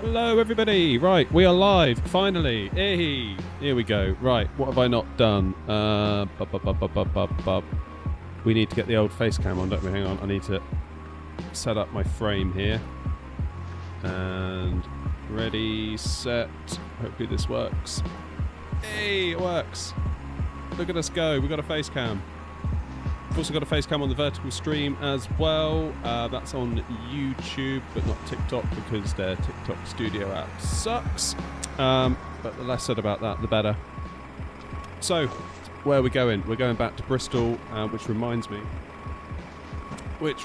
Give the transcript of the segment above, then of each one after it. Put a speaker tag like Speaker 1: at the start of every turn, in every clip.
Speaker 1: Hello everybody! Right, we are live, finally! Hey! Here we go. Right, what have I not done? We need to get the old face cam on, don't we? Hang on, I need to set up my frame here. And ready, set. Hopefully this works. Hey, it works! Look at us go, we've got a face cam. We've also got a face cam on the vertical stream as well. That's on YouTube, but not TikTok because their TikTok studio app sucks. But the less said about that, the better. So, where are we going? We're going back to Bristol, which reminds me. New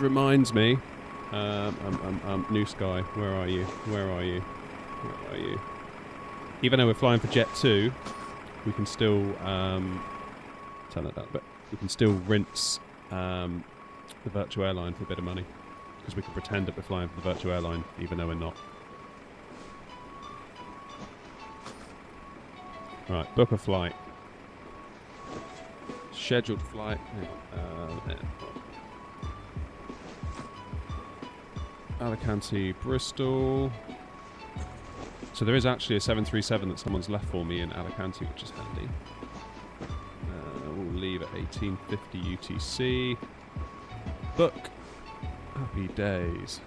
Speaker 1: Sky, where are you? Where are you? Where are you? Even though we're flying for Jet 2, we can still tell it that, but we can still rinse the virtual airline for a bit of money, because we can pretend that we're flying for the virtual airline even though we're not. Right, book a flight. Scheduled flight. Alicante, Bristol. So there is actually a 737 that someone's left for me in Alicante, which is handy. We'll leave at 1850 UTC. Book. Happy days.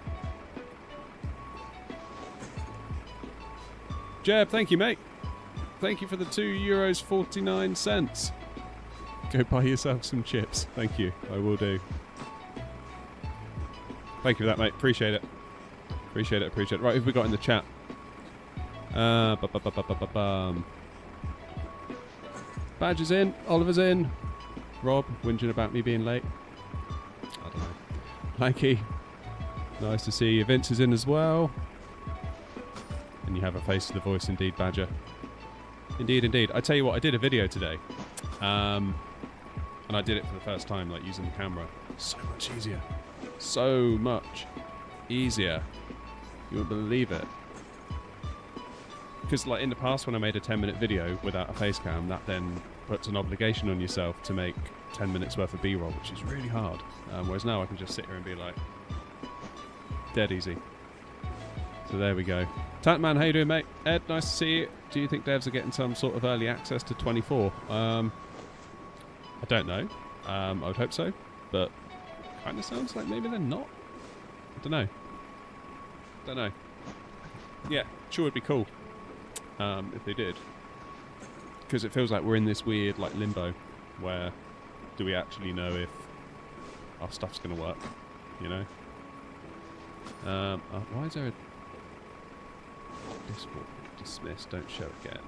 Speaker 1: Jeb, thank you, mate. Thank you for the €2.49. Go buy yourself some chips. Thank you. I will do. Thank you for that, mate. Appreciate it. Appreciate it. Appreciate it. Right, who have we got in the chat? Badge is in. Oliver's in. Rob, whinging about me being late. I don't know. Lanky, nice to see you. Vince is in as well. And you have a face to the voice indeed, Badger. Indeed, indeed. I tell you what, I did a video today. And I did it for the first time, like using the camera. So much easier. So much easier. You wouldn't believe it. Because like in the past when I made a 10-minute video without a face cam, that then puts an obligation on yourself to make 10 minutes worth of B-roll, which is really hard. Whereas now I can just sit here and be like, dead easy. So there we go. Tantman, how you doing, mate? Ed, nice to see you. Do you think devs are getting some sort of early access to 24? I don't know. I would hope so, but kind of sounds like maybe they're not. I don't know. Don't know. Yeah, sure would be cool. If they did, because it feels like we're in this weird like limbo where do we actually know if our stuff's going to work, you know? Why is there a dismiss, don't show again?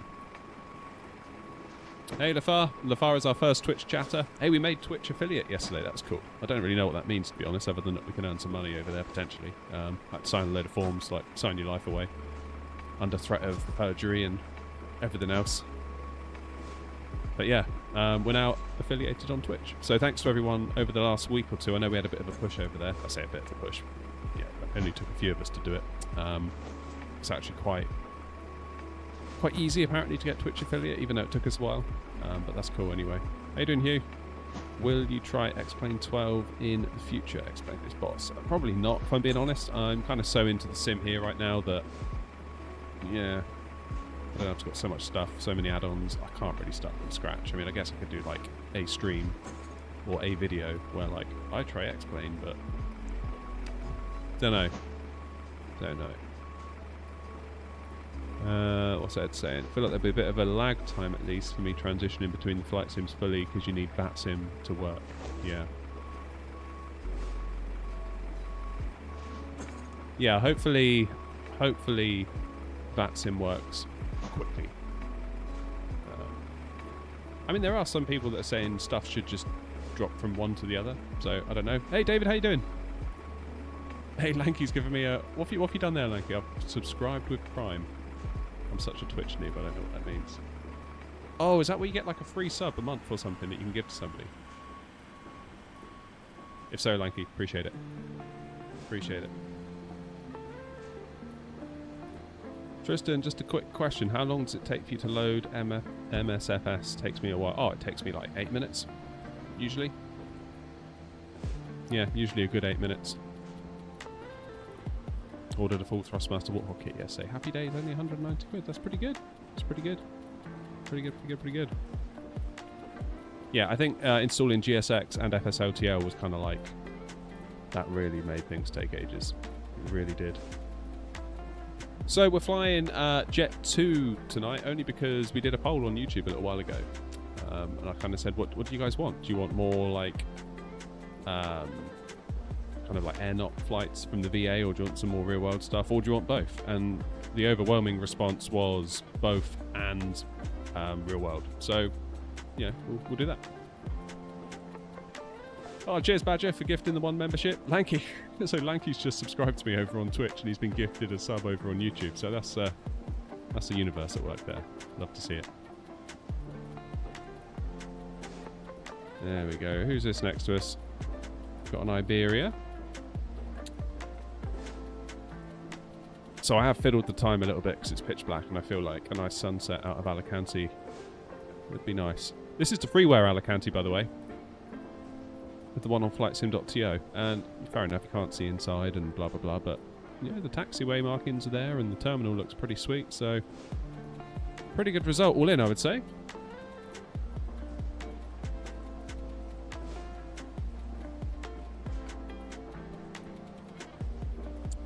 Speaker 1: Hey Lafar is our first Twitch chatter. Hey, we made Twitch affiliate yesterday. That was cool. I don't really know what that means, to be honest, other than that we can earn some money over there potentially. Like sign a load of forms, like sign your life away under threat of perjury and everything else. But yeah, we're now affiliated on Twitch. So thanks to everyone over the last week or two. I know we had a bit of a push over there. I say a bit of a push. Yeah, it only took a few of us to do it. It's actually quite easy apparently to get Twitch affiliate, even though it took us a while. But that's cool anyway. How you doing, Hugh? Will you try X-Plane 12 in the future? X-Plane this boss? Probably not, if I'm being honest. I'm kind of so into the sim here right now that yeah, I don't know, I've got so much stuff, so many add-ons, I can't really start from scratch. I mean, I guess I could do like a stream or a video where like I try X-Plane, but don't know. What's Ed saying? I feel like there'd be a bit of a lag time at least for me transitioning between the flight sims fully, because you need Vatsim to work. Yeah. Yeah, hopefully Vatsim works quickly. I mean, there are some people that are saying stuff should just drop from one to the other, so I don't know. Hey David, how you doing? Hey, Lanky's giving me a... What have you done there, Lanky? I've subscribed with Prime. I'm such a Twitch noob, I don't know what that means. Oh, is that where you get like a free sub a month or something that you can give to somebody? If so, Lanky, appreciate it. Appreciate it. Tristan, just a quick question. How long does it take for you to load MSFS? Takes me a while. Oh, it takes me like 8 minutes, usually. Yeah, usually a good 8 minutes. Ordered a full Thrustmaster Warthog kit yesterday. Happy days, only 190 quid. That's pretty good. That's pretty good. Pretty good, pretty good, pretty good. Yeah, I think installing GSX and FSLTL was kind of like... That really made things take ages. It really did. So we're flying Jet 2 tonight, only because we did a poll on YouTube a little while ago. And I kind of said, what do you guys want? Do you want more like... kind of like AirNOTT flights from the VA, or do you want some more real world stuff, or do you want both? And the overwhelming response was both and real world. So yeah, we'll do that. Oh, cheers Badger for gifting the 1 membership. Lanky, so Lanky's just subscribed to me over on Twitch and he's been gifted a sub over on YouTube. So that's the universe at work there. Love to see it. There we go. Who's this next to us? Got an Iberia. So I have fiddled the time a little bit because it's pitch black and I feel like a nice sunset out of Alicante would be nice. This is the freeware Alicante, by the way. With the one on flightsim.to. And fair enough, you can't see inside and blah, blah, blah. But, yeah, the taxiway markings are there and the terminal looks pretty sweet. So, pretty good result all in, I would say.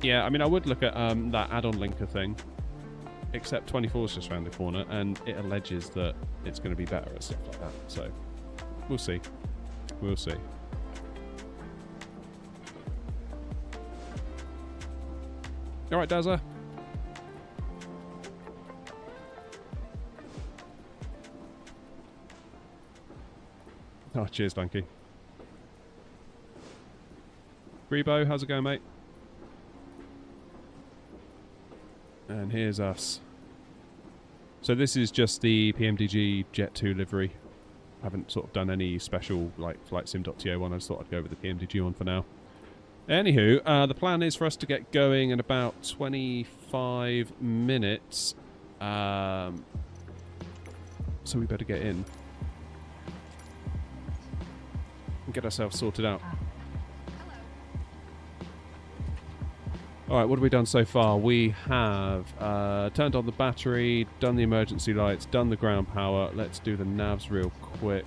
Speaker 1: Yeah, I mean, I would look at that add-on linker thing, except 24 is just around the corner, and it alleges that it's going to be better and stuff like that. So, we'll see. We'll see. All right, Dazza. Oh, cheers, Lanky. Grebo, how's it going, mate? And here's us. So this is just the PMDG Jet 2 livery. I haven't sort of done any special like flightsim.to one. I just thought I'd go with the PMDG one for now. Anywho, the plan is for us to get going in about 25 minutes. So we better get in and get ourselves sorted out. Alright, what have we done so far? We have turned on the battery, done the emergency lights, done the ground power. Let's do the navs real quick.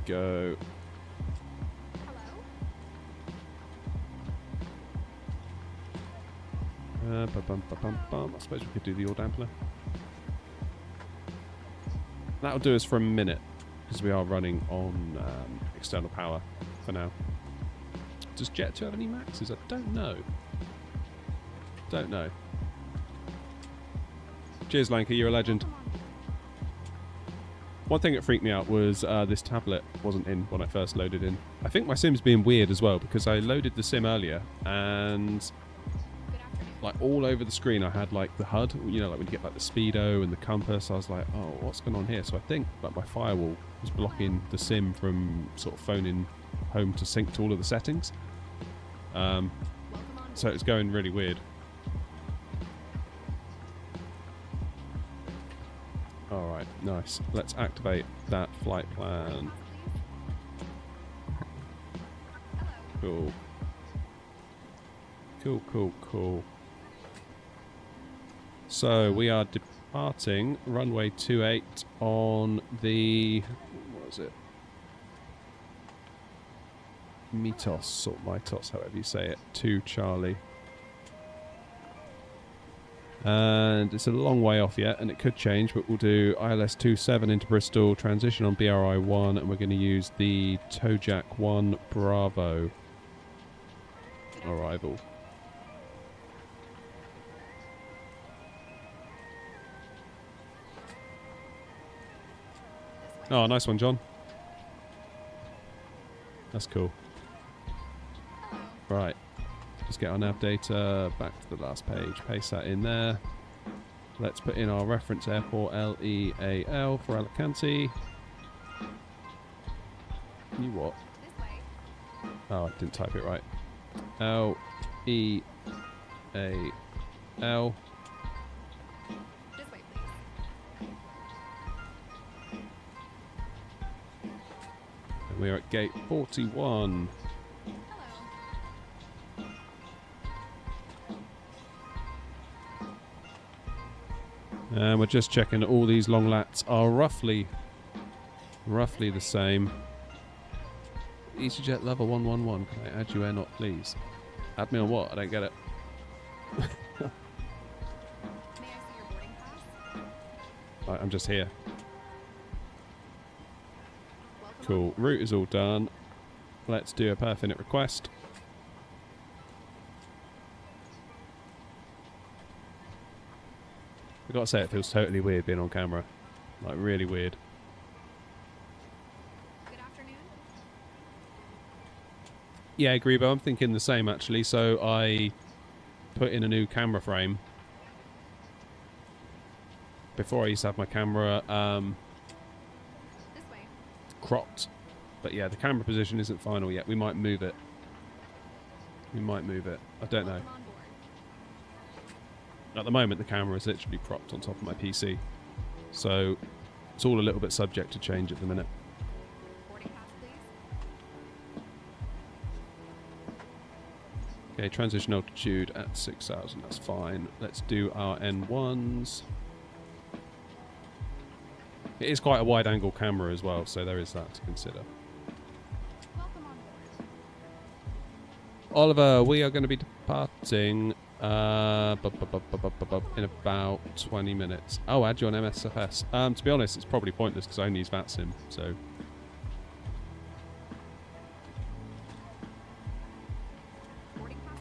Speaker 1: Go. I suppose we could do the yaw dampener. That'll do us for a minute, because we are running on external power for now. Does Jet 2 have any maxes? I don't know. Don't know. Cheers, Lanky. You're a legend. One thing that freaked me out was this tablet wasn't in when I first loaded in. I think my sim's being weird as well, because I loaded the sim earlier and like all over the screen I had like the HUD, you know, like when you get like the speedo and the compass. I was like, oh, what's going on here? So I think like my firewall was blocking the sim from sort of phoning home to sync to all of the settings. So it's going really weird. Alright, nice. Let's activate that flight plan. Cool. Cool, cool, cool. So we are departing runway 28 on the... what was it? Mitos, or Mitos, however you say it, to Charlie. And it's a long way off yet, and it could change, but we'll do ILS 27 into Bristol, transition on BRI 1, and we're going to use the Tojac 1 Bravo arrival. Oh, nice one, John. That's cool. Right, just get our nav data back to the last page, paste that in there. Let's put in our reference airport, LEAL for Alicante. You what? Oh, I didn't type it right. LEAL. And we're at gate 41. And we're just checking that all these long lats are roughly the same. EasyJet level 111. Can I add you AirNOTT, please? Add me on what? I don't get it.
Speaker 2: May I see your boarding pass?
Speaker 1: Right, I'm just here.
Speaker 2: Welcome
Speaker 1: Cool.
Speaker 2: aboard.
Speaker 1: Route is all done. Let's do a perf init request. I gotta say, it feels totally weird being on camera. Like, really weird.
Speaker 2: Good afternoon.
Speaker 1: Yeah, I agree, but I'm thinking the same actually. So I put in a new camera frame. Before I used to have my camera
Speaker 2: This way.
Speaker 1: cropped. But yeah, the camera position isn't final yet. We might move it. We might move it. I don't know.
Speaker 2: Welcome on board.
Speaker 1: At the moment, the camera is literally propped on top of my PC. So it's all a little bit subject to change at the minute.
Speaker 2: Boarding pass, please.
Speaker 1: Okay, transition altitude at 6,000. That's fine. Let's do our N1s. It is quite a wide angle camera as well, so there is that to consider.
Speaker 2: Welcome on board.
Speaker 1: Oliver, we are going to be departing in about 20 minutes. Oh, add you on MSFS. To be honest, it's probably pointless because I only use Vatsim, so...
Speaker 2: Boarding pass,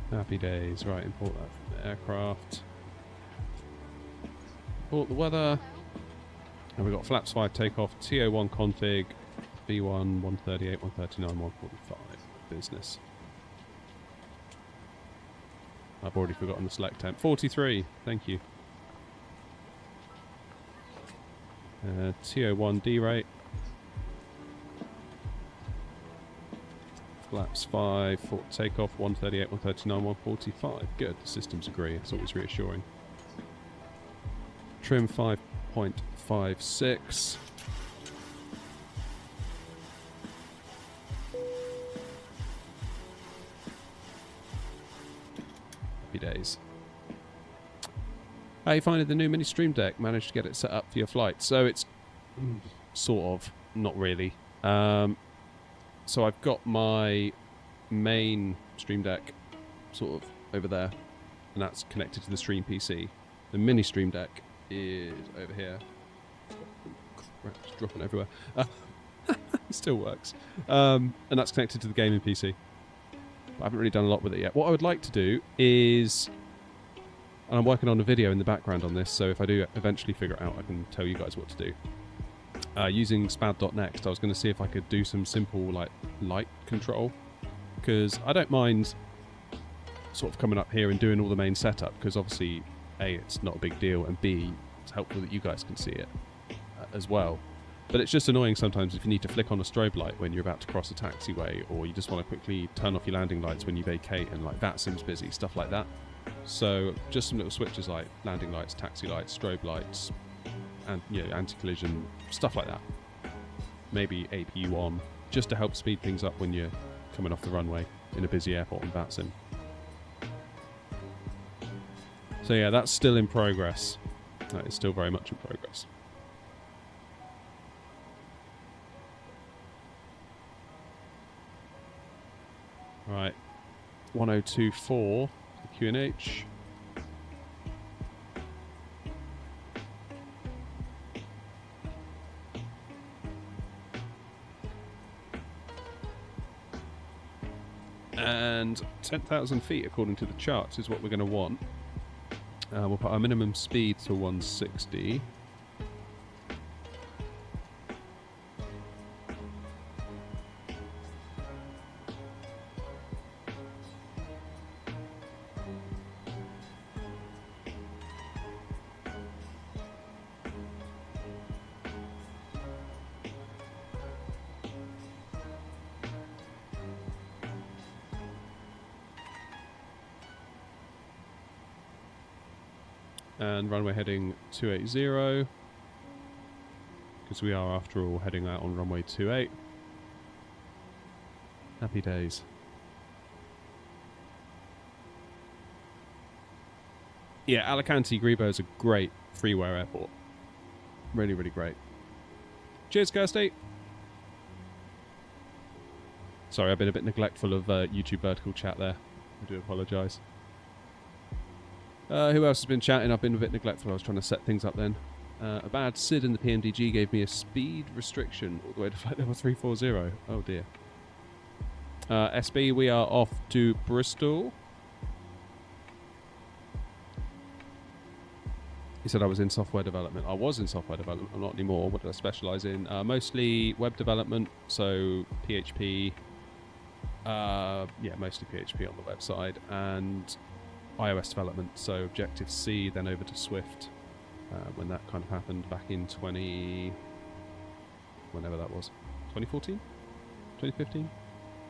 Speaker 2: please.
Speaker 1: Happy days. Right, import that from the aircraft. Import the weather.
Speaker 2: Hello.
Speaker 1: And we've got flaps 5 takeoff, TO1 config, B1, 138, 139, 145. Business. I've already forgotten the select temp. 43, thank you. TO1 D rate. Flaps 5, for takeoff, 138, 139, 145. Good, the systems agree. It's always reassuring. Trim 5.56. Happy days. How you finding the new mini stream deck? Managed to get it set up for your flight. So it's sort of, not really. So I've got my main stream deck sort of over there, and that's connected to the stream PC. The mini stream deck is over here. It's dropping everywhere. It still works. And that's connected to the gaming PC. But I haven't really done a lot with it yet. What I would like to do is... And I'm working on a video in the background on this, so if I do eventually figure it out, I can tell you guys what to do. Using spad.next, I was going to see if I could do some simple like light control, because I don't mind sort of coming up here and doing all the main setup, because obviously A, it's not a big deal, and B, it's helpful that you guys can see it as well. But it's just annoying sometimes if you need to flick on a strobe light when you're about to cross a taxiway, or you just want to quickly turn off your landing lights when you vacate and like Vatsim's busy, stuff like that. So just some little switches like landing lights, taxi lights, strobe lights, and anti-collision, stuff like that. Maybe APU on, just to help speed things up when you're coming off the runway in a busy airport in Vatsim. So yeah, that's still in progress. That is still very much in progress. Right, 1024 for QNH. And 10,000 feet, according to the charts, is what we're going to want. We'll put our minimum speed to 160. And runway heading 280, because we are, after all, heading out on runway 28. Happy days. Yeah, Alicante Grebo is a great freeware airport. Really, really great. Cheers, Kirsty. Sorry, I've been a bit neglectful of YouTube vertical chat there. I do apologise. Who else has been chatting? I've been a bit neglectful. I was trying to set things up then. A bad SID in the PMDG gave me a speed restriction all the way to flight level 340. Oh dear. SB, we are off to Bristol. He said I was in software development. I was in software development. I'm not anymore. What did I specialise in? Mostly web development, so PHP. Yeah, mostly PHP on the website, and iOS development, so Objective-C, then over to Swift, when that kind of happened back in whenever that was. 2014? 2015?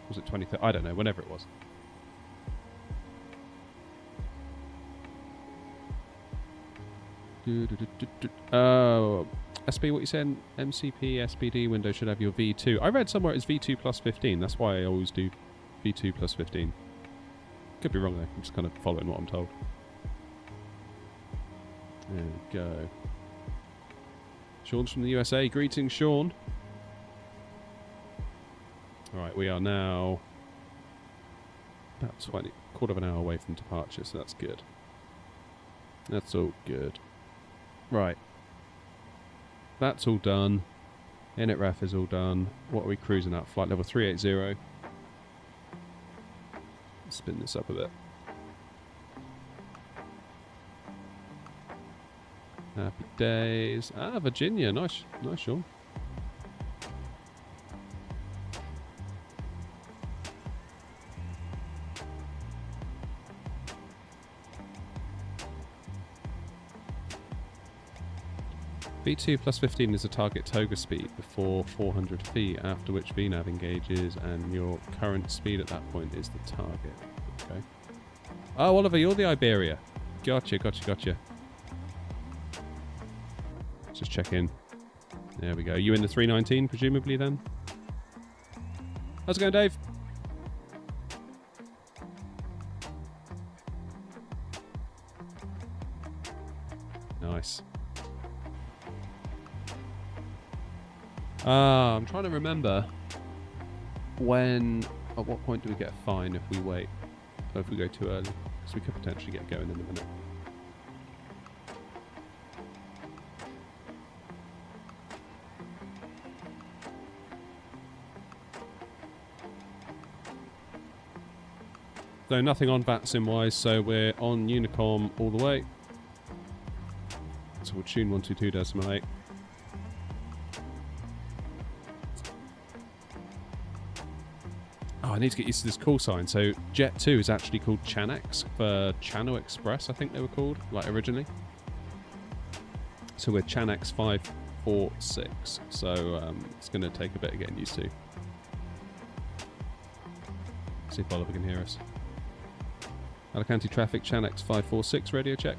Speaker 1: Was it 2013? I don't know, whenever it was. SB, what you saying? MCP, SPD window should have your V2. I read somewhere it's V2 plus 15. That's why I always do V2 plus 15. Could be wrong though. I'm just kind of following what I'm told. There we go. Sean's from the USA. Greetings, Sean. Alright, we are now about quarter of an hour away from departure, so that's good. That's all good. Right. That's all done. Init ref is all done. What are we cruising at? Flight level 380. Let's spin this up a bit. Happy days. Ah, Virginia. Nice. Nice, Sean. V2 plus 15 is a target toga speed before 400 feet, after which VNAV engages, and your current speed at that point is the target. Okay. Oh, Oliver, you're the Iberia. Gotcha, gotcha, gotcha. Let's just check in. There we go. You in the 319, presumably, then? How's it going, Dave? Nice. I'm trying to remember at what point do we get a fine if we wait, or if we go too early? Because we could potentially get going in a minute. So nothing on Vatsim wise, so we're on Unicom all the way. So we'll tune 122.8. I need to get used to this call sign. So Jet 2 is actually called Chanex for Channel Express, I think they were called, like originally. So we're Chanex 546. So it's going to take a bit of getting used to. See if Oliver can hear us. Alicante traffic, Chanex 546, radio check.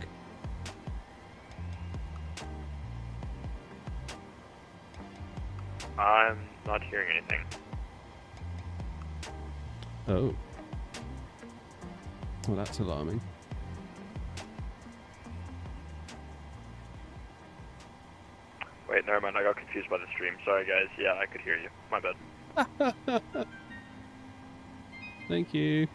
Speaker 3: I'm not hearing anything.
Speaker 1: Oh. Well, that's alarming.
Speaker 3: Wait, never mind. I got confused by the stream. Sorry, guys. Yeah, I could hear you. My bad.
Speaker 1: Thank you.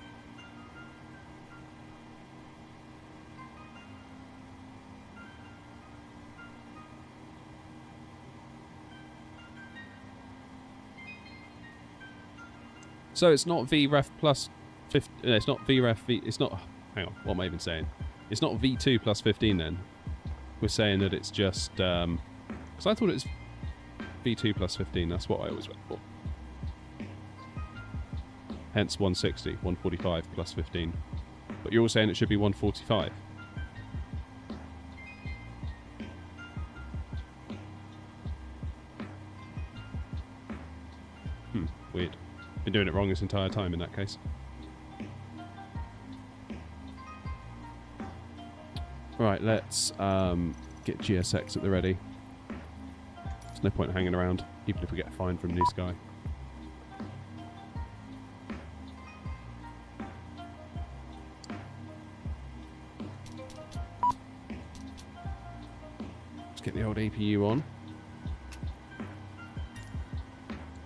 Speaker 1: So it's not VREF plus 50. It's not VREF. It's not. Hang on. What am I even saying? It's not V2 plus 15 then. We're saying that it's just. Because I thought it was V2 plus 15. That's what I always went for. Hence 160, 145 plus 15. But you're all saying it should be 145. Weird. Been doing it wrong this entire time in that case. Right, let's get GSX at the ready. There's no point hanging around, even if we get a fine from New Sky. Let's get the old APU on.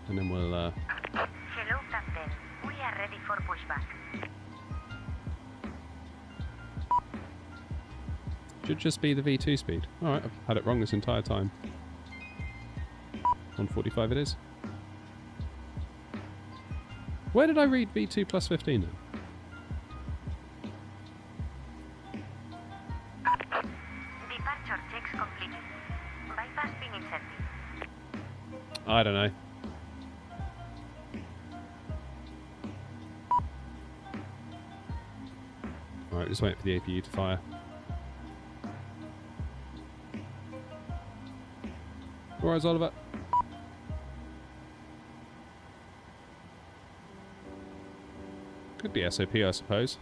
Speaker 1: And then we'll...
Speaker 4: Hello, Captain. We are ready for pushback.
Speaker 1: Should just be the V2 speed. Alright, I've had it wrong this entire time. 145 it is. Where did I read V2 plus 15 then?
Speaker 4: Departure checks completed. Bypass pin inserted.
Speaker 1: I don't know. Alright, just wait for the APU to fire. Alright, Oliver. Could be SOP, I suppose.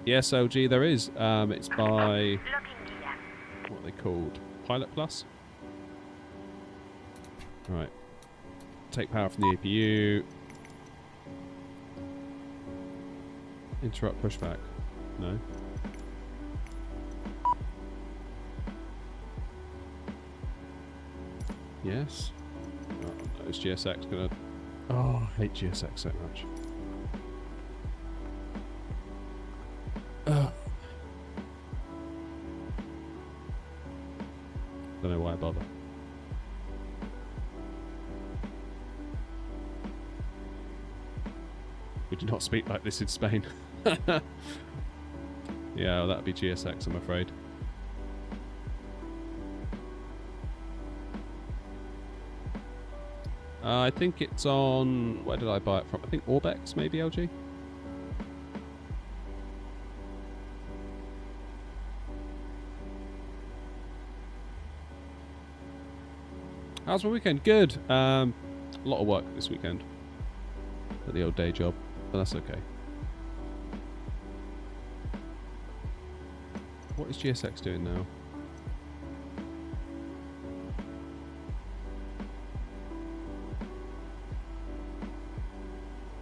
Speaker 1: Yes, LG, there is. It's by...
Speaker 4: Locking gear.
Speaker 1: what are they called? Pilot Plus? Right. Take power from the APU. Interrupt pushback. No. Yes. Oh, no, is GSX gonna... Oh, I hate GSX so much. Don't know why I bother. We do not speak like this in Spain. Yeah, well, that'd be GSX, I'm afraid. I think it's on... where did I buy it from? I think Orbex, maybe, LG? How's my weekend? Good. A lot of work this weekend. At the old day job, but that's okay. What is GSX doing now?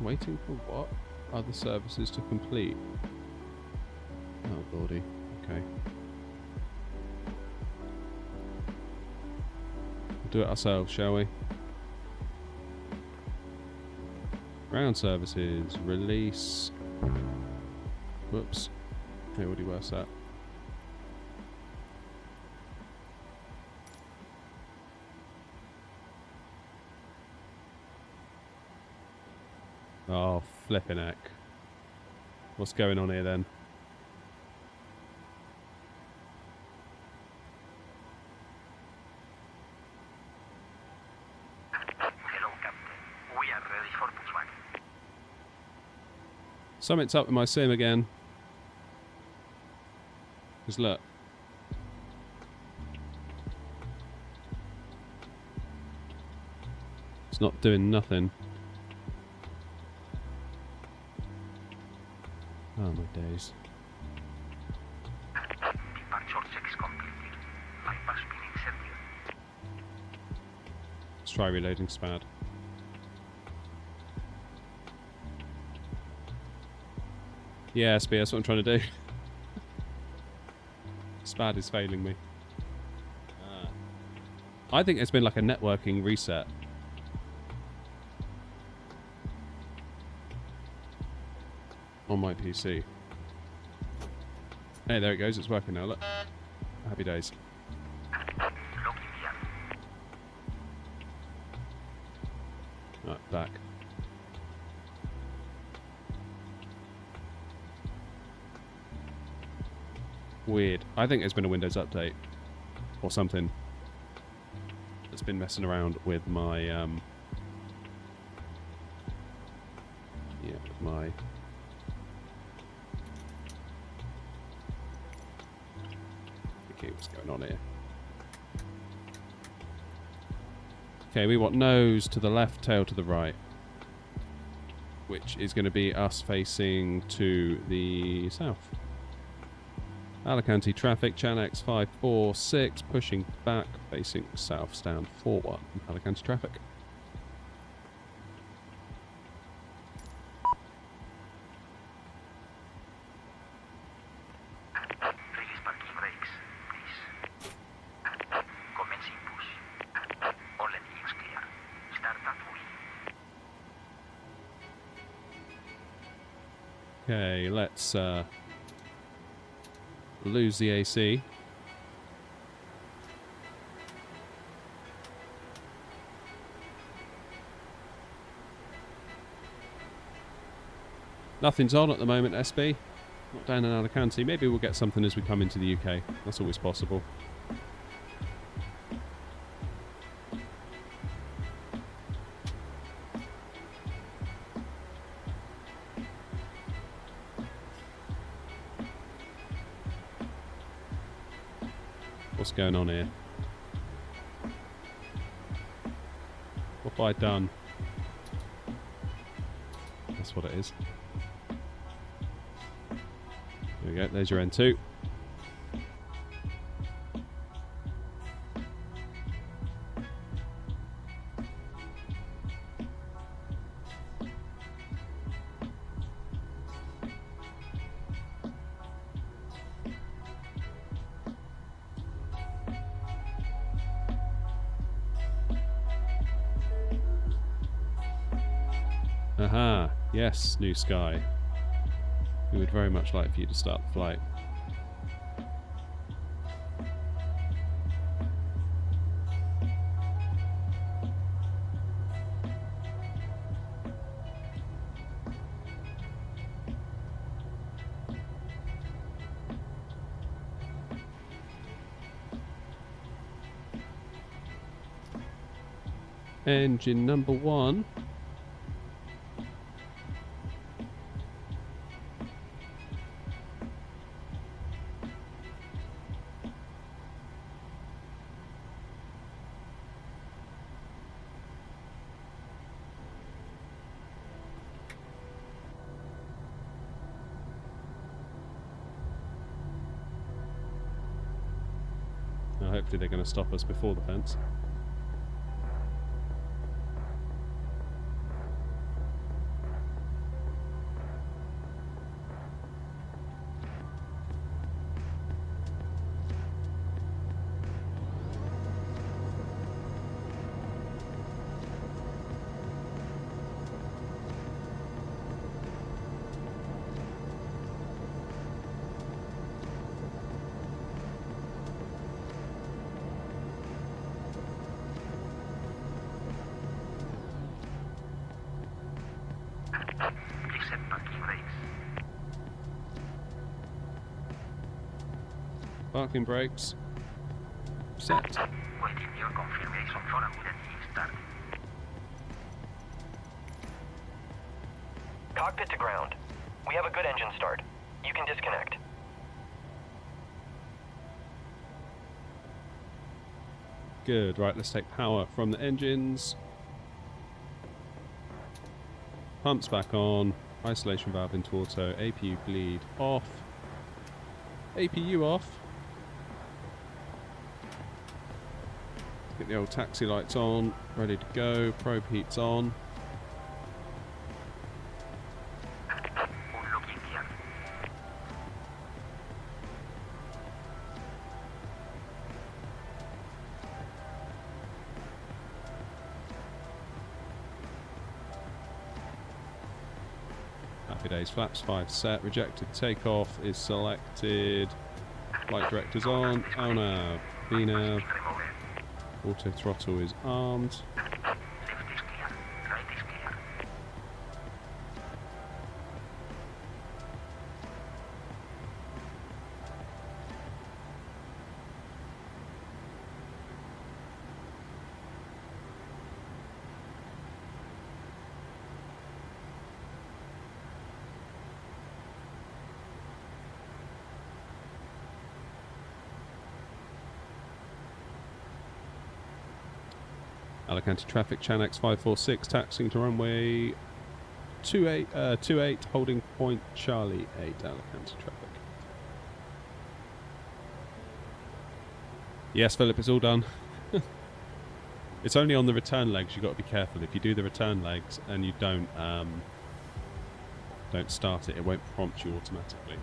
Speaker 1: Waiting for what? Other services to complete. Oh, lordy. Okay. We'll do it ourselves, shall we? Ground services. Release. Whoops. Okay, what do you worse at? Oh, flipping heck. What's going on here then?
Speaker 4: Hello, Captain. We are ready for pushback.
Speaker 1: Something's up with my sim again. Because look. It's not doing nothing. Oh my days.
Speaker 4: Departure checks completed. Bypass pin inserted.
Speaker 1: Let's try reloading SPAD. Yeah, SP, that's what I'm trying to do. SPAD is failing me. I think it's been like a networking reset. On my PC. Hey, there it goes. It's working now. Look. Happy days.
Speaker 4: Locking gear.
Speaker 1: Right, back. Weird. I think it's been a Windows update. Or something. That's been messing around with my, yeah, with my... Okay, what's going on here? Okay, we want nose to the left, tail to the right. Which is going to be us facing to the south. Alicante traffic, Chanex 546, pushing back, facing south, stand 41. Alicante traffic. Okay, let's lose the AC. Nothing's on at the moment, SB. Not down in Alicante. Maybe we'll get something as we come into the UK. That's always possible. What's going on here? What have I done? That's what it is. There we go, there's your N2. Aha, yes, New Sky. We would very much like for you to start the flight. Engine number 1. Now hopefully they're going to stop us before the fence.
Speaker 4: Please set parking brakes.
Speaker 1: Parking brakes. Set.
Speaker 4: Waiting your confirmation for a wooden start.
Speaker 5: Cockpit to ground. We have a good engine start. You can disconnect.
Speaker 1: Good, right, let's take power from the engines. Pumps back on. Isolation valve into auto. APU bleed off. APU off. Get the old taxi lights on. Ready to go. Probe heat's on.
Speaker 4: Unlocking gear.
Speaker 1: Happy days. Flaps 5 set. Rejected takeoff is selected. Flight director's on. LNAV. VNAV.
Speaker 4: Remover.
Speaker 1: Auto throttle is armed.
Speaker 4: Left is clear. Right is clear.
Speaker 1: Alicante traffic, Chanex 546, taxiing to runway 28, holding point Charlie 8, Alicante traffic. Yes, Philip, it's all done. It's only on the return legs, you've got to be careful. If you do the return legs and you don't start it, it won't prompt you automatically.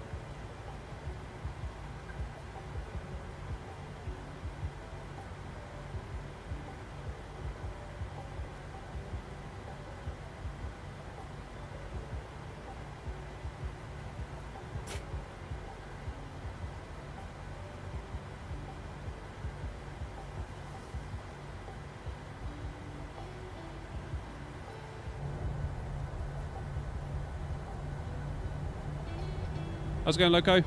Speaker 1: How's it going, Loco?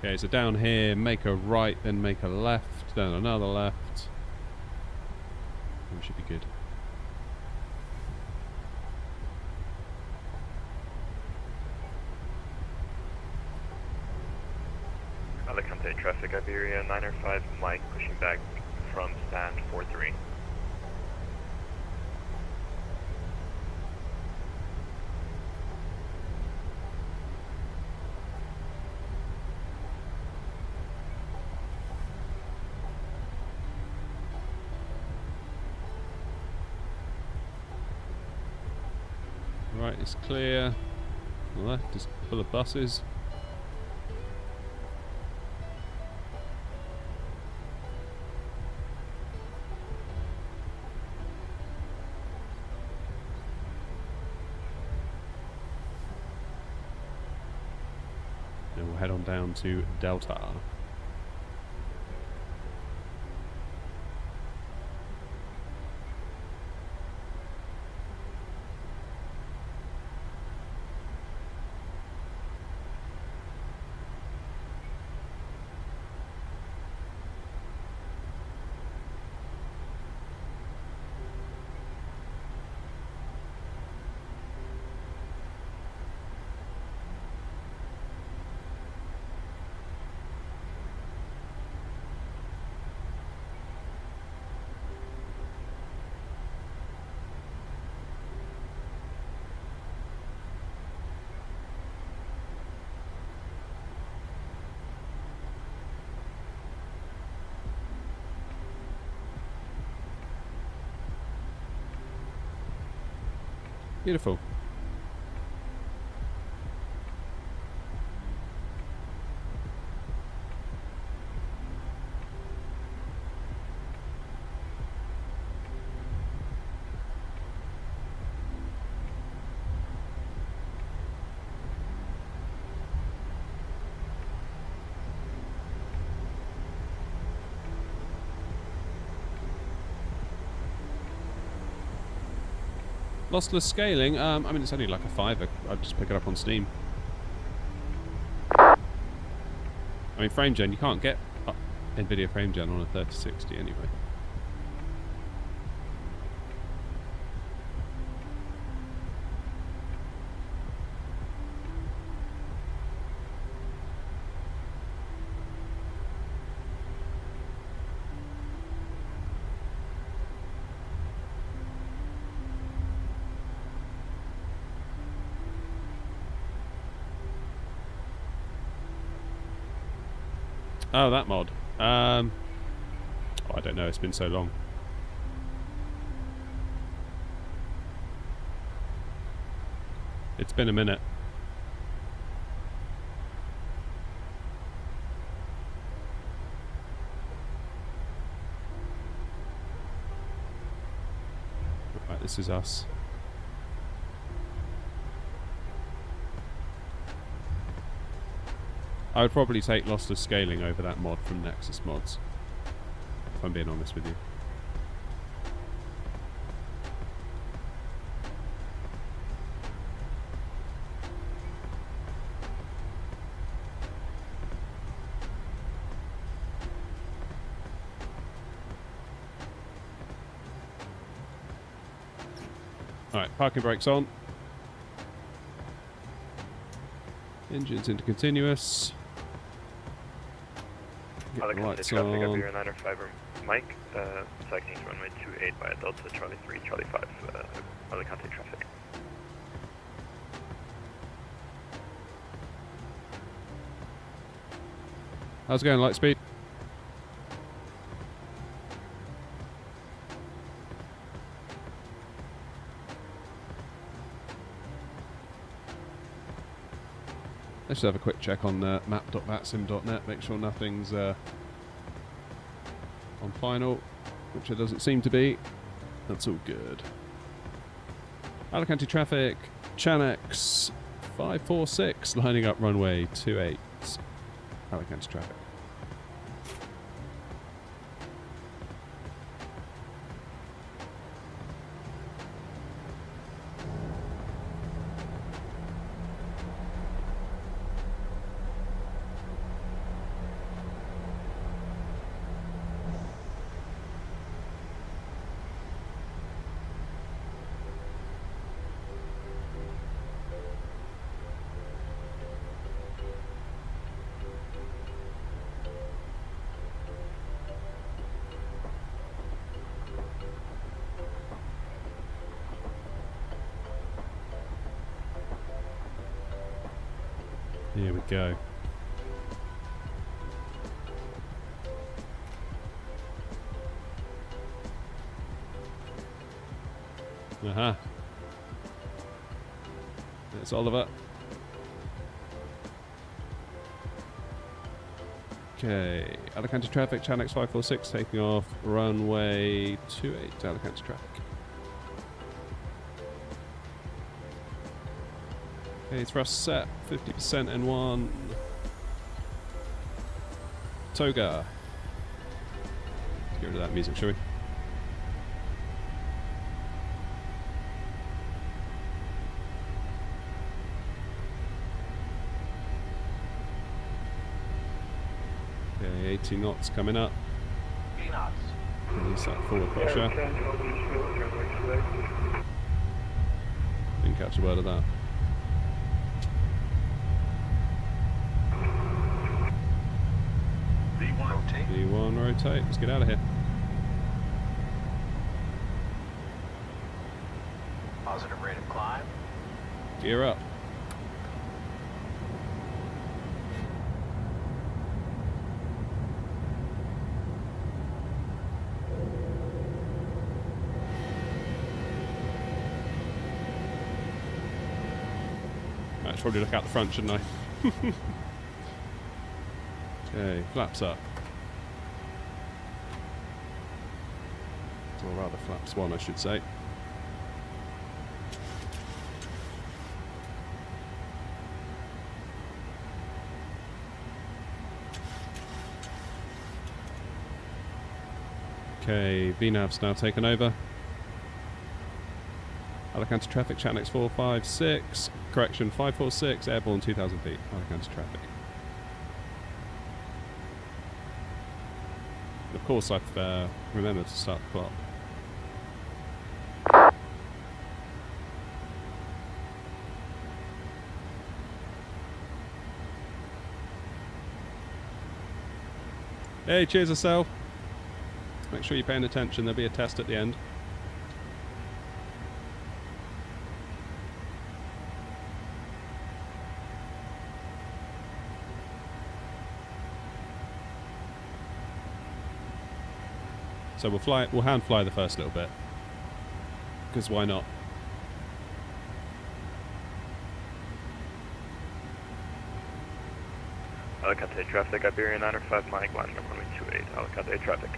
Speaker 1: Okay, so down here, make a right, then make a left, then another left. We should be good.
Speaker 3: Alicante traffic, Iberia 905, Mike pushing back from stand 43.
Speaker 1: Right is clear. The left is full of buses. Then we'll head on down to Delta. Beautiful. Lossless scaling, I mean it's only like a £5. I'd just pick it up on Steam. I mean frame gen, you can't get Nvidia frame gen on a 3060 anyway. Oh, that mod. Oh, I don't know. It's been so long. It's been a minute. Right, this is us. I would probably take lossless scaling over that mod from Nexus Mods, if I'm being honest with you. Alright, parking brakes on. Engines into continuous. Get the
Speaker 3: Alicante
Speaker 1: lights
Speaker 3: traffic,
Speaker 1: on.
Speaker 3: Iberia 905, Mike, cycling to runway 28 by Delta Charlie 3, Charlie 5, Alicante traffic.
Speaker 1: How's it going, Lightspeed? Let's just have a quick check on map.vatsim.net, make sure nothing's on final, which it doesn't seem to be. That's all good. Alicante traffic, Chanex 546, lining up runway 28. Alicante traffic. Here we go. Aha. There's Oliver. Okay. Alicante traffic, Chanex 546 taking off runway 28, Alicante traffic. Okay, thrust set, 50% N1. Toga. Let's get rid of that music, shall we? Okay, 80 knots coming up.
Speaker 4: 3 knots.
Speaker 1: Release that forward pressure. Didn't catch a word of that. V1 rotate, let's get out of here.
Speaker 4: Positive rate of climb.
Speaker 1: Gear up. I should probably look out the front, shouldn't I? Okay, flaps up. Or rather flaps one, I should say. Okay, VNAV's now taken over. Alicante traffic, Chanex 456, correction 546, airborne 2000 feet, Alicante traffic. And of course I've remembered to start the clock. Hey, cheers yourself. Make sure you're paying attention, there'll be a test at the end. So we'll hand fly the first little bit. Because why not?
Speaker 3: Alicante traffic, Iberia 905 Mike, line number 128, Alicante traffic.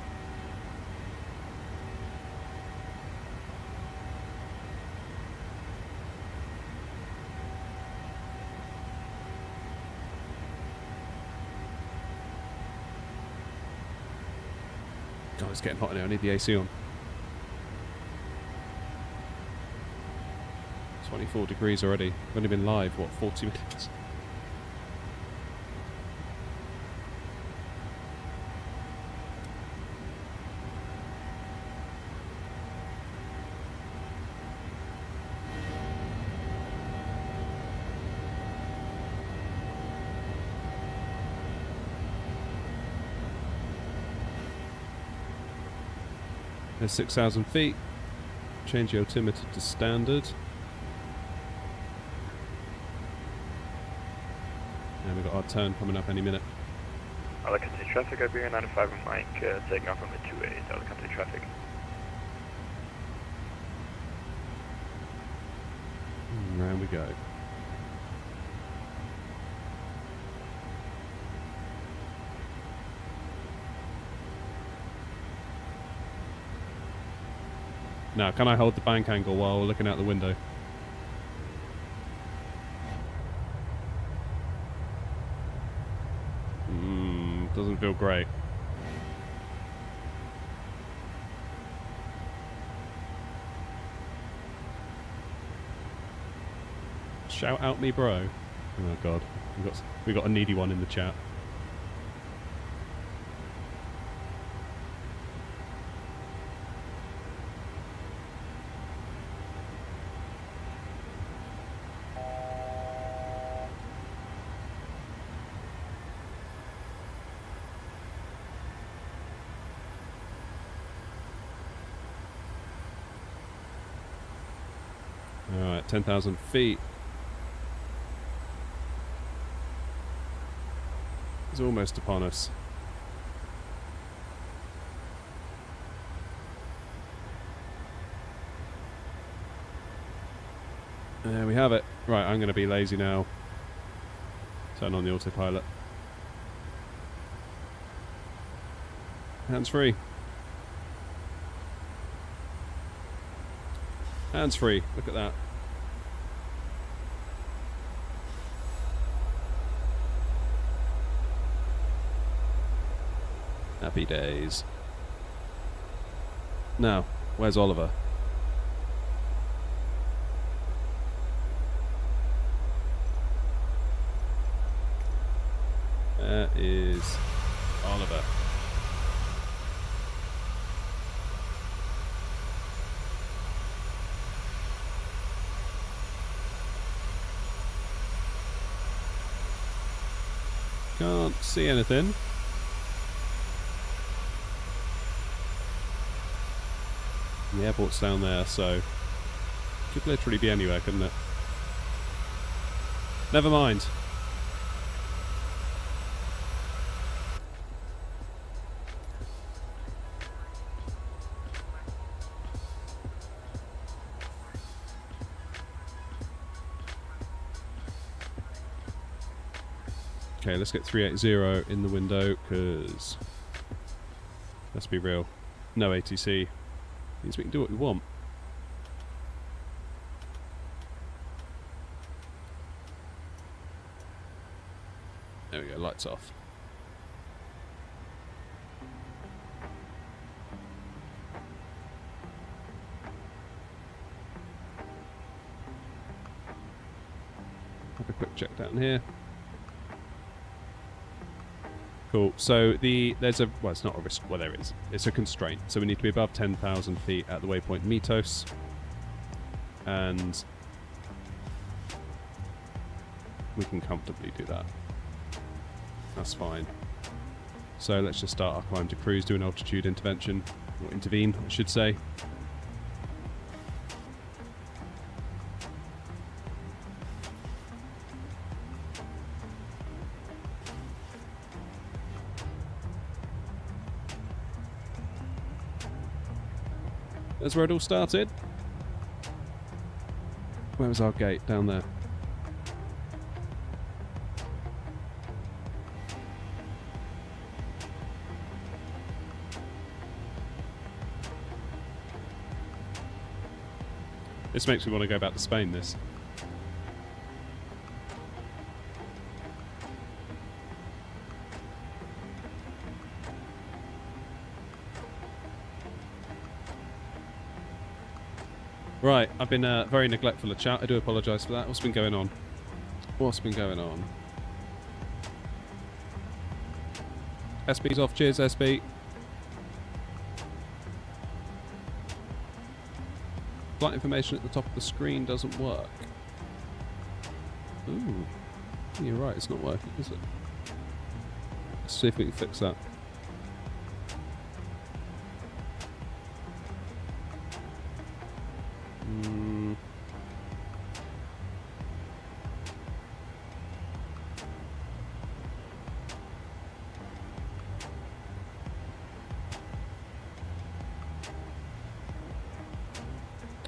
Speaker 1: God, it's getting hot in here, I need the AC on. 24 degrees already. We've only been live, what, 40 minutes? There's 6,000 feet. Change the altimeter to standard. And we've got our turn coming up any minute.
Speaker 3: Alicante traffic, Iberia 905 Mike, taking off on the 28, Alicante traffic.
Speaker 1: And round we go. Now, can I hold the bank angle while looking out the window? Doesn't feel great. Shout out me, bro. Oh god, we got a needy one in the chat. Alright, 10,000 feet. It's almost upon us. There we have it. Right, I'm going to be lazy now. Turn on the autopilot. Hands free. Hands free. Look at that. Happy days. Now, where's Oliver? There is Oliver. Can't see anything. The airport's down there, so could literally be anywhere, couldn't it? Never mind. Okay, let's get 380 in the window, because let's be real, no ATC. Means we can do what we want. There we go, lights off. Have a quick check down here. Cool. So there's a, well, it's not a risk. Well, there is. It's a constraint. So we need to be above 10,000 feet at the waypoint Mitos, and we can comfortably do that. That's fine. So let's just start our climb to cruise, do an altitude intervention, or intervene, I should say. That's where it all started. Where was our gate? Down there. This makes me want to go back to Spain, this. Right, I've been very neglectful of chat. I do apologise for that. What's been going on? What's been going on? SB's off. Cheers, SB. Flight information at the top of the screen doesn't work. Ooh. You're right, it's not working, is it? Let's see if we can fix that.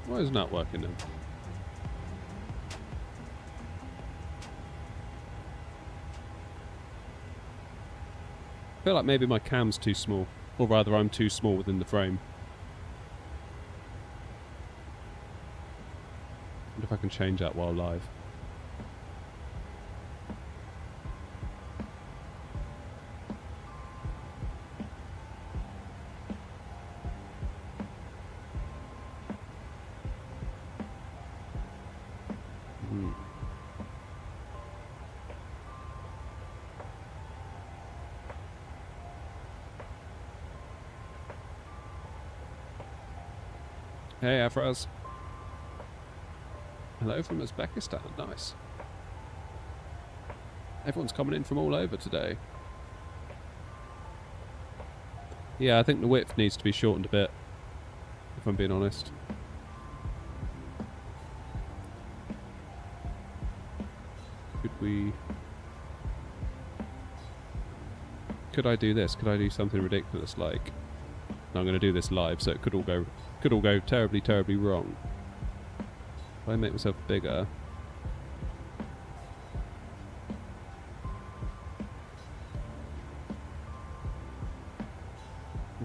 Speaker 1: Why isn't that working then? I feel like maybe my cam's too small, or rather I'm too small within the frame. wonder if I can change that while live. Hey, Afraz. Hello from Uzbekistan. Nice. Everyone's coming in from all over today. Yeah, I think the width needs to be shortened a bit, if I'm being honest. Could I do this? Could I do something ridiculous like... No, I'm going to do this live, so it could all go terribly, terribly wrong. If I make myself bigger...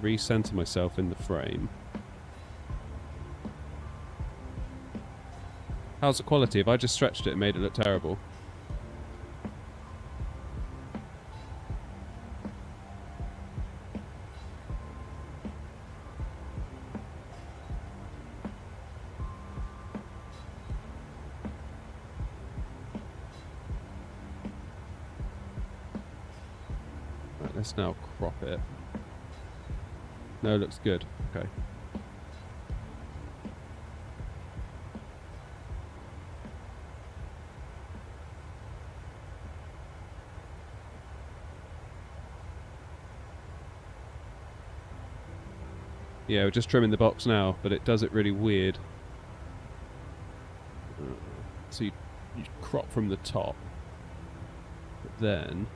Speaker 1: Recenter myself in the frame. How's the quality? If I just stretched it and made it look terrible? Right, let's now crop it. No, looks good. Okay. Yeah, we're just trimming the box now, but it does it really weird. So you crop from the top, but then...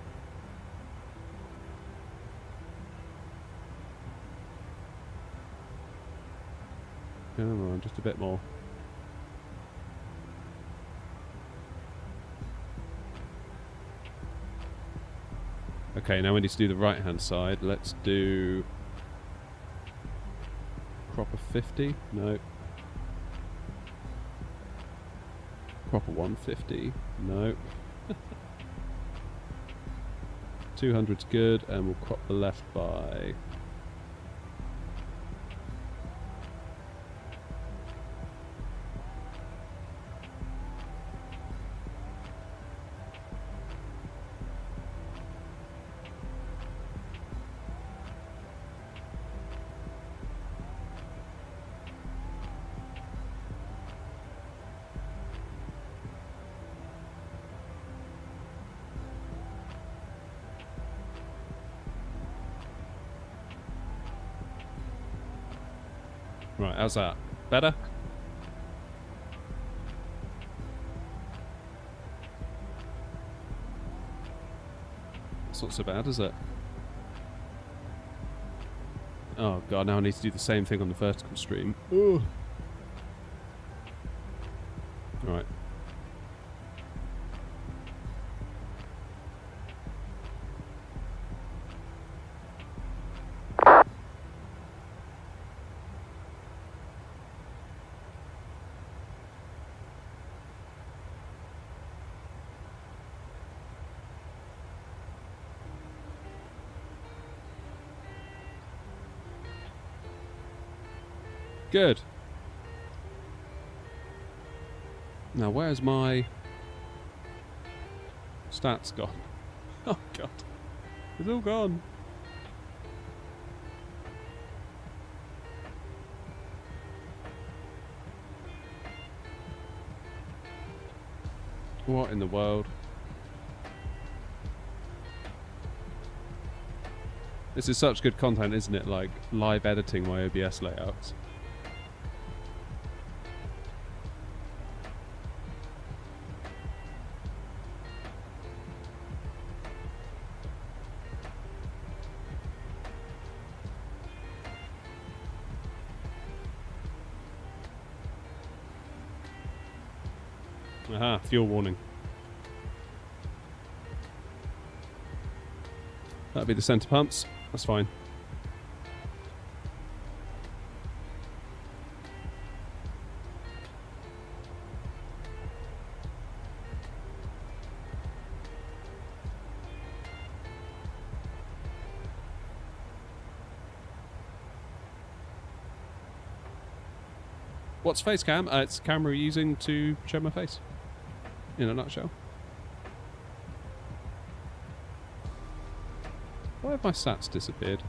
Speaker 1: Come on, just a bit more. Okay, now we need to do the right hand side. Let's do... Crop of 50? No. Crop of 150? No. 200's good, and we'll crop the left by... Right, how's that? Better? It's not so bad, is it? Oh god, now I need to do the same thing on the vertical stream. Ooh. Right. Good. Now, where's my stats gone? Oh, God. It's all gone. What in the world? This is such good content, isn't it? Like, live editing my OBS layouts. Aha, fuel warning. That'll be the centre pumps. That's fine. What's face cam? It's a camera we're using to show my face. In a nutshell. Why have my stats disappeared?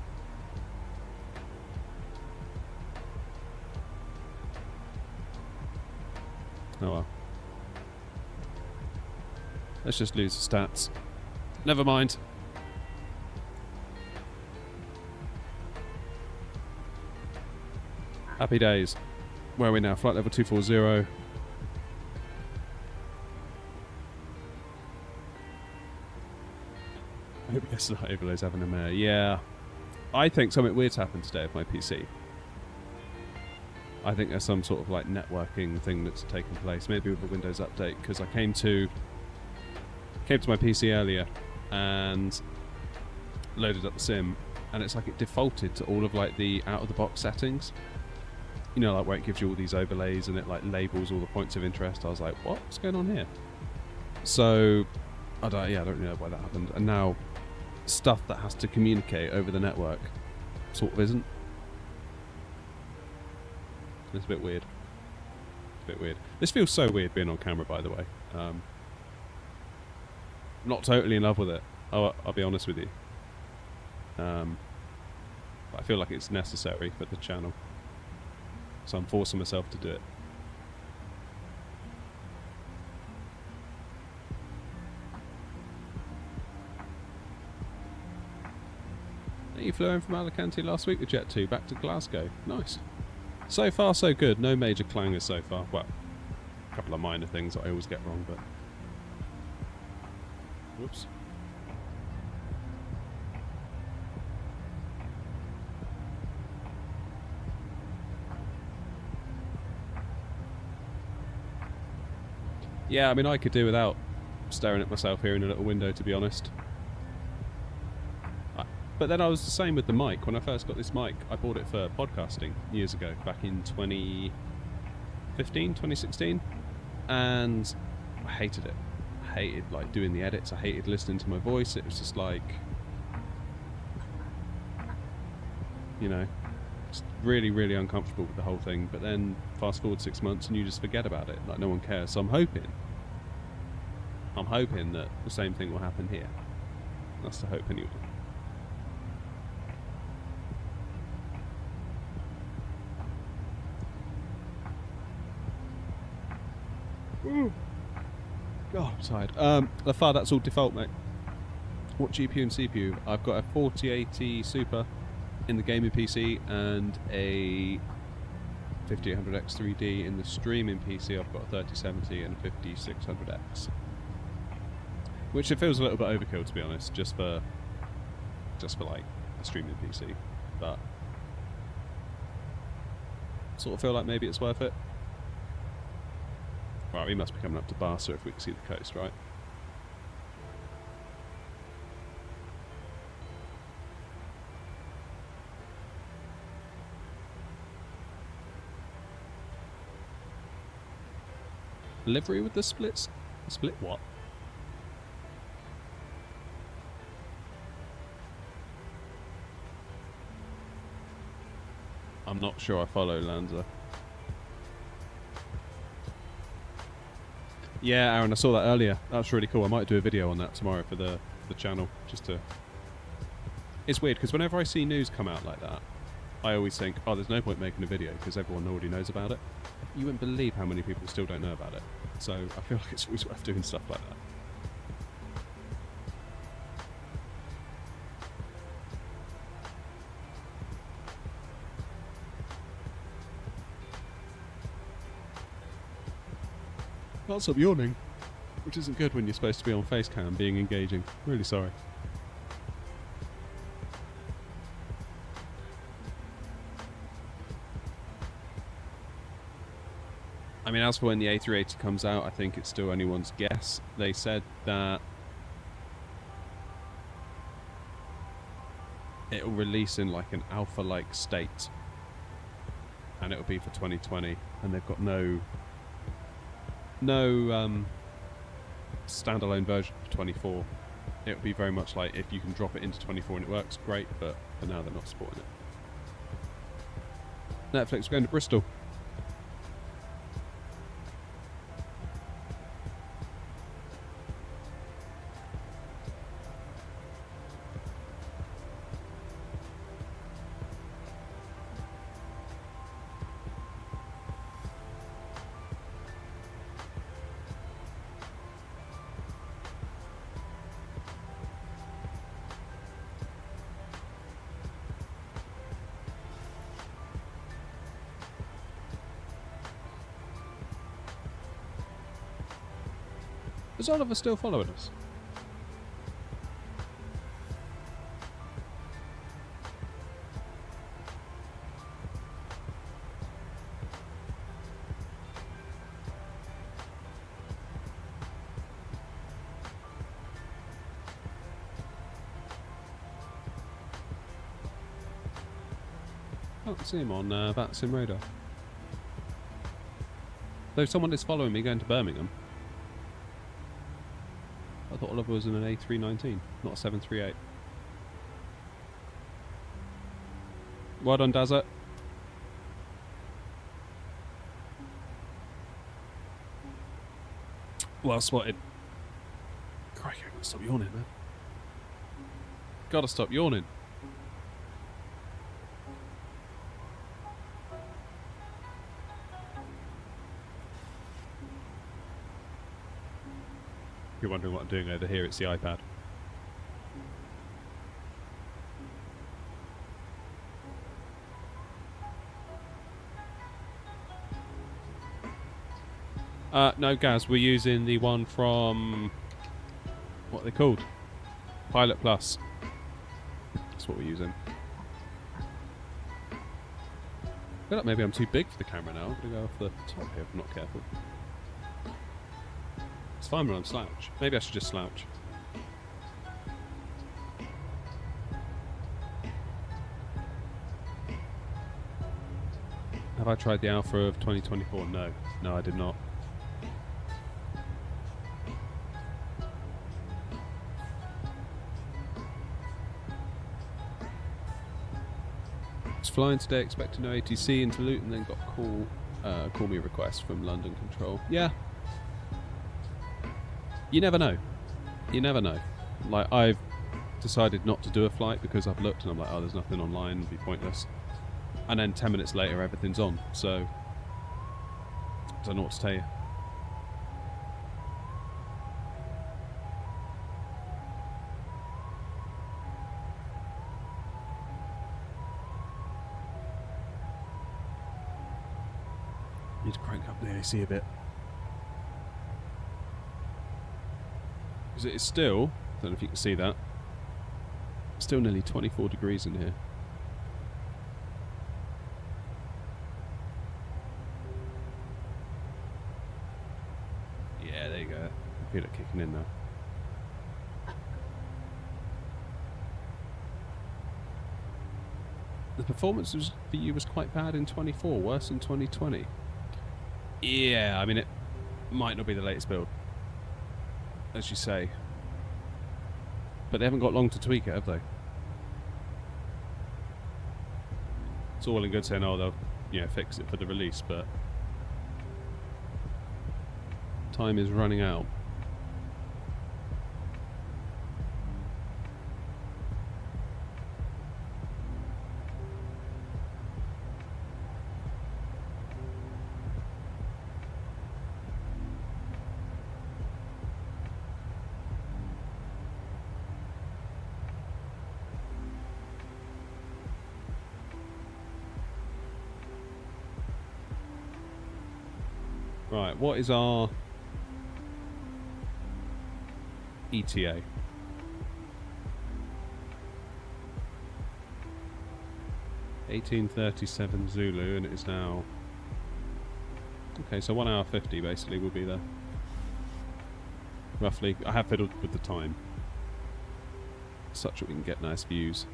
Speaker 1: Oh well. Let's just lose the stats. Never mind. Happy days. Where are we now? Flight level 240. I hope yesterday overlay's having a mare. Yeah. I think something weird's happened today with my PC. I think there's some sort of like networking thing that's taken place. Maybe with the Windows update, because I came to my PC earlier and loaded up the sim, and it's like it defaulted to all of like the out-of-the-box settings. You know, like where it gives you all these overlays and it like labels all the points of interest. I was like, what's going on here? So, I don't really know why that happened. And now, stuff that has to communicate over the network sort of isn't. It's a bit weird. It's a bit weird. This feels so weird being on camera, by the way. Not totally in love with it. I'll be honest with you. But I feel like it's necessary for the channel. So I'm forcing myself to do it. You flew in from Alicante last week with Jet 2 back to Glasgow. Nice. So far so good. No major clangers so far. Well, a couple of minor things that I always get wrong, but... Whoops. Yeah, I mean, I could do without staring at myself here in a little window, to be honest. But then I was the same with the mic. When I first got this mic, I bought it for podcasting years ago, back in 2015, 2016. And I hated it. I hated, like, doing the edits. I hated listening to my voice. It was just like... You know, just really, really uncomfortable with the whole thing. But then fast forward 6 months and you just forget about it. Like, no one cares. So I'm hoping that the same thing will happen here. That's the hope anyway. Ooh. God, I'm tired. The far that's all default, mate. What GPU and CPU? I've got a 4080 Super in the gaming PC and a 5800X 3D in the streaming PC. I've got a 3070 and a 5600X, which it feels a little bit overkill, to be honest, just for like a streaming PC, but sort of feel like maybe it's worth it. Right, we must be coming up to Barca if we can see the coast, right? Livery with the splits? Split what? I'm not sure I follow Lanza. Yeah, Aaron, I saw that earlier. That's really cool. I might do a video on that tomorrow for the channel, just to... It's weird, because whenever I see news come out like that, I always think, oh, there's no point making a video, because everyone already knows about it. You wouldn't believe how many people still don't know about it. So I feel like it's always worth doing stuff like that. Can't stop yawning, which isn't good when you're supposed to be on face cam being engaging. Really sorry. I mean, as for when the A380 comes out, I think it's still anyone's guess. They said that it'll release in like an alpha-like state, and it'll be for 2020, and they've got no standalone version for 24. It'll be very much like if you can drop it into 24 and it works, great, but for now they're not supporting it. Netflix, we're going to Bristol. Is Oliver still following us? I can't see him on Vatsim radar. Though someone is following me going to Birmingham. I thought Oliver was in an A319, not a 738. Well done, Dazza. Well spotted. Crikey, I gotta stop yawning, man. Gotta stop yawning. If you're wondering what I'm doing over here, it's the iPad. No, Gaz, we're using the one from... what are they called? Pilot Plus. That's what we're using. I feel like maybe I'm too big for the camera now. I'm going to go off the top here if I'm not careful. It's fine when I'm slouch. Maybe I should just slouch. Have I tried the alpha of 2024? No. No, I did not. Was flying today, expecting no ATC into Luton, then got call me request from London Control. Yeah. You never know. You never know. Like, I've decided not to do a flight because I've looked and I'm like, oh, there's nothing online, it'd be pointless. And then 10 minutes later, everything's on. So, I don't know what to tell you. Need to crank up the AC a bit. Because it is still, I don't know if you can see that, still nearly 24 degrees in here. Yeah, there you go. I feel it kicking in now. The performance for you was quite bad in 24, worse in 2020. Yeah, I mean, it might not be the latest build, as you say. But they haven't got long to tweak it, have they? It's all well and good saying, oh, they'll fix it for the release, but time is running out. Right, what is our ETA? (1837) Zulu, and it is now... okay, so 1 hour 50 basically will be there. Roughly. I have fiddled with the time, such that we can get nice views.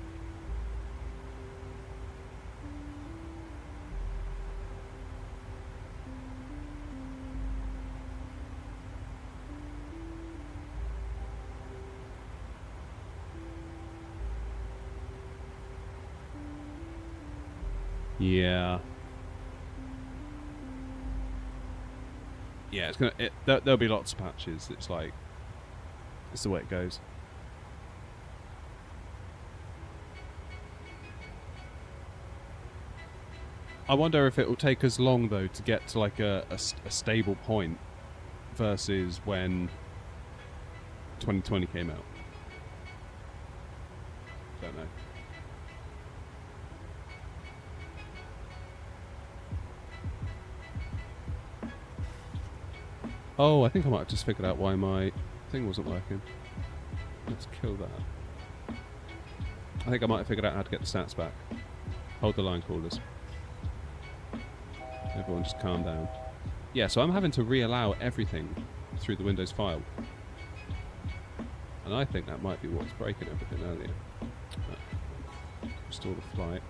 Speaker 1: Yeah. Yeah, it's gonna. There'll be lots of patches. It's like, it's the way it goes. I wonder if it will take us long though to get to like a stable point versus when 2020 came out. Don't know. Oh, I think I might have just figured out why my thing wasn't working. Let's kill that. I think I might have figured out how to get the stats back. Hold the line, callers. Everyone just calm down. Yeah, so I'm having to reallow everything through the Windows file. And I think that might be what's breaking everything earlier. Restore the flight.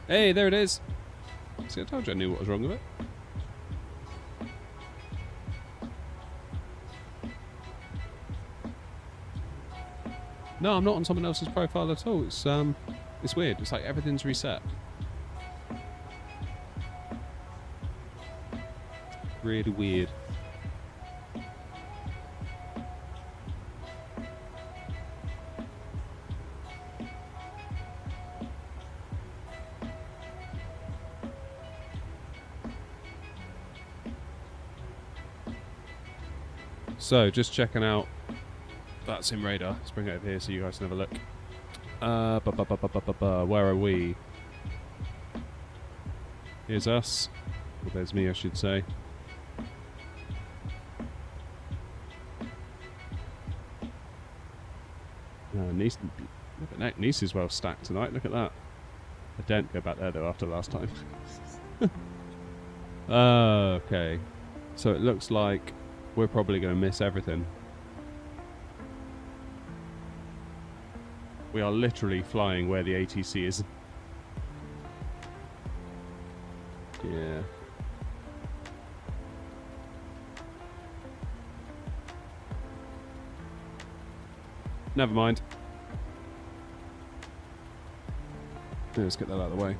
Speaker 1: Hey, there it is. See, I told you I knew what was wrong with it. No, I'm not on someone else's profile at all. It's weird. It's like everything's reset. Really weird. So, just checking out Vatsim radar. Let's bring it over here so you guys can have a look. Where are we? Here's us. Well, there's me, I should say. Nice. Look at that. Nice is well stacked tonight. Look at that. I don't go back there though after last time. Okay. So it looks like we're probably going to miss everything. We are literally flying where the ATC is. Yeah. Never mind. Yeah, let's get that out of the way.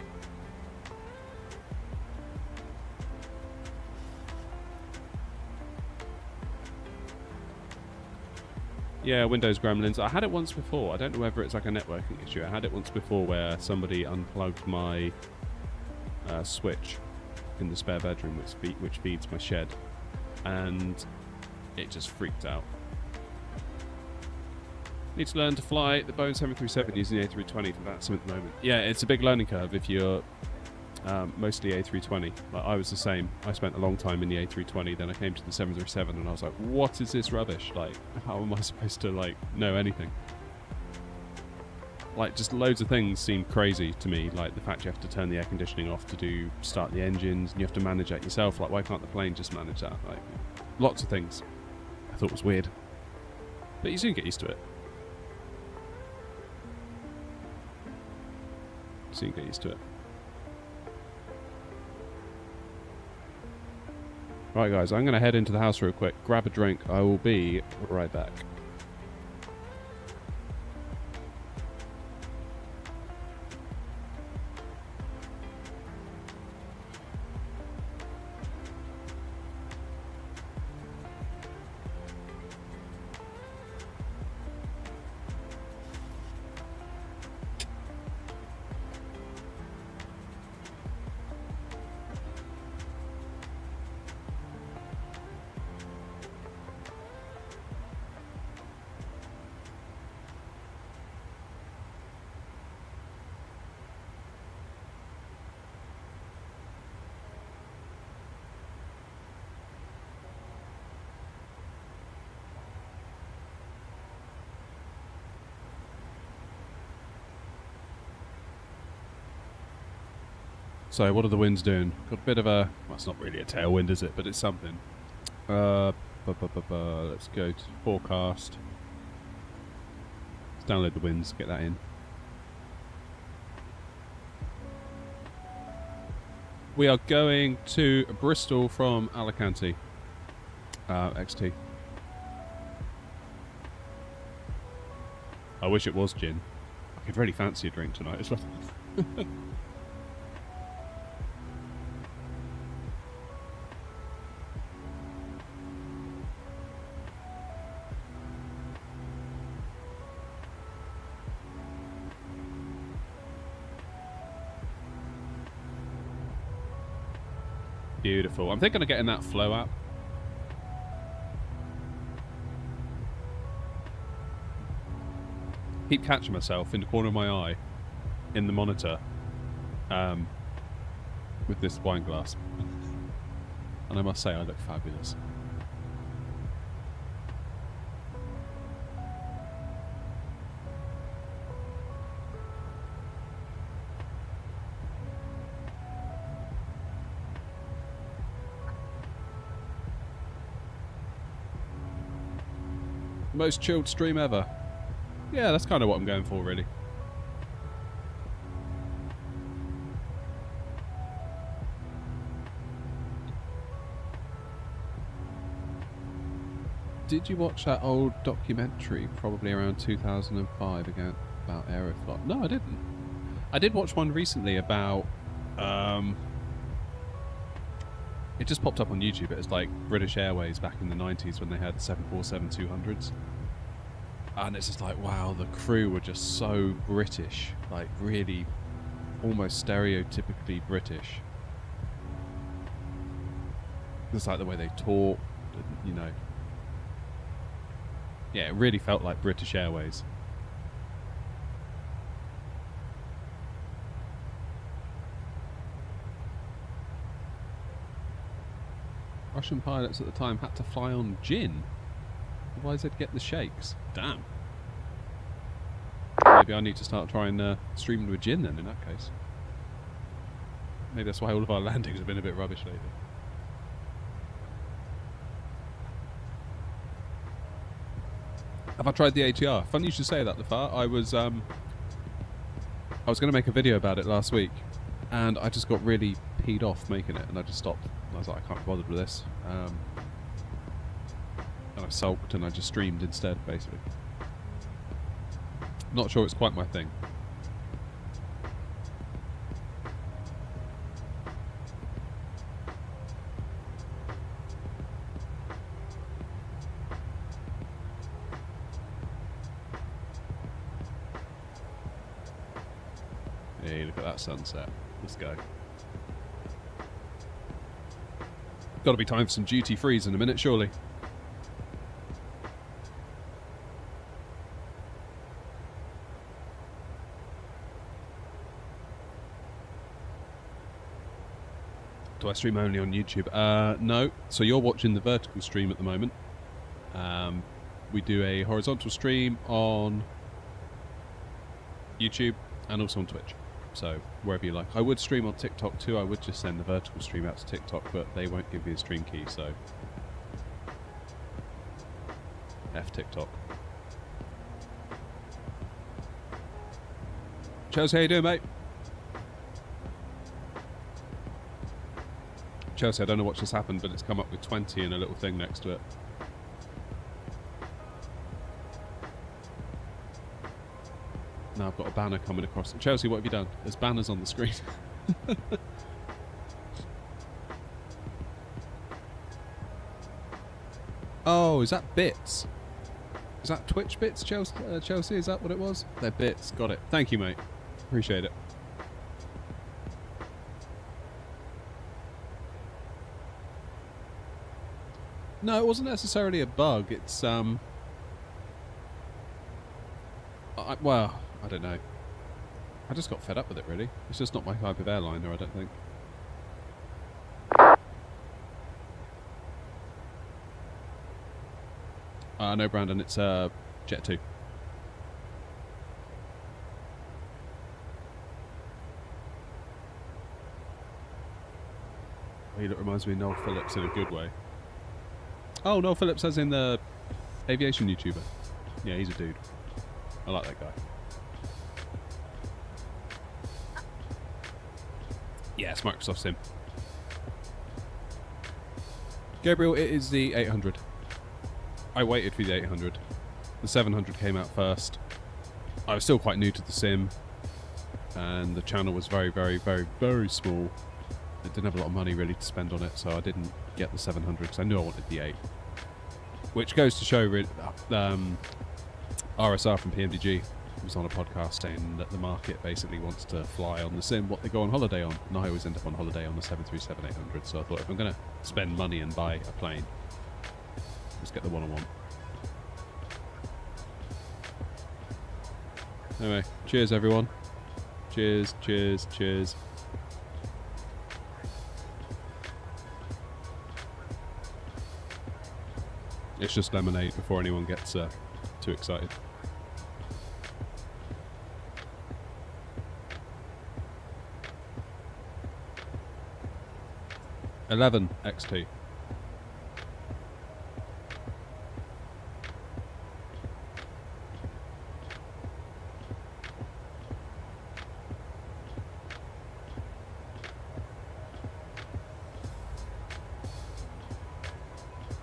Speaker 1: Yeah, Windows Gremlins. I had it once before. I don't know whether it's like a networking issue. I had it once before where somebody unplugged my switch in the spare bedroom, which feeds my shed, and it just freaked out. Need to learn to fly the Boeing 737 using the A320 for Vatsim at the moment. Yeah, it's a big learning curve if you're mostly A320. Like, I was the same. I spent a long time in the A320, then I came to the 737 and I was like, what is this rubbish? Like, how am I supposed to, like, know anything? Like, just loads of things seem crazy to me, like the fact you have to turn the air conditioning off to start the engines, and you have to manage that yourself. Like, why can't the plane just manage that? Like, lots of things I thought was weird. But you soon get used to it. Soon get used to it. Right, guys, I'm going to head into the house real quick, grab a drink. I will be right back. So, what are the winds doing? Got a bit of a... Well, it's not really a tailwind, is it? But it's something. Let's go to forecast. Let's download the winds, get that in. We are going to Bristol from Alicante. XT. I wish it was gin. I could really fancy a drink tonight as well. Beautiful. I'm thinking of getting that flow app. keep catching myself in the corner of my eye, in the monitor, with this wine glass. And I must say, I look fabulous. Most chilled stream ever. Yeah, that's kind of what I'm going for, really. Did you watch that old documentary, probably around 2005, again, about Aeroflot? No, I didn't. I did watch one recently about... it just popped up on YouTube. It was like British Airways back in the 90s when they had 747-200s. And it's just like, wow, the crew were just so British. Like, really, almost stereotypically British. It's like the way they talk, you know. Yeah, it really felt like British Airways. Russian pilots at the time had to fly on gin. Otherwise they'd get the shakes. Damn. Maybe I need to start trying streaming with gin then, in that case. Maybe that's why all of our landings have been a bit rubbish lately. Have I tried the ATR? Funny you should say that, Lafar. I was going to make a video about it last week, and I just got really peed off making it, and I just stopped. I was like, I can't be bothered with this. And I sulked, and I just streamed instead, basically. Not sure it's quite my thing. Hey, look at that sunset. Let's go. Got to be time for some duty frees in a minute, surely. Do I stream only on YouTube? No. So you're watching the vertical stream at the moment. We do a horizontal stream on YouTube and also on Twitch. So wherever you like. I would stream on TikTok too. I would just send the vertical stream out to TikTok, but they won't give me a stream key, so F TikTok. Chelsea, how you doing, mate? Chelsea, I don't know what just happened, but it's come up with 20 and a little thing next to it. Now I've got a banner coming across. Chelsea, what have you done? There's banners on the screen. Oh, is that bits? Is that Twitch bits, Chelsea? Is that what it was? They're bits. Got it. Thank you, mate. Appreciate it. No, it wasn't necessarily a bug. It's well, I don't know. I just got fed up with it, really. It's just not my type of airliner, I don't think. No, Brandon, it's Jet 2. He reminds me of Noel Phillips in a good way. Oh, Noel Phillips as in the aviation YouTuber. Yeah, he's a dude. I like that guy. Yeah, it's Microsoft Sim. Gabriel, it is the 800. I waited for the 800. The 700 came out first. I was still quite new to the sim, and the channel was very, very, very, very small. I didn't have a lot of money really to spend on it, so I didn't get the 700 because I knew I wanted the 8. Which goes to show, RSR from PMDG was on a podcast saying that the market basically wants to fly on the sim what they go on holiday on, and I always end up on holiday on the 737-800, so I thought if I'm going to spend money and buy a plane, let's get the one I want. Anyway, cheers everyone. Cheers, cheers, cheers. It's just lemonade before anyone gets too excited. $11 XT.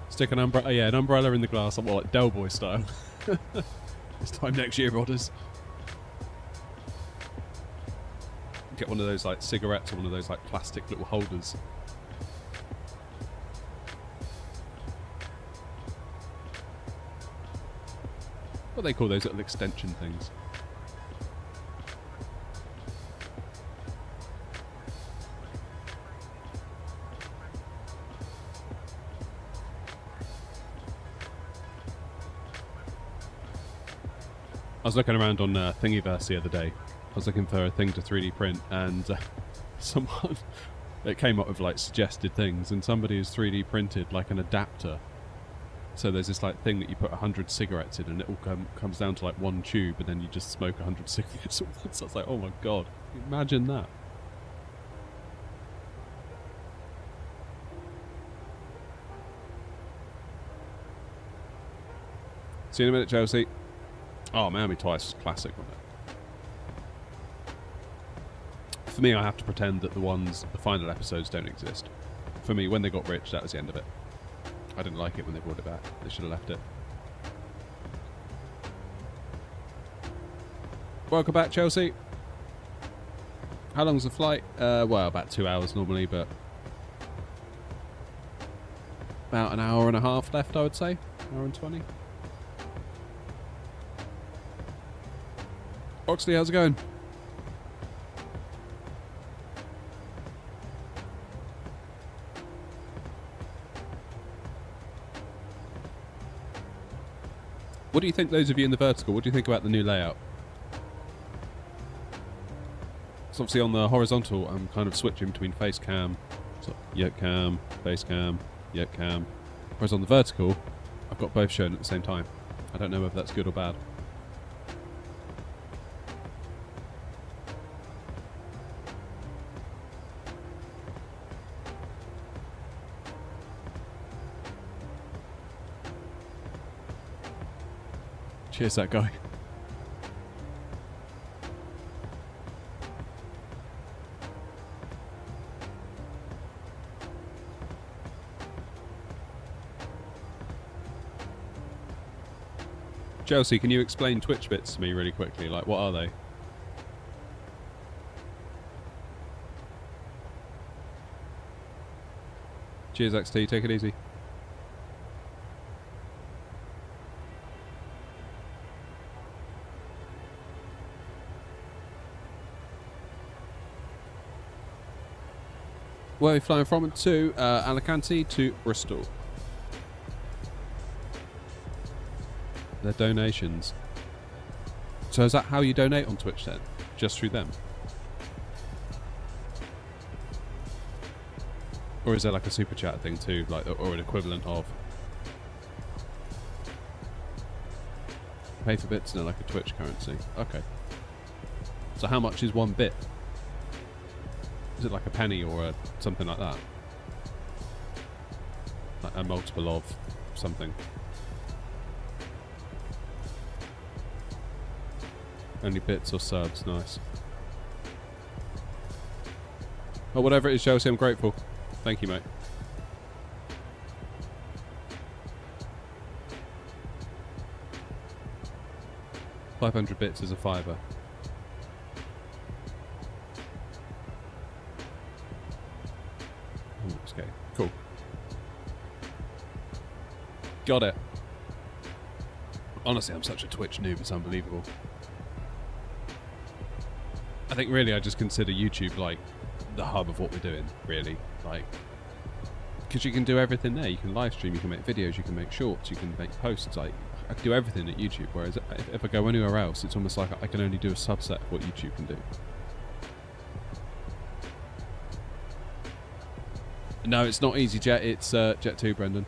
Speaker 1: Stick an umbrella, yeah, an umbrella in the glass, somewhat like Del Boy style. This time next year, Rodders. Get one of those like cigarettes or one of those like plastic little holders. What do they call those little extension things? I was looking around on Thingiverse the other day. I was looking for a thing to 3D print, and someone it came up with like suggested things, and somebody has 3D printed like an adapter. So there's this like thing that you put 100 cigarettes in, and it all comes down to like one tube, and then you just smoke 100 cigarettes at once. I was like, oh my god, imagine that. See you in a minute, Chelsea. Oh, Miami Twice is classic, wasn't it? For me, I have to pretend that the final episodes don't exist. For me, when they got rich, that was the end of it. I didn't like it when they brought it back. They should have left it. Welcome back, Chelsea. How long's the flight? Well, about 2 hours normally, but about an hour and a half left, I would say. Hour and 20. Oxley, how's it going? What do you think, those of you in the vertical, what do you think about the new layout? So obviously on the horizontal, I'm kind of switching between face cam, so yoke cam, face cam, yoke cam. Whereas on the vertical, I've got both shown at the same time. I don't know whether that's good or bad. Cheers, that guy. Chelsea, can you explain Twitch bits to me really quickly? Like, what are they? Cheers, XT. Take it easy. Where are we flying from? To Alicante to Bristol. Their donations. So is that how you donate on Twitch then? Just through them? Or is there like a super chat thing too, like, or an equivalent of? Pay for bits and like a Twitch currency. Okay. So how much is 1 bit? Is it like a penny or something like that? Like a multiple of something. Only bits or subs, nice. Well, whatever it is, Chelsea, I'm grateful. Thank you, mate. $500 bits is a fiver. Okay, cool. Got it. Honestly, I'm such a Twitch noob, it's unbelievable. I think really I just consider YouTube like the hub of what we're doing, really. Like, because you can do everything there. You can live stream, you can make videos, you can make shorts, you can make posts. Like, I can do everything at YouTube, whereas if I go anywhere else, it's almost like I can only do a subset of what YouTube can do. No, it's not EasyJet, it's Jet 2, Brendan.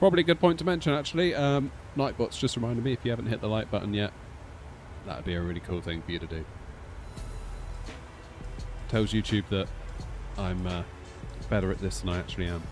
Speaker 1: Probably a good point to mention, actually. Nightbot's just reminded me, if you haven't hit the like button yet, that would be a really cool thing for you to do. Tells YouTube that I'm better at this than I actually am.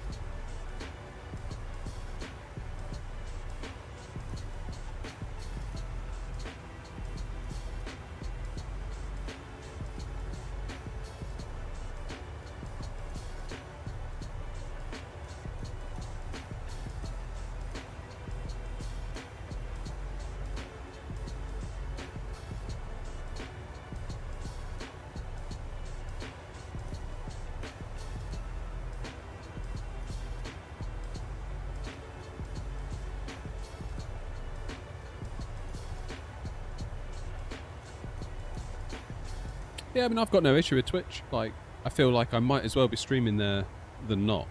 Speaker 1: Yeah, I mean, I've got no issue with Twitch. Like, I feel like I might as well be streaming there than not.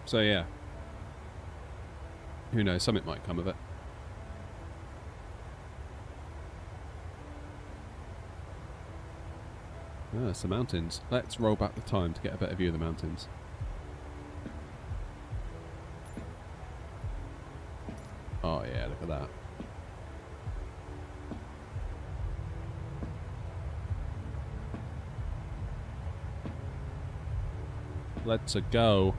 Speaker 1: So, yeah. Who knows, something might come of it. Ah, it's the mountains. Let's roll back the time to get a better view of the mountains. Oh yeah, look at that. Let's go.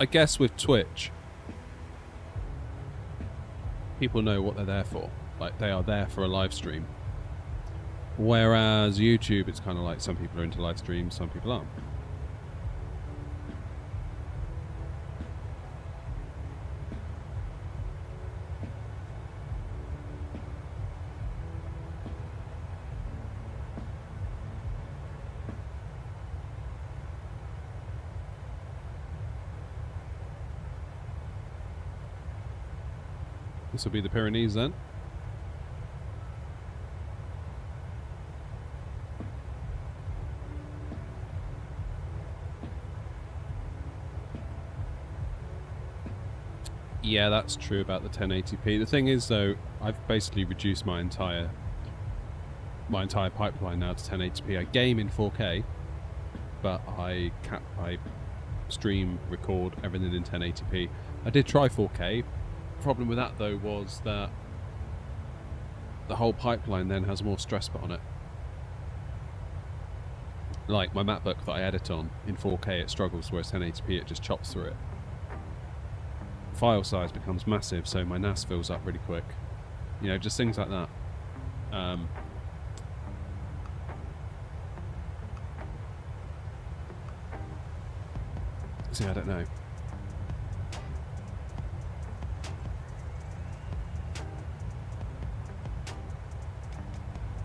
Speaker 1: I guess with Twitch, people know what they're there for. Like, they are there for a live stream. Whereas YouTube, it's kind of like some people are into live streams, some people aren't. This will be the Pyrenees then. Yeah, that's true about the 1080p. The thing is, though, I've basically reduced my entire pipeline now to 1080p. I game in 4K, but I stream, record everything in 1080p. I did try 4K. The problem with that, though, was that the whole pipeline then has more stress put on it. Like my MacBook that I edit on in 4K, it struggles, whereas 1080p it just chops through it. File size becomes massive, so my NAS fills up really quick. You know, just things like that. See, I don't know.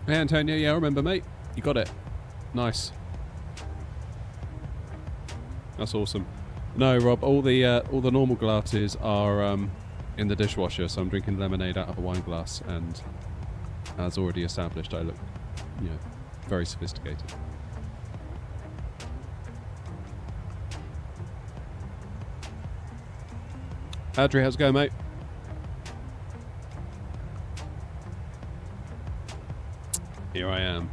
Speaker 1: Hey Antonio, yeah, I remember, mate. You got it. Nice. That's awesome. No, Rob, all the normal glasses are in the dishwasher, so I'm drinking lemonade out of a wine glass, and as already established, I look, you know, very sophisticated. Adri, how's it going, mate? Here I am.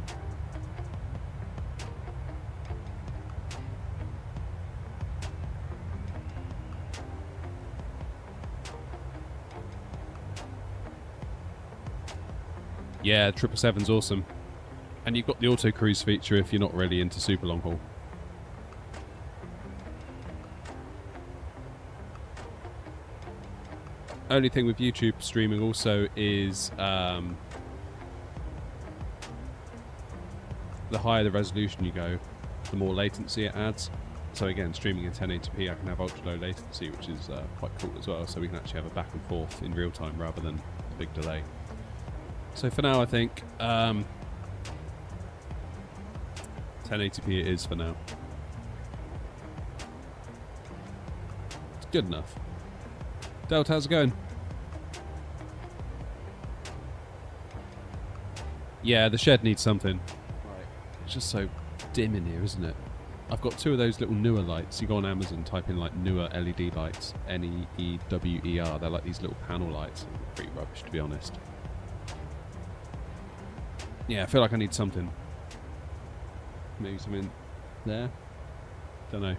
Speaker 1: Yeah, 777's awesome. And you've got the auto cruise feature if you're not really into super long haul. Only thing with YouTube streaming also is the higher the resolution you go, the more latency it adds. So again, streaming in 1080p, I can have ultra low latency, which is quite cool as well. So we can actually have a back and forth in real time rather than a big delay. So for now, I think 1080p it is for now. It's good enough. Delta, how's it going? Yeah, the shed needs something. Right. It's just so dim in here, isn't it? I've got two of those little newer lights. You go on Amazon, type in like newer LED lights, N-E-E-W-E-R. They're like these little panel lights. Pretty rubbish, to be honest. Yeah, I feel like I need something. Maybe something there? Don't know.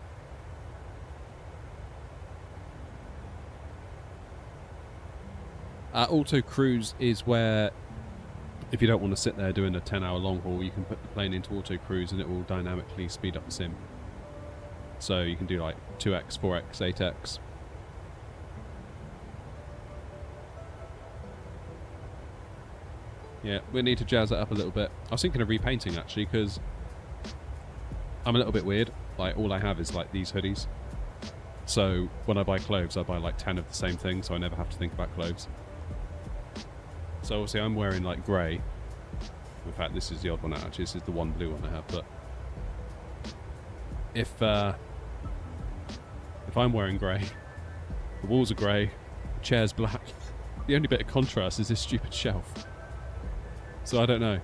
Speaker 1: Auto cruise is where, if you don't want to sit there doing a 10-hour long haul, you can put the plane into auto cruise and it will dynamically speed up the sim. So you can do like 2x, 4x, 8x. Yeah, we need to jazz that up a little bit. I was thinking of repainting actually, because I'm a little bit weird. Like, all I have is like these hoodies. So when I buy clothes, I buy like 10 of the same thing, so I never have to think about clothes. So obviously I'm wearing like grey. In fact, this is the odd one out actually. This is the one blue one I have. But if I'm wearing grey, the walls are grey, the chair's black, the only bit of contrast is this stupid shelf. So I don't know.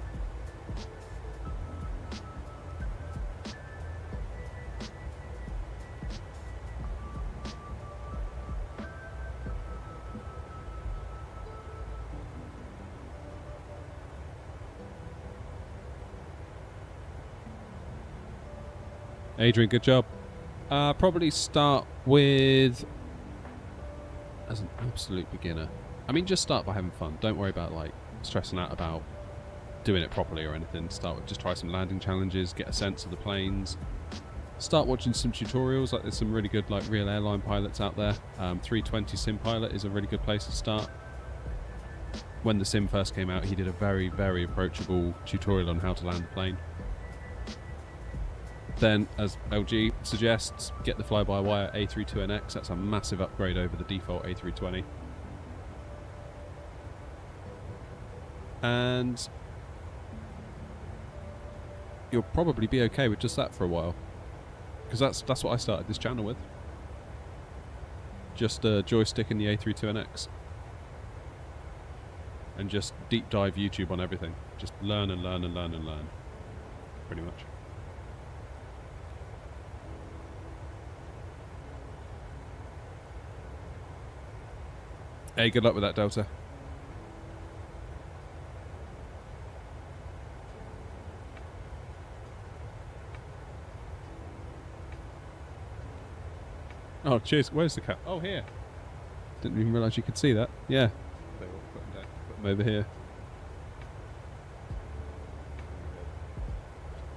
Speaker 1: Adrian, good job. Probably start with, as an absolute beginner, I mean, just start by having fun. Don't worry about like stressing out about doing it properly or anything. Start with just try some landing challenges, get a sense of the planes. Start watching some tutorials. Like, there's some really good like real airline pilots out there. 320 Sim Pilot is a really good place to start. When the sim first came out, he did a very, very approachable tutorial on how to land a plane. Then, as LG suggests, get the fly-by-wire A32NX. That's a massive upgrade over the default A320. And you'll probably be okay with just that for a while, because that's what I started this channel with. Just a joystick in the A32NX, and just deep dive YouTube on everything. Just learn and learn and learn and learn, pretty much. Hey, good luck with that, Delta. Oh, cheers. Where's the cat? Oh, here. Didn't even realise you could see that. Yeah. Put them over here.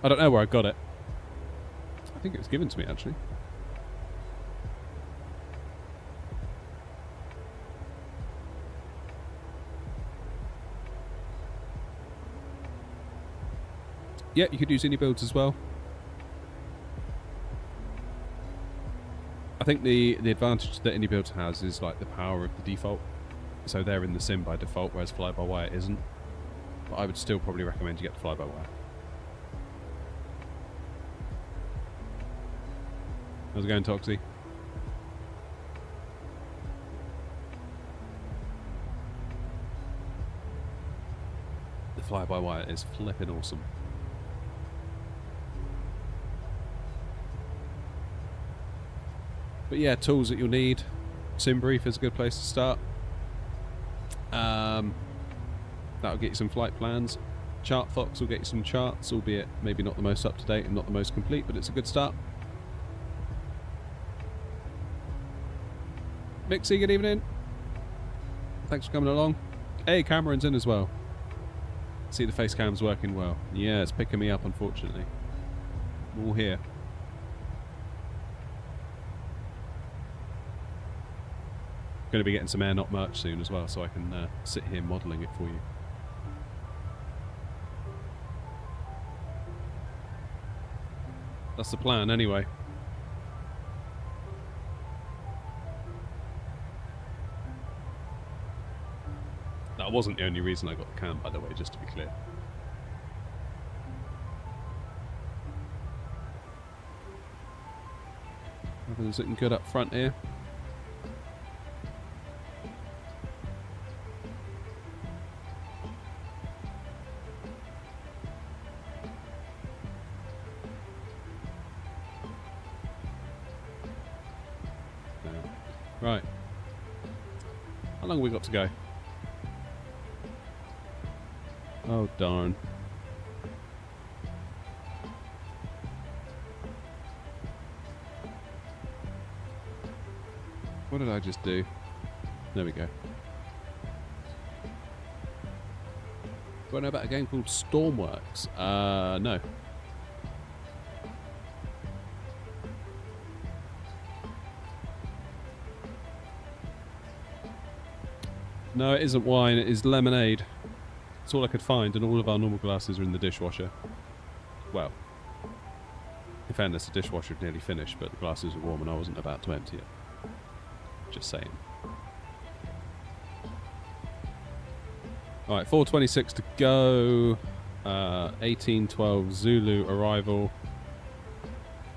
Speaker 1: I don't know where I got it. I think it was given to me, actually. Yeah, you could use any builds as well. I think the advantage that any build has is like the power of the default. So they're in the sim by default, whereas fly-by-wire isn't. But I would still probably recommend you get the fly-by-wire. How's it going, Toxie? The fly-by-wire is flipping awesome. But yeah, tools that you'll need. SimBrief is a good place to start. That'll get you some flight plans. ChartFox will get you some charts, albeit maybe not the most up-to-date and not the most complete, but it's a good start. Mixie, good evening. Thanks for coming along. Hey, Cameron's in as well. See, the face cam's working well. Yeah, it's picking me up, unfortunately. I'm all here. Going to be getting some AirNOTT merch soon as well, so I can sit here modelling it for you. That's the plan, anyway. That wasn't the only reason I got the cam, by the way, just to be clear. Everything's looking good up front here. Right. How long have we got to go? Oh, darn. What did I just do? There we go. Do I know about a game called Stormworks? No. No, it isn't wine, it is lemonade. That's all I could find, and all of our normal glasses are in the dishwasher. Well, in fairness, the dishwasher had nearly finished, but the glasses were warm and I wasn't about to empty it. Just saying. Alright, 4:26 to go. 18:12 Zulu arrival.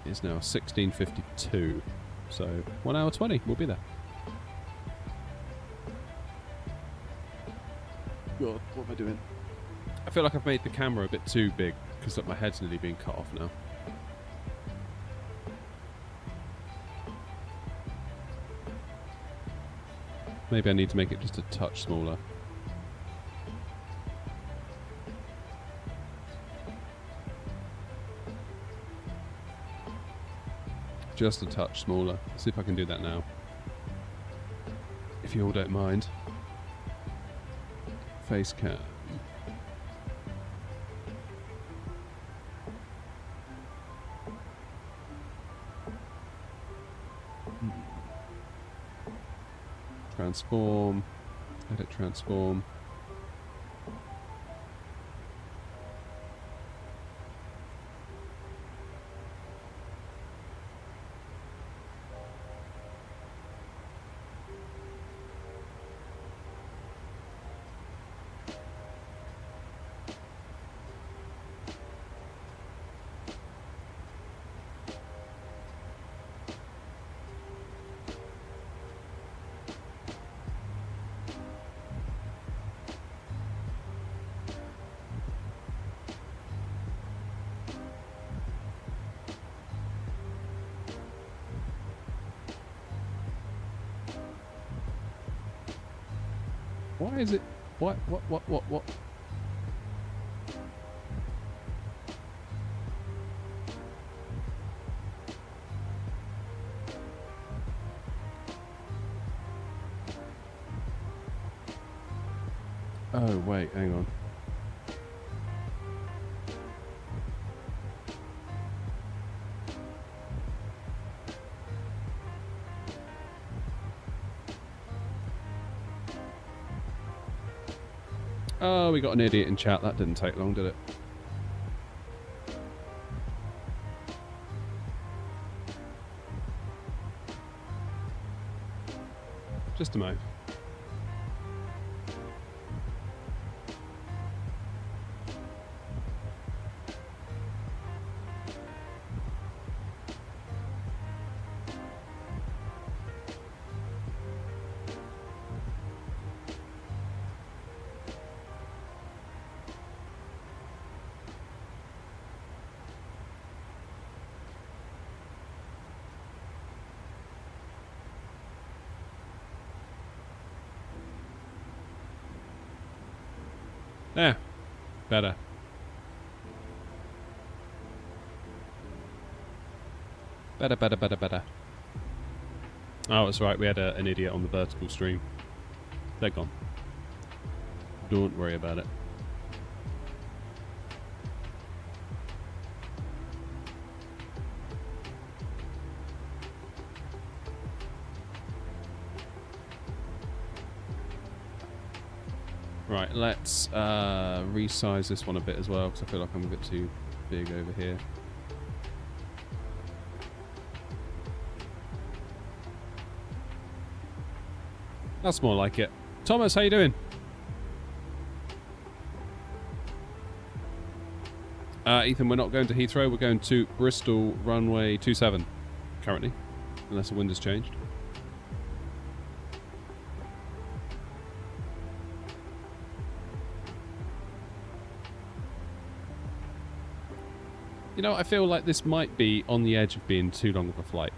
Speaker 1: It's now 16:52. So, 1 hour 20, we'll be there. God, what am I doing? I feel like I've made the camera a bit too big because my head's nearly being cut off now. Maybe I need to make it just a touch smaller. Just a touch smaller. Let's see if I can do that now. If you all don't mind. Face cam. Transform. Edit transform. Why is it? What? Oh, wait, hang on. Oh, we got an idiot in chat. That didn't take long, did it? Just a mo. Yeah, better. Better. Oh, that's right, we had an idiot on the vertical stream. They're gone. Don't worry about it. Right, let's resize this one a bit as well, because I feel like I'm a bit too big over here. That's more like it. Thomas, how you doing? Ethan, we're not going to Heathrow. We're going to Bristol runway 27 currently, unless the wind has changed. You know, I feel like this might be on the edge of being too long of a flight.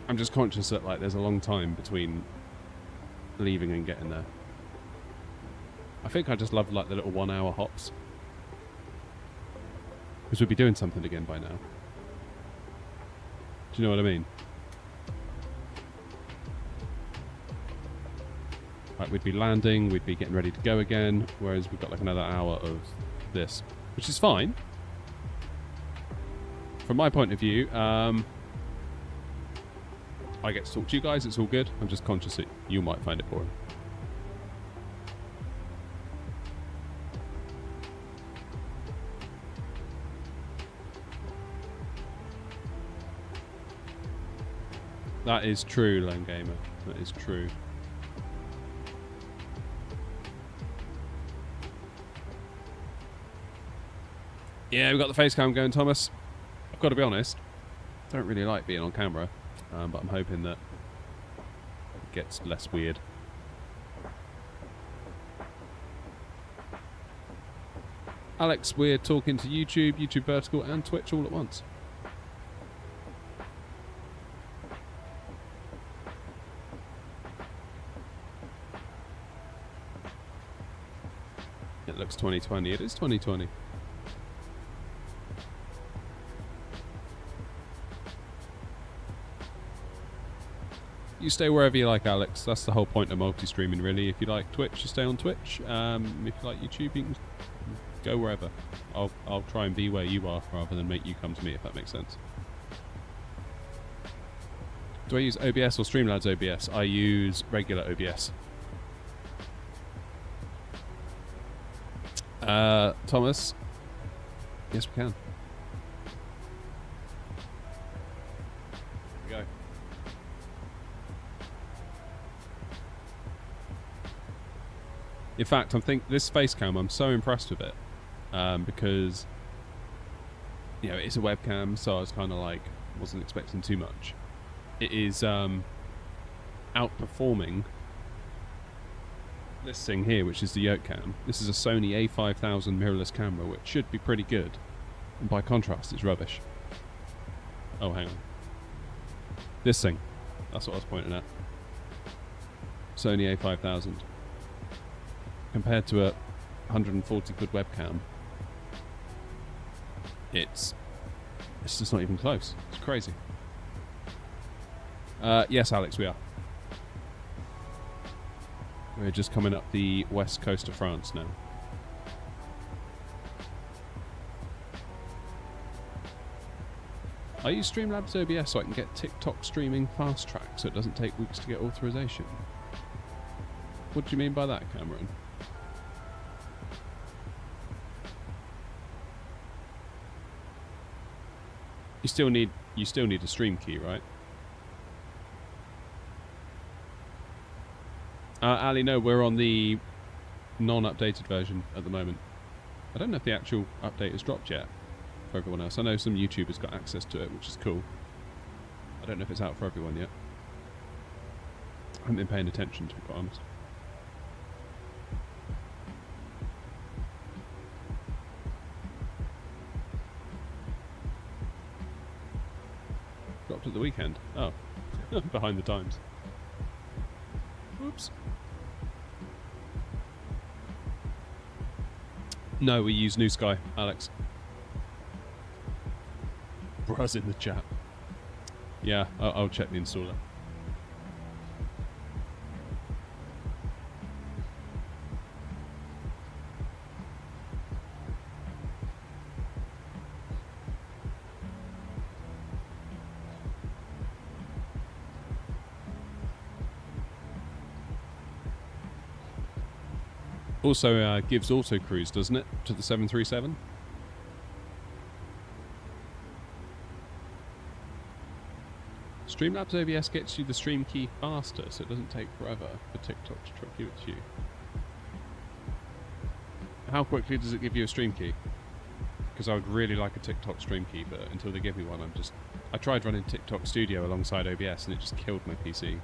Speaker 1: I'm just conscious that like there's a long time between leaving and getting there. I think I just love like the little 1 hour hops. Because we'd be doing something again by now. Do you know what I mean? Like we'd be landing, we'd be getting ready to go again, whereas we've got like another hour of this, which is fine. From my point of view, I get to talk to you guys, it's all good. I'm just conscious that you might find it boring. That is true, Lone Gamer. That is true. Yeah, we've got the face cam going, Thomas. I've got to be honest, I don't really like being on camera, but I'm hoping that it gets less weird. Alex, we're talking to YouTube, YouTube Vertical, and Twitch all at once. It looks 2020. It is 2020. You stay wherever you like, Alex. That's the whole point of multi-streaming, really. If you like Twitch, you stay on Twitch. If you like YouTube, you can go wherever. I'll try and be where you are rather than make you come to me, if that makes sense. Do I use OBS or Streamlabs OBS? I use regular OBS. Thomas? Yes, we can. Here we go. In fact, I think this face cam, I'm so impressed with it because, you know, it's a webcam, so I was kind of like, wasn't expecting too much. It is outperforming this thing here, which is the yoke cam. This is a Sony A5000 mirrorless camera, which should be pretty good. And by contrast, it's rubbish. Oh, hang on. This thing. That's what I was pointing at. Sony A5000. Compared to a 140 quid webcam, it's just not even close. It's crazy. Yes, Alex, we are. We're just coming up the west coast of France now. I use Streamlabs OBS so I can get TikTok streaming fast track so it doesn't take weeks to get authorization. What do you mean by that, Cameron? You still need a stream key, right? Ali, no, we're on the non-updated version at the moment. I don't know if the actual update has dropped yet for everyone else. I know some YouTubers got access to it, which is cool. I don't know if it's out for everyone yet. I haven't been paying attention, to be quite honest. Dropped at the weekend. Oh, behind the times. Oops. No, we use New Sky, Alex. Bruz in the chat. Yeah, I'll check the installer. Also gives auto cruise, doesn't it, to the 737? Streamlabs OBS gets you the stream key faster, so it doesn't take forever for TikTok to track you with you. How quickly does it give you a stream key? Because I would really like a TikTok stream key, but until they give me one, I tried running TikTok Studio alongside OBS and it just killed my PC.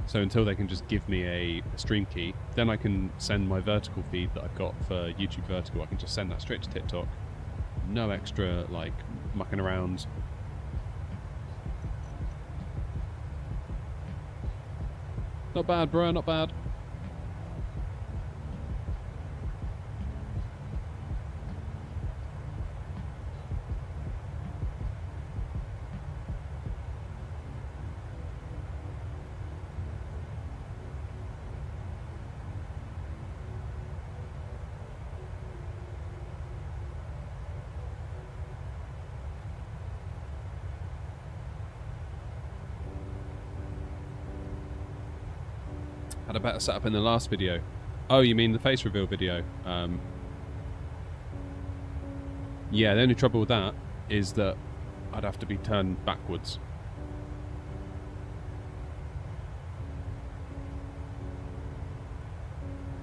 Speaker 1: So until they can just give me a stream key, then I can send my vertical feed that I've got for YouTube Vertical. I can just send that straight to TikTok. No extra, like, mucking around. Not bad, bro, not bad. Had a better setup in the last video. Oh, you mean the face reveal video? Yeah, the only trouble with that is that I'd have to be turned backwards.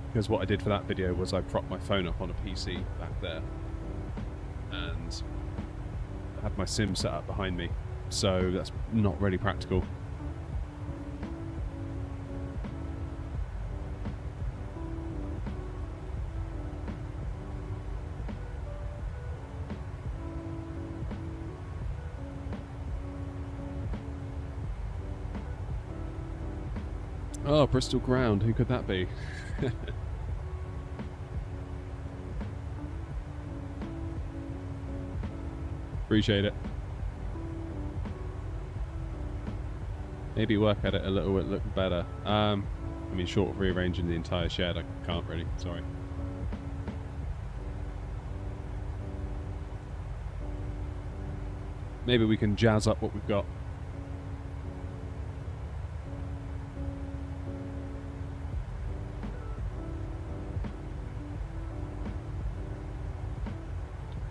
Speaker 1: Because what I did for that video was I propped my phone up on a PC back there and had my sim set up behind me. So that's not really practical. Oh, Bristol Ground, who could that be? Appreciate it. Maybe work at it a little bit, look better. I mean, short of rearranging the entire shed, I can't really, sorry. Maybe we can jazz up what we've got.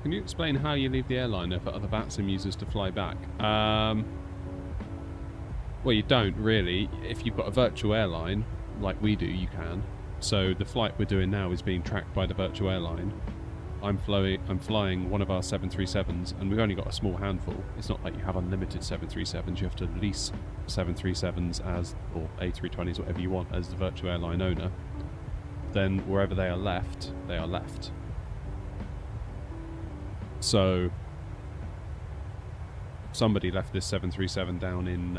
Speaker 1: Can you explain how you leave the airliner for other Vatsim users to fly back? Well, you don't really. If you've got a virtual airline, like we do, you can. So the flight we're doing now is being tracked by the virtual airline. I'm flying one of our 737s, and we've only got a small handful. It's not like you have unlimited 737s. You have to lease 737s as, or A320s, whatever you want, as the virtual airline owner. Then wherever they are left, they are left. So somebody left this 737 down in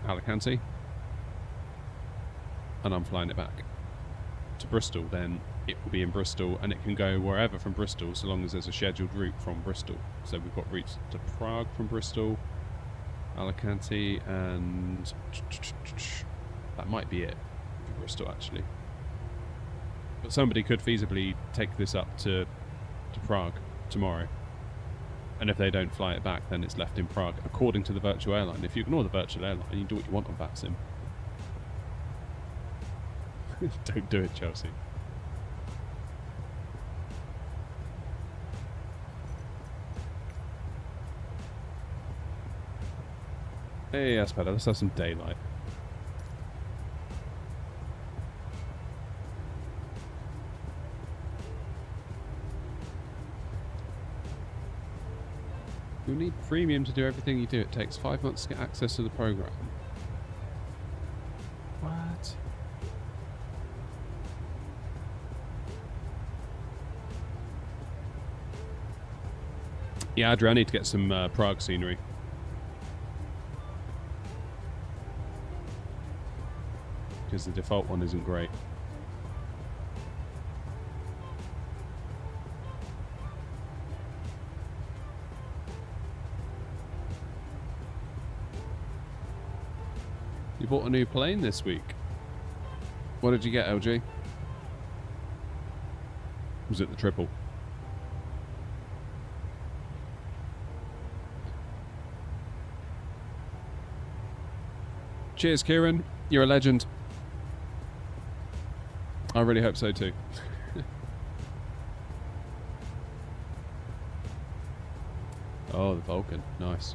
Speaker 1: Alicante, and I'm flying it back to Bristol. Then it will be in Bristol, and it can go wherever from Bristol, so long as there's a scheduled route from Bristol. So we've got routes to Prague from Bristol, Alicante, and that might be it for Bristol, actually. But somebody could feasibly take this up to Prague tomorrow, and if they don't fly it back, then it's left in Prague, according to the virtual airline. If you ignore the virtual airline, you do what you want on Vatsim. Don't do it, Chelsea. Hey, that's better. Let's have some daylight. You need premium to do everything you do. It takes 5 months to get access to the program. What? Yeah, Adria, I need to get some Prague scenery. Because the default one isn't great. You bought a new plane this week. What did you get, LG? Was it the triple? Cheers, Kieran. You're a legend. I really hope so too. Oh, the Vulcan. Nice.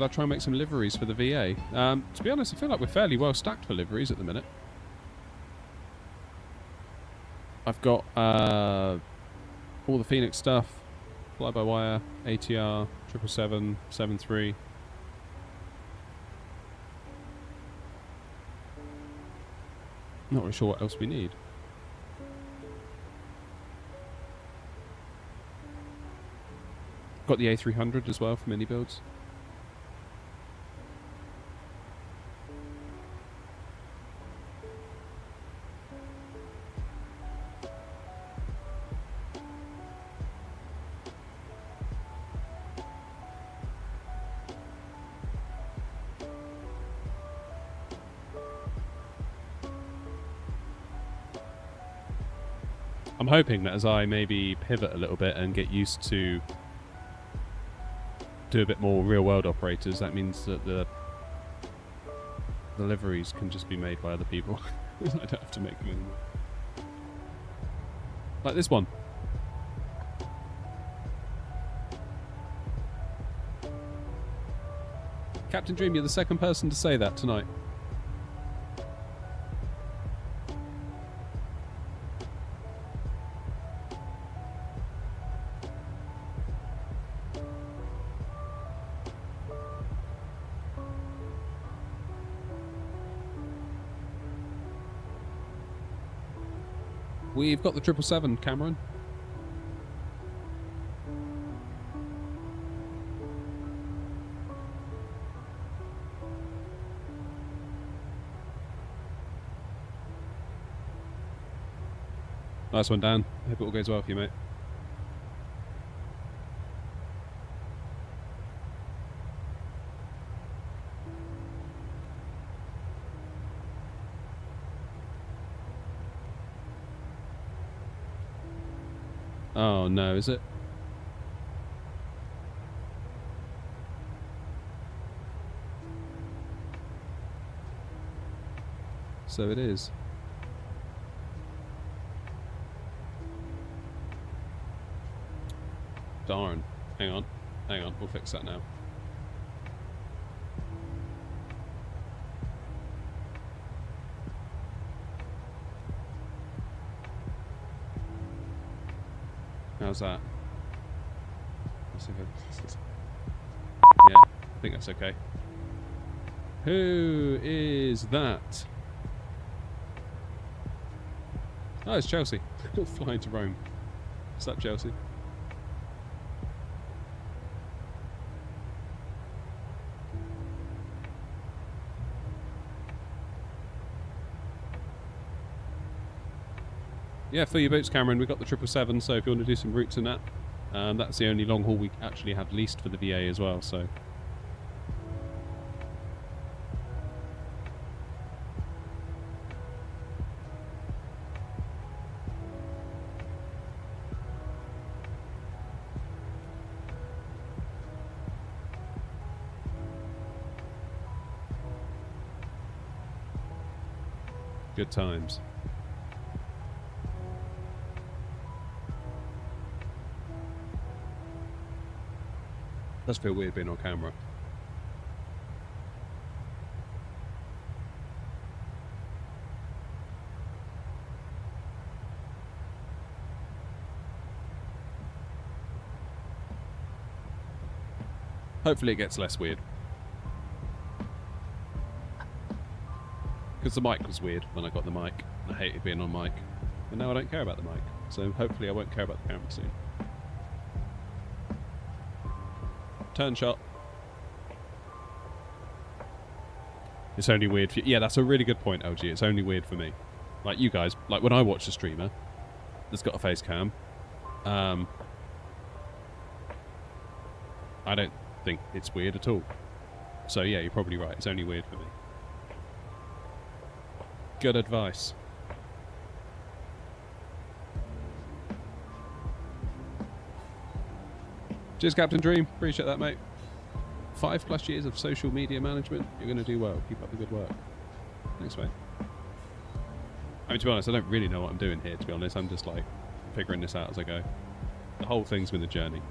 Speaker 1: could I try and make some liveries for the VA? To be honest, I feel like we're fairly well stacked for liveries at the minute. I've got all the Phoenix stuff, fly-by-wire, ATR, 777, 73. Not really sure what else we need. Got the A300 as well for mini builds. I'm hoping that as I maybe pivot a little bit and get used to do a bit more real-world operators, that means that the liveries can just be made by other people. I don't have to make them anymore. Like this one. Captain Dream, you're the second person to say that tonight. We've got the 777, Cameron. Nice one, Dan. Hope it all goes well for you, mate. Oh no, is it? So it is. Darn. Hang on. Hang on. We'll fix that now. How's that? Yeah, I think that's okay. Who is that? Oh, it's Chelsea. Flying to Rome. What's up, Chelsea? Yeah, fill your boots, Cameron. We've got the 777, so if you want to do some routes in that, that's the only long haul we actually have leased for the VA as well, so. Good times. Does feel weird being on camera. Hopefully it gets less weird. Because the mic was weird when I got the mic. I hated being on mic. And now I don't care about the mic. So hopefully I won't care about the camera soon. Turn shot. It's only weird for you. Yeah, that's a really good point, LG. It's only weird for me. Like you guys, like when I watch a streamer that's got a face cam, I don't think it's weird at all. So yeah, you're probably right. It's only weird for me. Good advice. Cheers, Captain Dream. Appreciate that, mate. 5+ years of social media management. You're going to do well. Keep up the good work. Thanks, mate. I mean, to be honest, I don't really know what I'm doing here, to be honest. I'm just, like, figuring this out as I go. The whole thing's been a journey.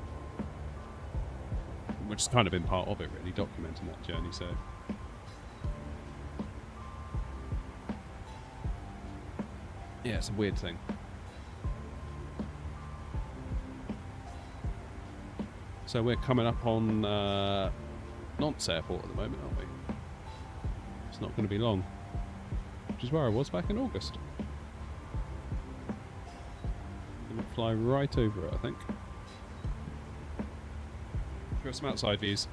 Speaker 1: We're just kind of been part of it, really, documenting that journey. So. Yeah, it's a weird thing. So we're coming up on Nantes Airport at the moment, aren't we? It's not going to be long. Which is where I was back in August. Going to fly right over it, I think. Got some outside views.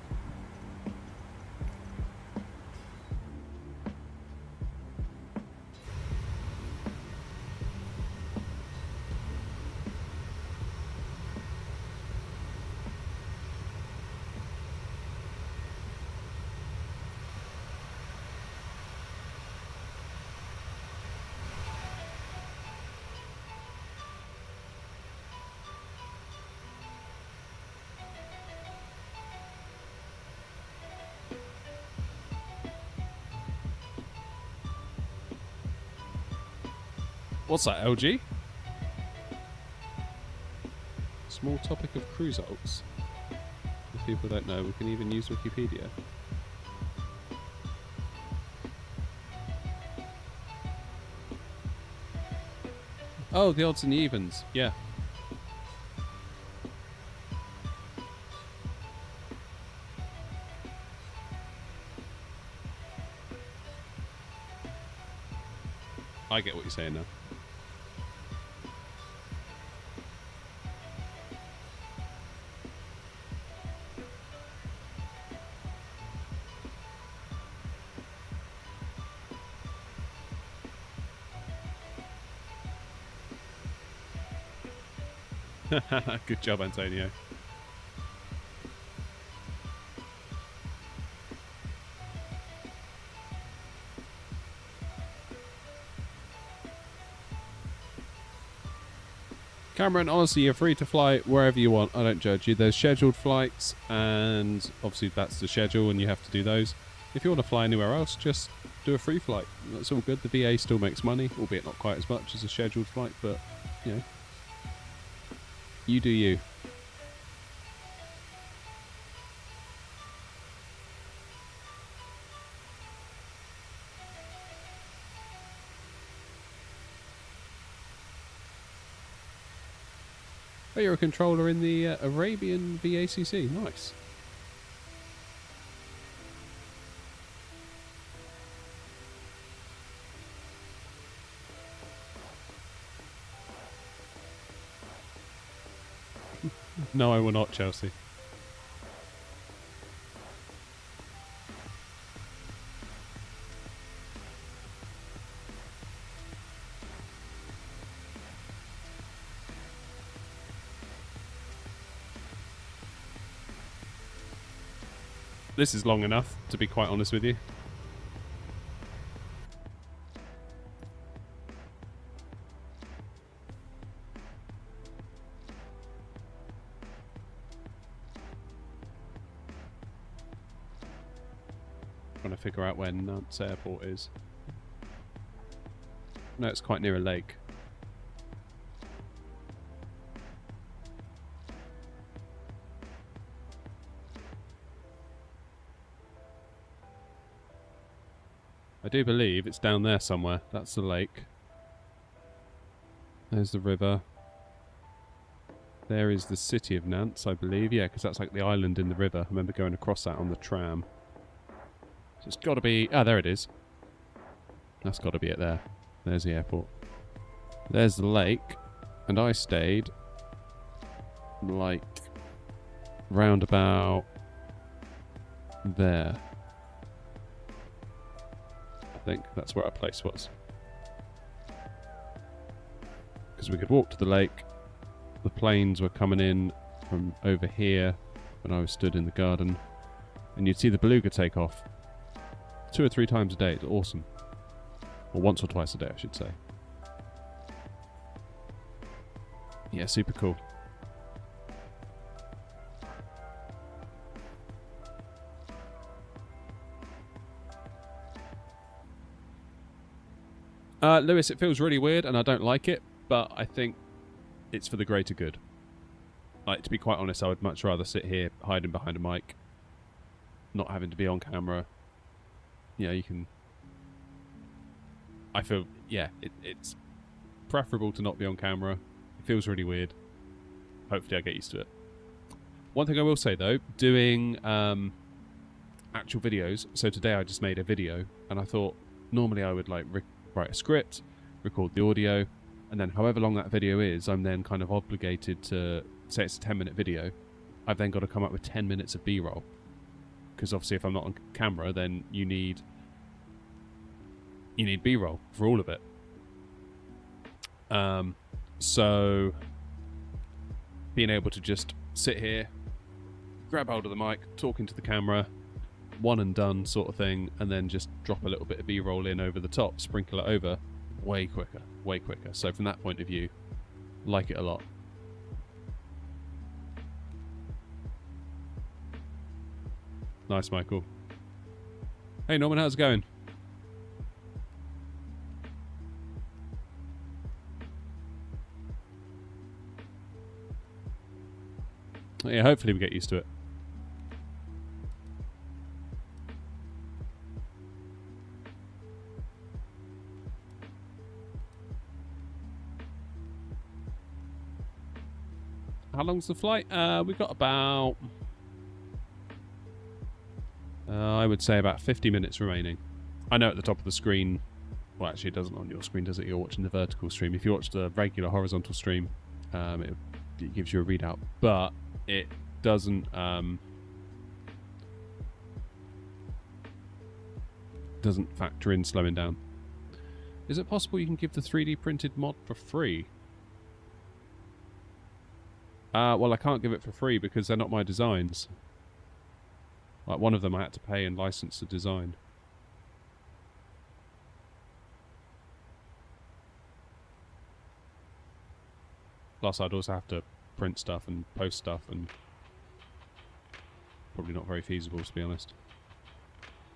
Speaker 1: What's that, LG? Small topic of cruise ults. If people don't know, we can even use Wikipedia. Oh, the odds and the evens. Yeah. I get what you're saying now. Good job, Antonio. Cameron, honestly, you're free to fly wherever you want. I don't judge you. There's scheduled flights, and obviously that's the schedule, and you have to do those. If you want to fly anywhere else, just do a free flight. That's all good. The VA still makes money, albeit not quite as much as a scheduled flight, but, you know, you do you. Oh, you're a controller in the Arabian VACC. Nice. No, I will not, Chelsea. This is long enough, to be quite honest with you. Trying to figure out where Nantes Airport is. No, it's quite near a lake. I do believe it's down there somewhere. That's the lake. There's the river. There is the city of Nantes, I believe. Yeah, because that's like the island in the river. I remember going across that on the tram. So it's got to be... Ah, there it is. That's got to be it there. There's the airport. There's the lake. And I stayed like round about there. I think that's where our place was. Because we could walk to the lake. The planes were coming in from over here when I was stood in the garden. And you'd see the beluga take off 2 or 3 times a day. It's awesome. Or once or twice a day, I should say. Yeah, super cool. Lewis, it feels really weird and I don't like it, but I think it's for the greater good. Like, to be quite honest, I would much rather sit here hiding behind a mic not having to be on camera. You know, you can... I feel, yeah, it's preferable to not be on camera. It feels really weird. Hopefully I get used to it. One thing I will say, though, doing actual videos. So today I just made a video, and I thought normally I would like write a script, record the audio, and then however long that video is, I'm then kind of obligated to, say it's a 10-minute video, I've then got to come up with 10 minutes of B-roll. Because obviously if I'm not on camera, then you need B-roll for all of it. So being able to just sit here, grab hold of the mic, talk into the camera, one and done sort of thing, and then just drop a little bit of B-roll in over the top, sprinkle it over, way quicker, way quicker. So from that point of view, like it a lot. Nice, Michael. Hey Norman, how's it going? Yeah, hopefully we get used to it. How long's the flight? We've got about... I would say about 50 minutes remaining. I know at the top of the screen... Well, actually it doesn't on your screen, does it? You're watching the vertical stream. If you watch the regular horizontal stream, it gives you a readout. But it doesn't... doesn't factor in slowing down. Is it possible you can give the 3D printed mod for free? Well, I can't give it for free because they're not my designs. Like one of them I had to pay and license the design. Plus I'd also have to print stuff and post stuff, and probably not very feasible, to be honest.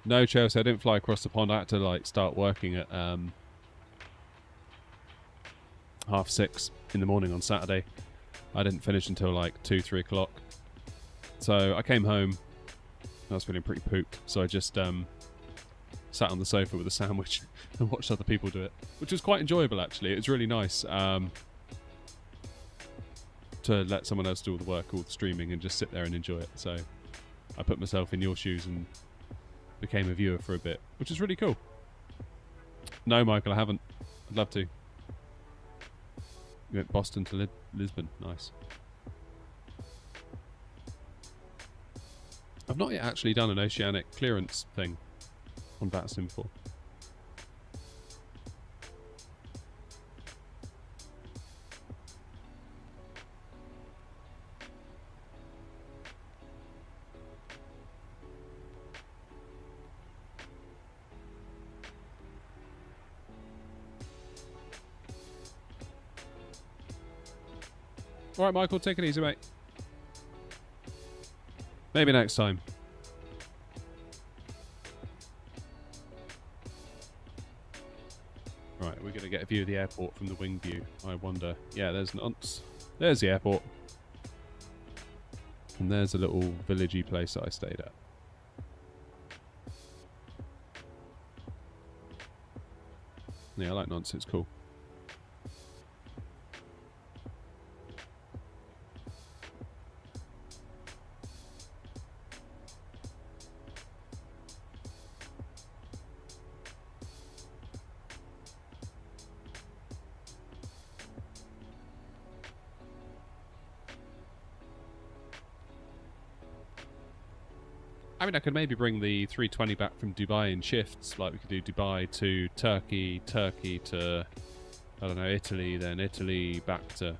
Speaker 1: No, Chelsea, I didn't fly across the pond. I had to like start working at 6:30 in the morning on Saturday. I didn't finish until like 2, 3 o'clock. So I came home. I was feeling pretty pooped, so I just sat on the sofa with a sandwich and watched other people do it, which was quite enjoyable actually. It was really nice to let someone else do all the work, all the streaming, and just sit there and enjoy it. So I put myself in your shoes and became a viewer for a bit, which is really cool. No, Michael, I haven't. I'd love to. You went Boston to Lisbon. Nice. I've not yet actually done an oceanic clearance thing on Vatsim before. Alright, Michael, take it easy, mate. Maybe next time. Right, we're going to get a view of the airport from the wing view. I wonder. Yeah, there's Nantes. There's the airport. And there's a little villagey place that I stayed at. Yeah, I like Nantes, it's cool. I mean, I could maybe bring the 320 back from Dubai in shifts, like we could do Dubai to Turkey, Turkey to, I don't know, Italy, then Italy back to...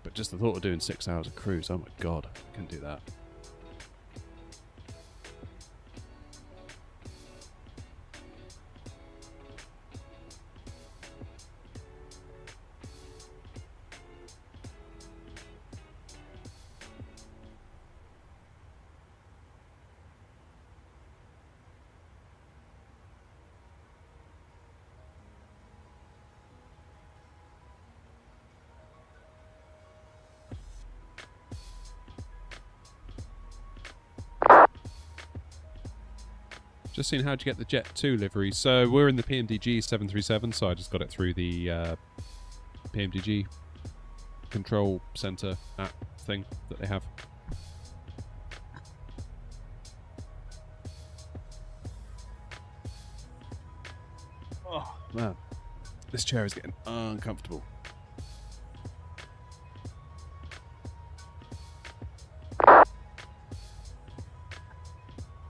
Speaker 1: But just the thought of doing 6 hours of cruise, oh my god, I couldn't do that. Just seeing how'd you get the Jet 2 livery. So we're in the PMDG 737, so I just got it through the PMDG control center app thing that they have. Oh man, this chair is getting uncomfortable.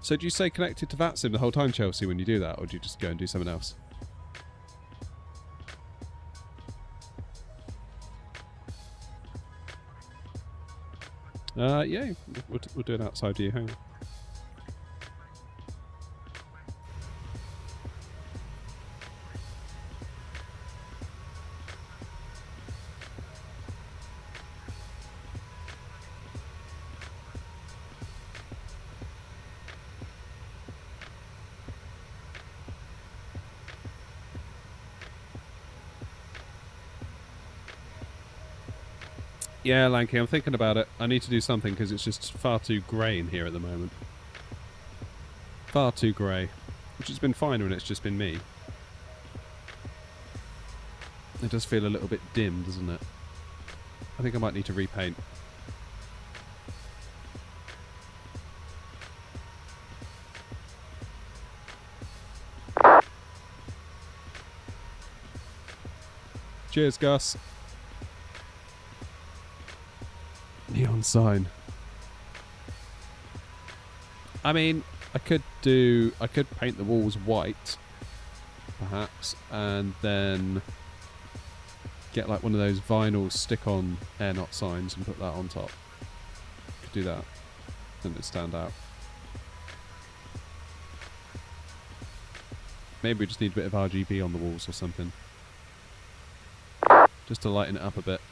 Speaker 1: So do you stay connected to Vatsim the whole time, Chelsea, when you do that, or do you just go and do something else? Yeah, we'll do it outside view. Hang on. Yeah, Lanky, I'm thinking about it. I need to do something because it's just far too grey in here at the moment. Far too grey. Which has been fine when it's just been me. It does feel a little bit dim, doesn't it? I think I might need to repaint. Cheers, Gus. Neon sign. I mean, I could paint the walls white, perhaps, and then get like one of those vinyl stick-on AirNOTT signs and put that on top. Could do that, then it'd stand out. Maybe we just need a bit of RGB on the walls or something, just to lighten it up a bit.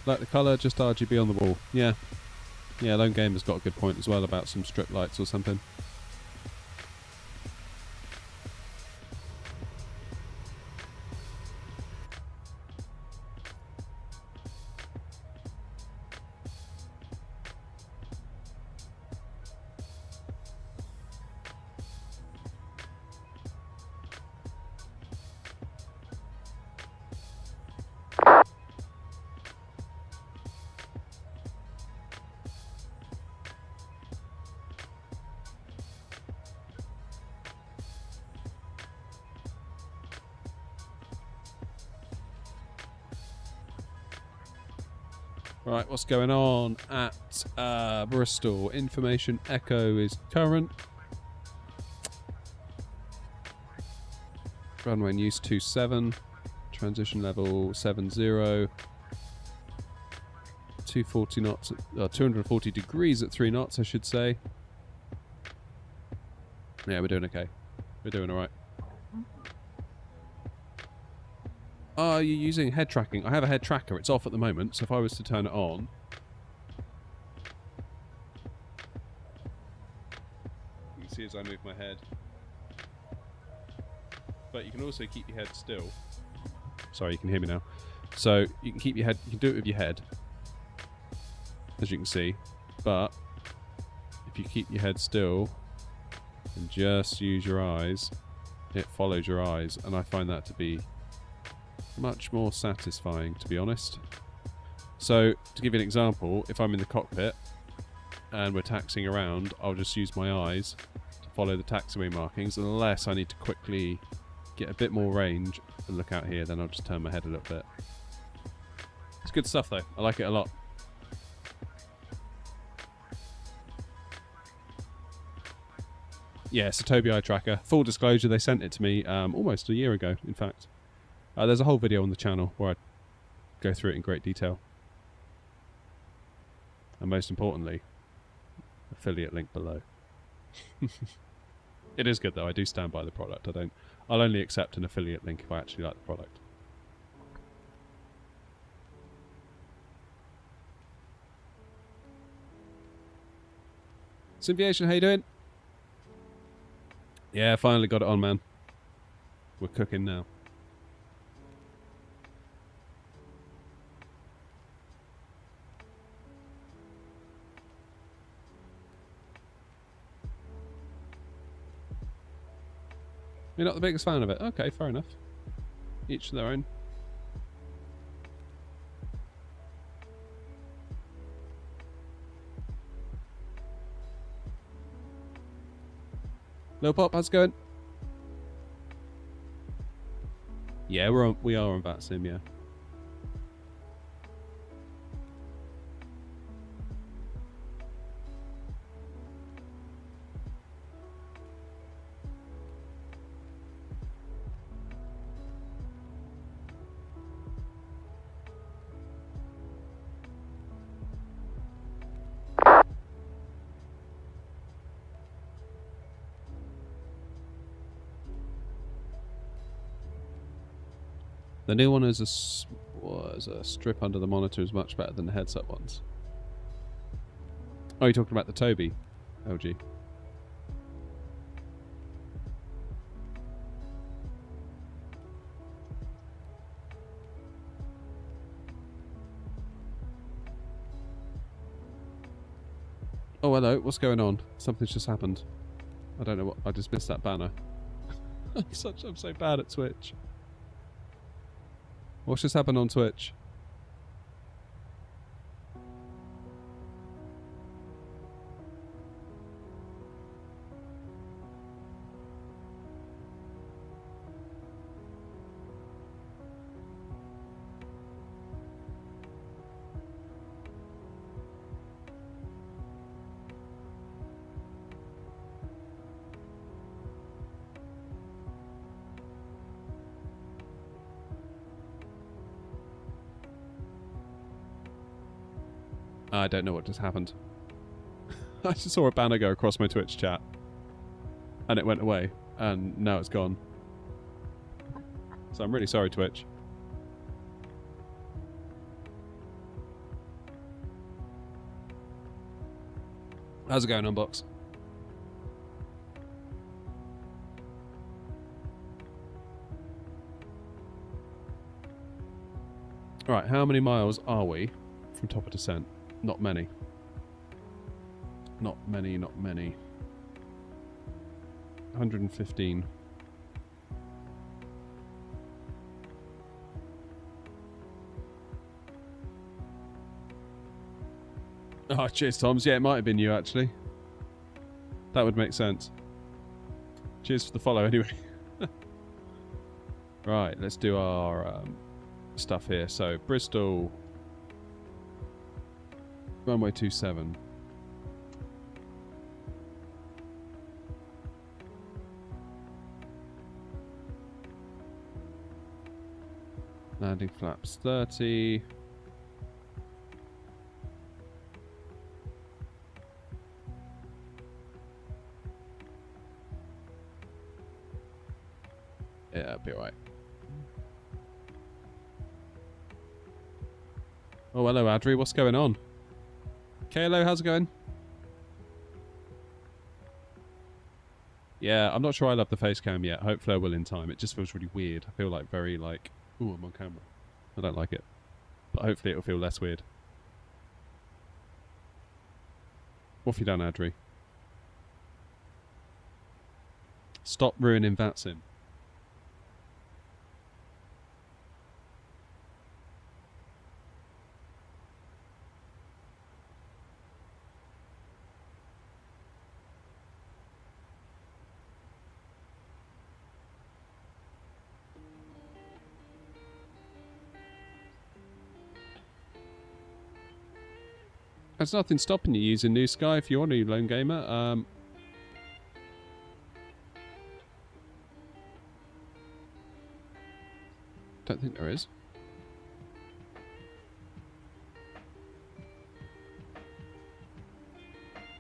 Speaker 1: Like the colour, just RGB on the wall. Yeah. Yeah, Lone Gamer's got a good point as well about some strip lights or something. Right, what's going on at Bristol? Information echo is current. Runway in use 27. Transition level 70. 240 knots, 240 degrees at 3 knots, I should say. Yeah, we're doing okay. We're doing alright. Oh, you're using head tracking. I have a head tracker. It's off at the moment, so if I was to turn it on... You can see as I move my head. But you can also keep your head still. Sorry, you can hear me now. So, you can keep your head... You can do it with your head. As you can see. But, if you keep your head still and just use your eyes, it follows your eyes. And I find that to be... much more satisfying, to be honest. So, to give you an example, if I'm in the cockpit and we're taxiing around, I'll just use my eyes to follow the taxiway markings. Unless I need to quickly get a bit more range and look out here, then I'll just turn my head a little bit. It's good stuff though. I like it a lot. Yeah, it's a Tobii eye tracker. Full disclosure, they sent it to me almost a year ago, in fact. There's a whole video on the channel where I go through it in great detail. And most importantly, affiliate link below. It is good though, I do stand by the product. I'll only accept an affiliate link if I actually like the product. Aviation, how you doing? Yeah, finally got it on, man. We're cooking now. You're not the biggest fan of it? Okay, fair enough. Each to their own. Lil Pop, how's it going? Yeah, we are on Vatsim, yeah. The new one is a strip under the monitor is much better than the headset ones. Oh, you're talking about the Toby LG. Oh, hello. What's going on? Something's just happened. I don't know what. I just missed that banner. I'm so bad at Twitch. What's just happened on Twitch? I don't know what just happened. I just saw a banner go across my Twitch chat. And it went away. And now it's gone. So I'm really sorry, Twitch. How's it going, Unbox? Alright, how many miles are we from top of descent? Not many. Not many, not many. 115. Oh, cheers, Toms. Yeah, it might have been you, actually. That would make sense. Cheers for the follow, anyway. Right, let's do our stuff here. So, Bristol... Runway 27. Landing flaps 30. Yeah, it'll be alright. Oh, hello, Adri. What's going on? Hello, how's it going? Yeah, I'm not sure I love the face cam yet. Hopefully I will in time. It just feels really weird. I feel like very like, ooh, I'm on camera. I don't like it. But hopefully it'll feel less weird. What have you done, Adri? Stop ruining Vatsim. There's nothing stopping you using New Sky if you want to, Lone Gamer. Don't think there is.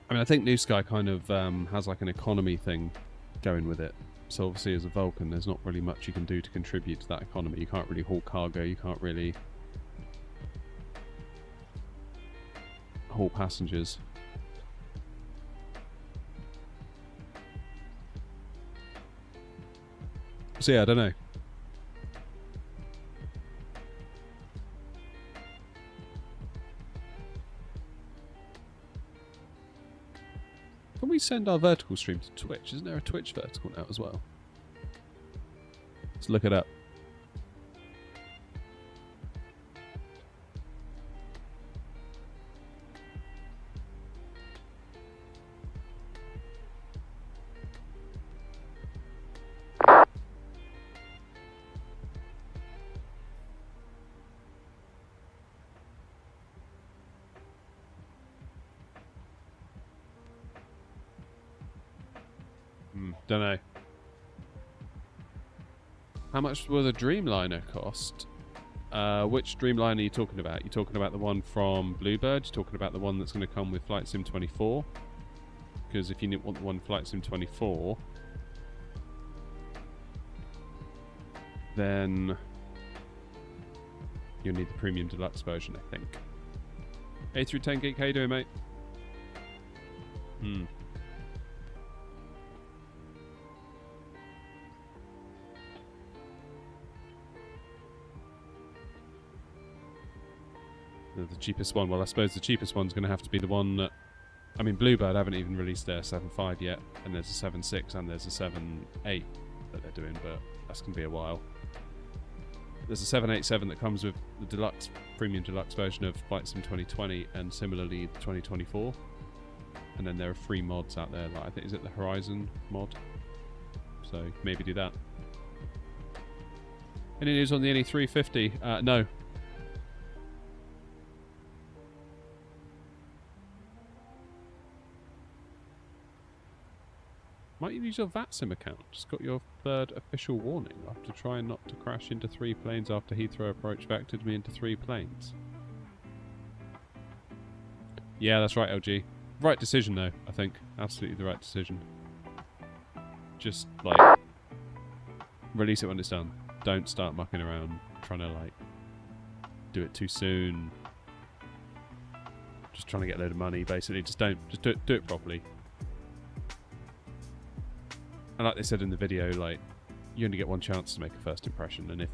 Speaker 1: I mean, I think New Sky kind of has like an economy thing going with it. So obviously as a Vulcan, there's not really much you can do to contribute to that economy. You can't really haul cargo, you can't really haul passengers. So yeah, I don't know. Can we send our vertical stream to Twitch? Isn't there a Twitch vertical now as well? Let's look it up. Don't know. How much will the Dreamliner cost? Which Dreamliner are you talking about? You talking about the one from Bluebird? You talking about the one that's going to come with Flight Sim 24? Because if you want the one Flight Sim 24, then you'll need the Premium Deluxe version, I think. 8 through 10 gig, how you doing, mate? The cheapest one. Well, I suppose the cheapest one's going to have to be the one that... I mean, Bluebird haven't even released their 7.5 yet, and there's a 7.6 and there's a 7.8 that they're doing, but that's going to be a while. There's a 787 that comes with the deluxe, premium deluxe version of Flight Sim 2020, and similarly the 2024. And then there are free mods out there, like I think, is it the Horizon mod? So maybe do that. Any news on the NE350? No. Might you use your Vatsim account? Just got your third official warning after trying not to crash into 3 planes after Heathrow approach vectored me into 3 planes. Yeah, that's right, LG. Right decision, though, I think. Absolutely the right decision. Just, like, release it when it's done. Don't start mucking around trying to, like, do it too soon. Just trying to get a load of money, basically. Just don't. Just do it properly. And like they said in the video, like, you only get one chance to make a first impression, and if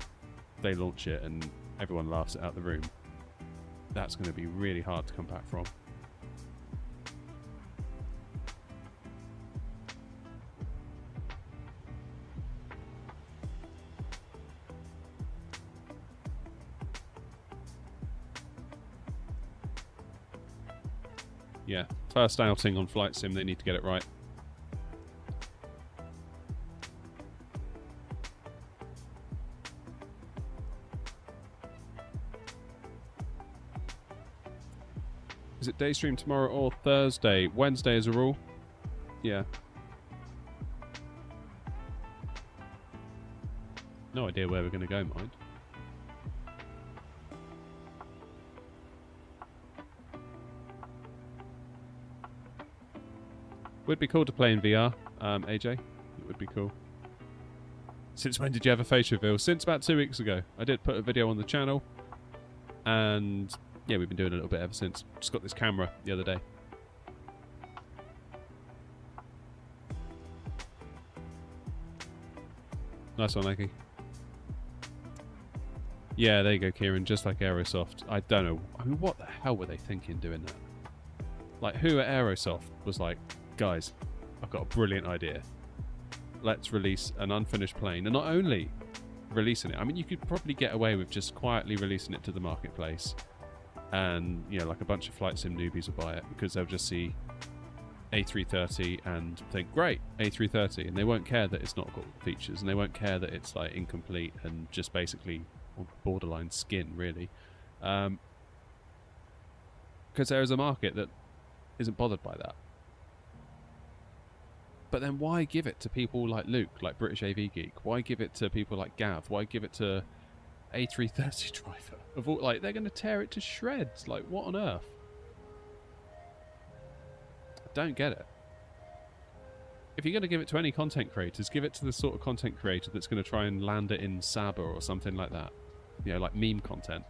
Speaker 1: they launch it and everyone laughs it out the room, that's going to be really hard to come back from. Yeah, first outing on Flight Sim, they need to get it right. Is it day stream tomorrow or Thursday? Wednesday as a rule. Yeah. No idea where we're going to go, mind. Would be cool to play in VR, AJ. It would be cool. Since when did you have a face reveal? Since about 2 weeks ago. I did put a video on the channel, and yeah, we've been doing a little bit ever since. Just got this camera the other day. Nice one, Nike. Yeah, there you go, Kieran. Just like Aerosoft. I don't know. I mean, what the hell were they thinking doing that? Like, who at Aerosoft was like, guys, I've got a brilliant idea. Let's release an unfinished plane. And not only releasing it, I mean, you could probably get away with just quietly releasing it to the marketplace. And, you know, like a bunch of Flight Sim newbies will buy it because they'll just see A330 and think, great, A330. And they won't care that it's not got features, and they won't care that it's like incomplete and just basically borderline skin, really. Because there is a market that isn't bothered by that. But then why give it to people like Luke, like British AV Geek? Why give it to people like Gav? Why give it to A330 driver? Of all, like, they're going to tear it to shreds. Like, what on earth? I don't get it. If you're going to give it to any content creators, give it to the sort of content creator that's going to try and land it in Saba or something like that. You know, like meme content.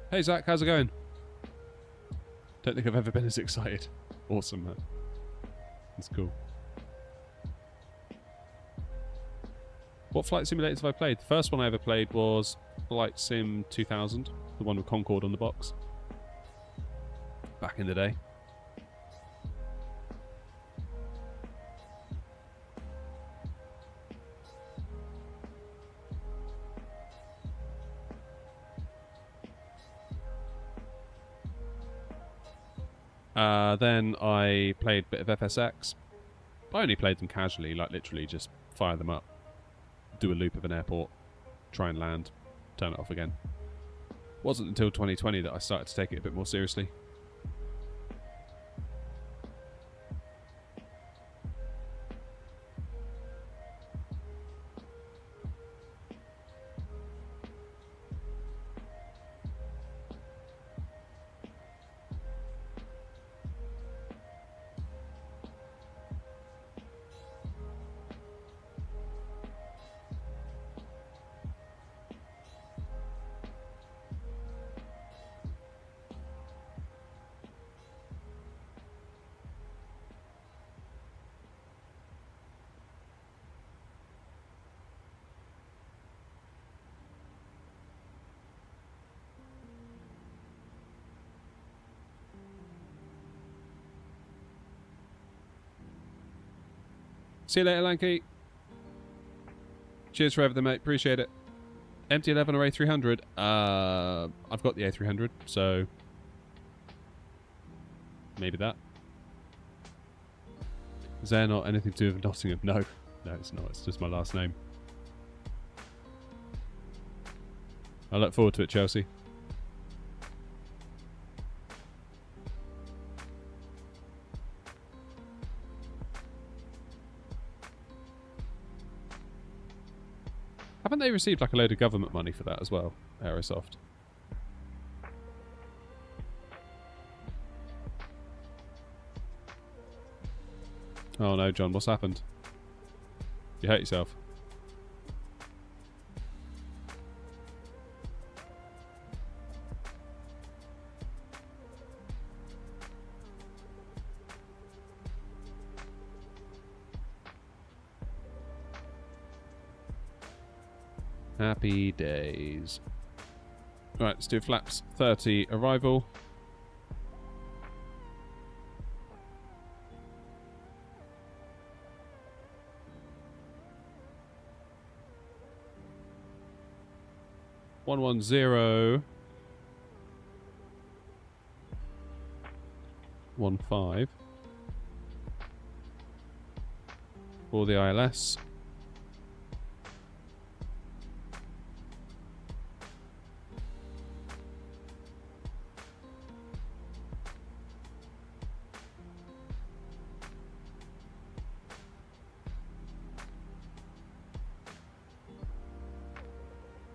Speaker 1: Hey Zach, how's it going? Don't think I've ever been as excited. Awesome, man. That's cool. What flight simulators have I played? The first one I ever played was Flight Sim 2000, the one with Concorde on the box. Back in the day. Then I played a bit of FSX. I only played them casually, like literally just fire them up, do a loop of an airport, try and land, turn it off again. Wasn't until 2020 that I started to take it a bit more seriously. See you later, Lanky. Cheers for everything, mate. Appreciate it. MT-11 or A300? I've got the A300, so maybe that. Is there not anything to do with Nottingham? No. No, it's not. It's just my last name. I look forward to it, Chelsea. Haven't they received like a load of government money for that as well, Aerosoft? Oh no, John, what's happened? You hurt yourself? Happy days. Right, let's do flaps 30 arrival. One 110 15 for the ILS.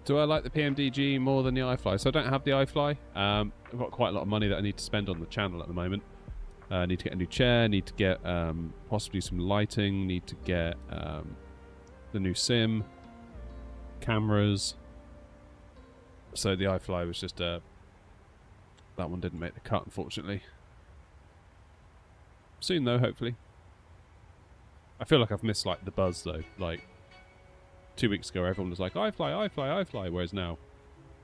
Speaker 1: Do I like the PMDG more than the iFly? So I don't have the iFly. I've got quite a lot of money that I need to spend on the channel at the moment. I need to get a new chair, need to get possibly some lighting, need to get the new sim, cameras. So the iFly was just that one didn't make the cut, unfortunately. Soon though, hopefully. I feel like I've missed like the buzz though. Like 2 weeks ago, everyone was like, I fly, whereas now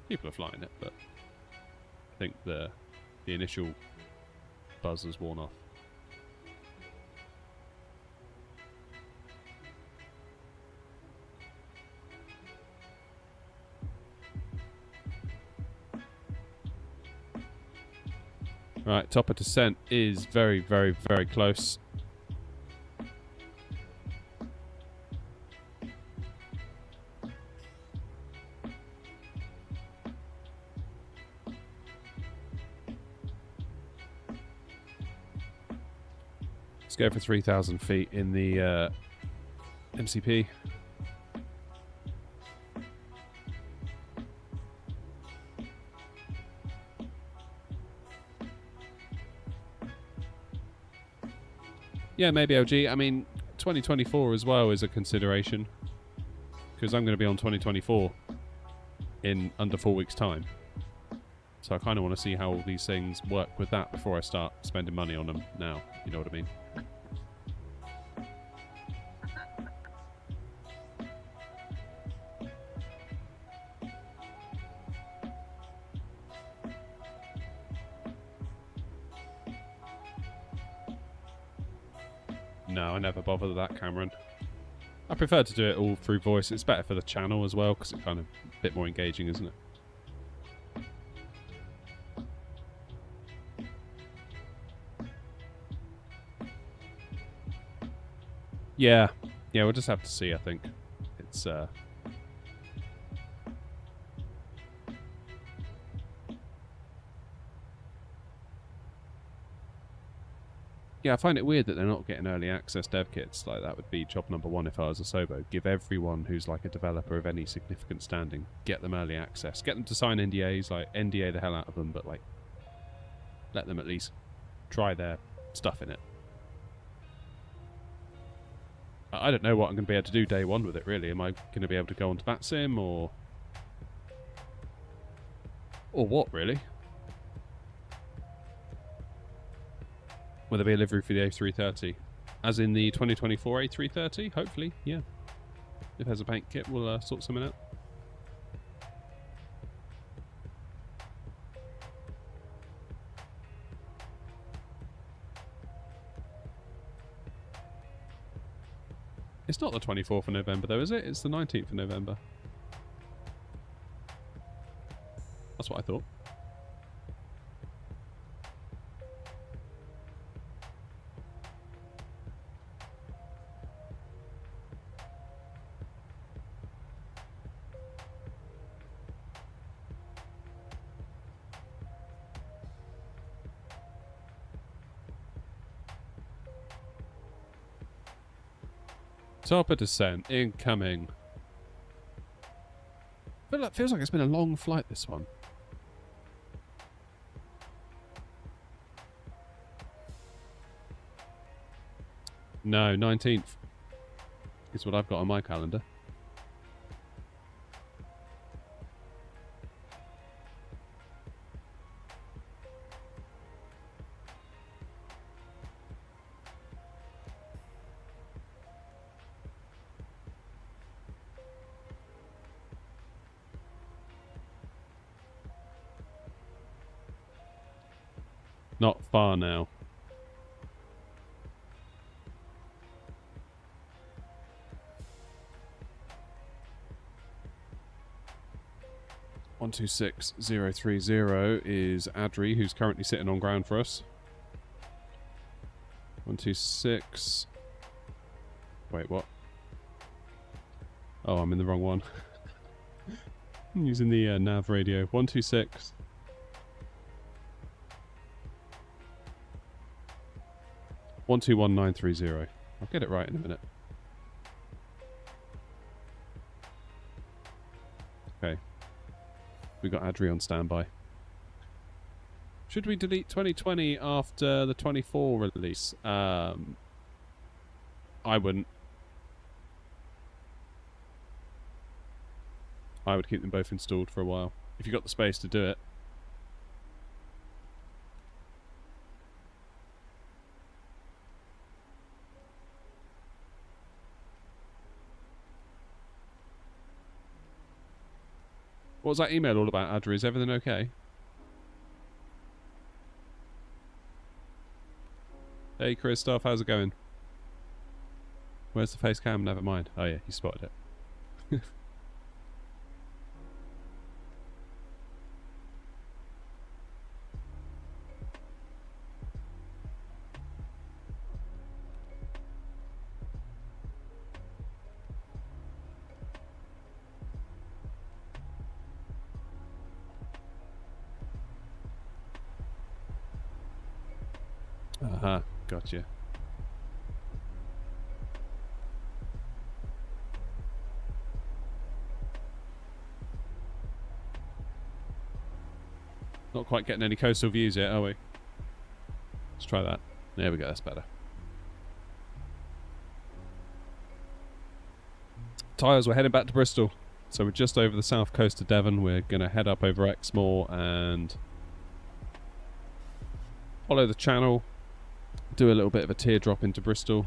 Speaker 1: people are flying it, but I think the initial buzz has worn off. Right, top of descent is very, very, very close. Let's go for 3,000 feet in the MCP. Yeah, maybe LG. I mean, 2024 as well is a consideration, because I'm going to be on 2024 in under 4 weeks' time. So I kind of want to see how all these things work with that before I start spending money on them now. You know what I mean? No, I never bother with that, Cameron. I prefer to do it all through voice. It's better for the channel as well, because it's kind of a bit more engaging, isn't it? Yeah. Yeah, we'll just have to see, I think. It's, yeah, I find it weird that they're not getting early access dev kits. Like, that would be job number one if I was a Sobo. Give everyone who's like a developer of any significant standing, get them early access. Get them to sign NDAs, like, NDA the hell out of them, but, like, let them at least try their stuff in it. I don't know what I'm going to be able to do day one with it, really. Am I going to be able to go onto Vatsim, or what, really? Will there be a livery for the A330? As in the 2024 A330? Hopefully, yeah. If there's a paint kit, we'll sort something out. It's not the 24th of November, though, is it? It's the 19th of November. That's what I thought. Top of descent, incoming. Feels like it's been a long flight, this one. No, 19th is what I've got on my calendar. Not far now. One 126,030 is Adri, who's currently sitting on ground for us. 126. Wait, what? Oh, I'm in the wrong one. I'm using the nav radio. 126. 121930. I'll get it right in a minute. Okay. We got Adri on standby. Should we delete 2020 after the 24 release? I wouldn't. I would keep them both installed for a while. If you've got the space to do it. What was that email all about, Adri? Is everything okay? Hey, Christoph, how's it going? Where's the face cam? Never mind. Oh yeah, you spotted it. Aha, gotcha. Not quite getting any coastal views yet, are we? Let's try that. There we go, that's better. Tyres, we're heading back to Bristol. So we're just over the south coast of Devon. We're going to head up over Exmoor and follow the channel, do a little bit of a teardrop into Bristol,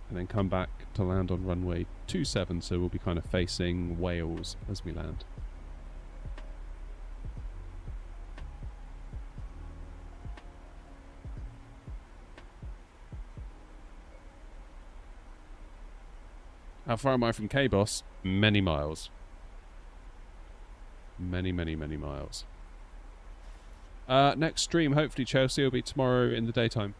Speaker 1: and then come back to land on runway 27. So we'll be kind of facing Wales as we land. How far am I from K-Boss? Many miles. Many, many, many miles. Next stream, hopefully, Chelsea, will be tomorrow in the daytime.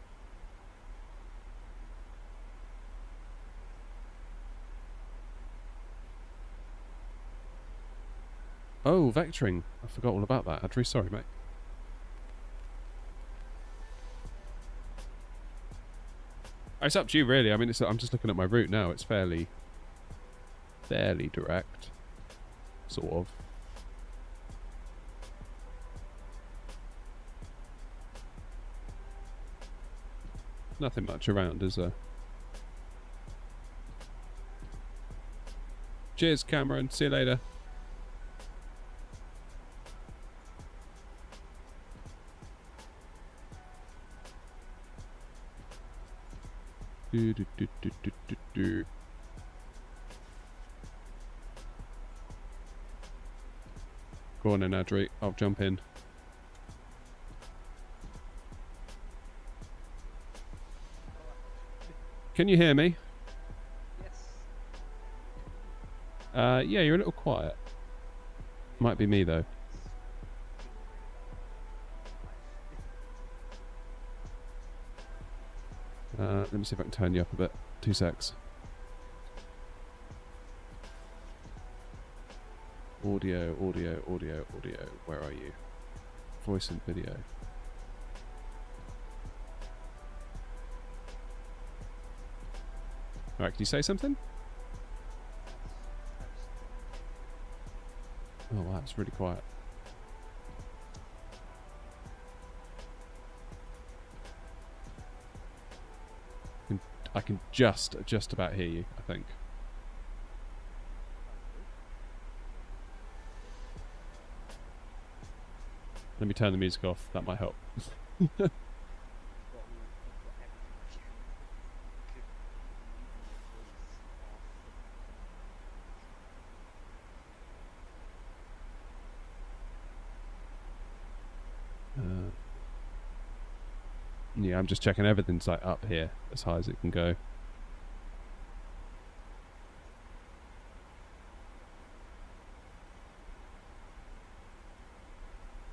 Speaker 1: Oh, vectoring. I forgot all about that. Adri, sorry, mate. It's up to you, really. I mean, I'm just looking at my route now. It's fairly direct. Sort of. Nothing much around, is there? Cheers, Cameron. See you later. Do, do, do, do, do, do, do. Go on then, Adri. I'll jump in. Can you hear me?
Speaker 6: Yes.
Speaker 1: Yeah, you're a little quiet. Might be me though. Let me see if I can turn you up a bit. 2 secs. Audio, audio, audio, audio. Where are you? Voice and video. Alright, can you say something? Oh wow, it's really quiet. I can just about hear you, I think. Let me turn the music off, that might help. Yeah, I'm just checking everything's like up here as high as it can go.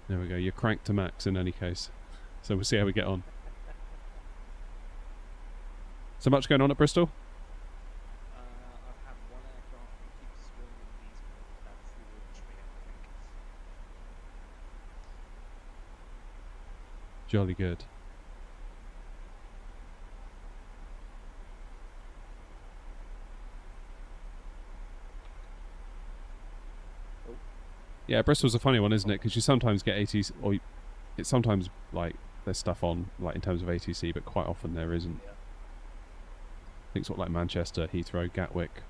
Speaker 1: There we go, you're cranked to max in any case. So we'll see how we get on. So much going on at Bristol?
Speaker 6: I've had one aircraft that keeps swimming in these that's launched me, I think.
Speaker 1: Jolly good. Yeah, Bristol's a funny one, isn't it? Because you sometimes get ATC, or it's sometimes like there's stuff on, like in terms of ATC, but quite often there isn't.
Speaker 6: Yeah.
Speaker 1: I think sort of like Manchester, Heathrow, Gatwick,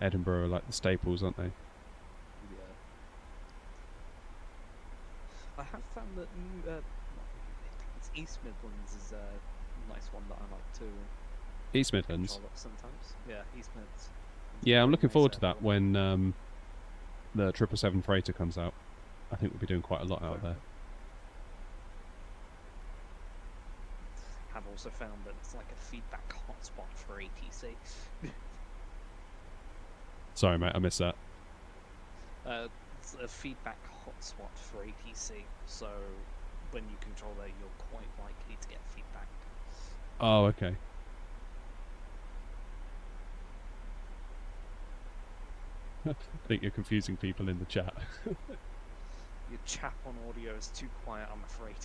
Speaker 1: Edinburgh are like the staples, aren't they?
Speaker 6: Yeah. I have found that it's East Midlands is a nice one that I like too.
Speaker 1: East Midlands.
Speaker 6: Control it sometimes. Yeah, East Midlands.
Speaker 1: Yeah, I'm looking
Speaker 6: Nice
Speaker 1: forward to that
Speaker 6: airport.
Speaker 1: when the 777 freighter comes out. I think we'll be doing quite a lot out there.
Speaker 6: Have also found that it's like a feedback hotspot for ATC.
Speaker 1: Sorry, mate, I missed that.
Speaker 6: It's a feedback hotspot for ATC, so when you control there, you're quite likely to get feedback.
Speaker 1: Oh, okay. I think you're confusing people in the chat.
Speaker 6: Your chap on audio is too quiet, I'm afraid.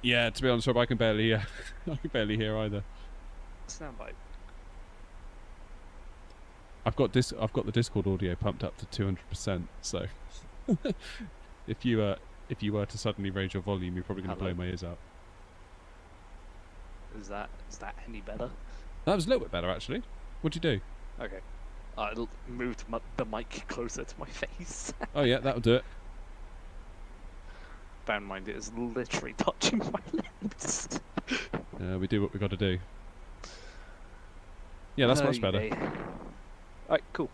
Speaker 1: Yeah, to be honest, Rob, I can barely hear. I can barely hear either.
Speaker 6: Stand by.
Speaker 1: I've got the Discord audio pumped up to 200%. So if you were to suddenly raise your volume, you're probably going to blow
Speaker 6: Hello?
Speaker 1: my ears out.
Speaker 6: Is that any better?
Speaker 1: That was a little bit better, actually. What'd you do?
Speaker 6: Okay. I moved the mic closer to my face.
Speaker 1: Oh yeah, that'll do it.
Speaker 6: Bear in mind, it is literally touching my lips.
Speaker 1: We do what we got to do. Yeah, that's much better.
Speaker 6: Alright, cool.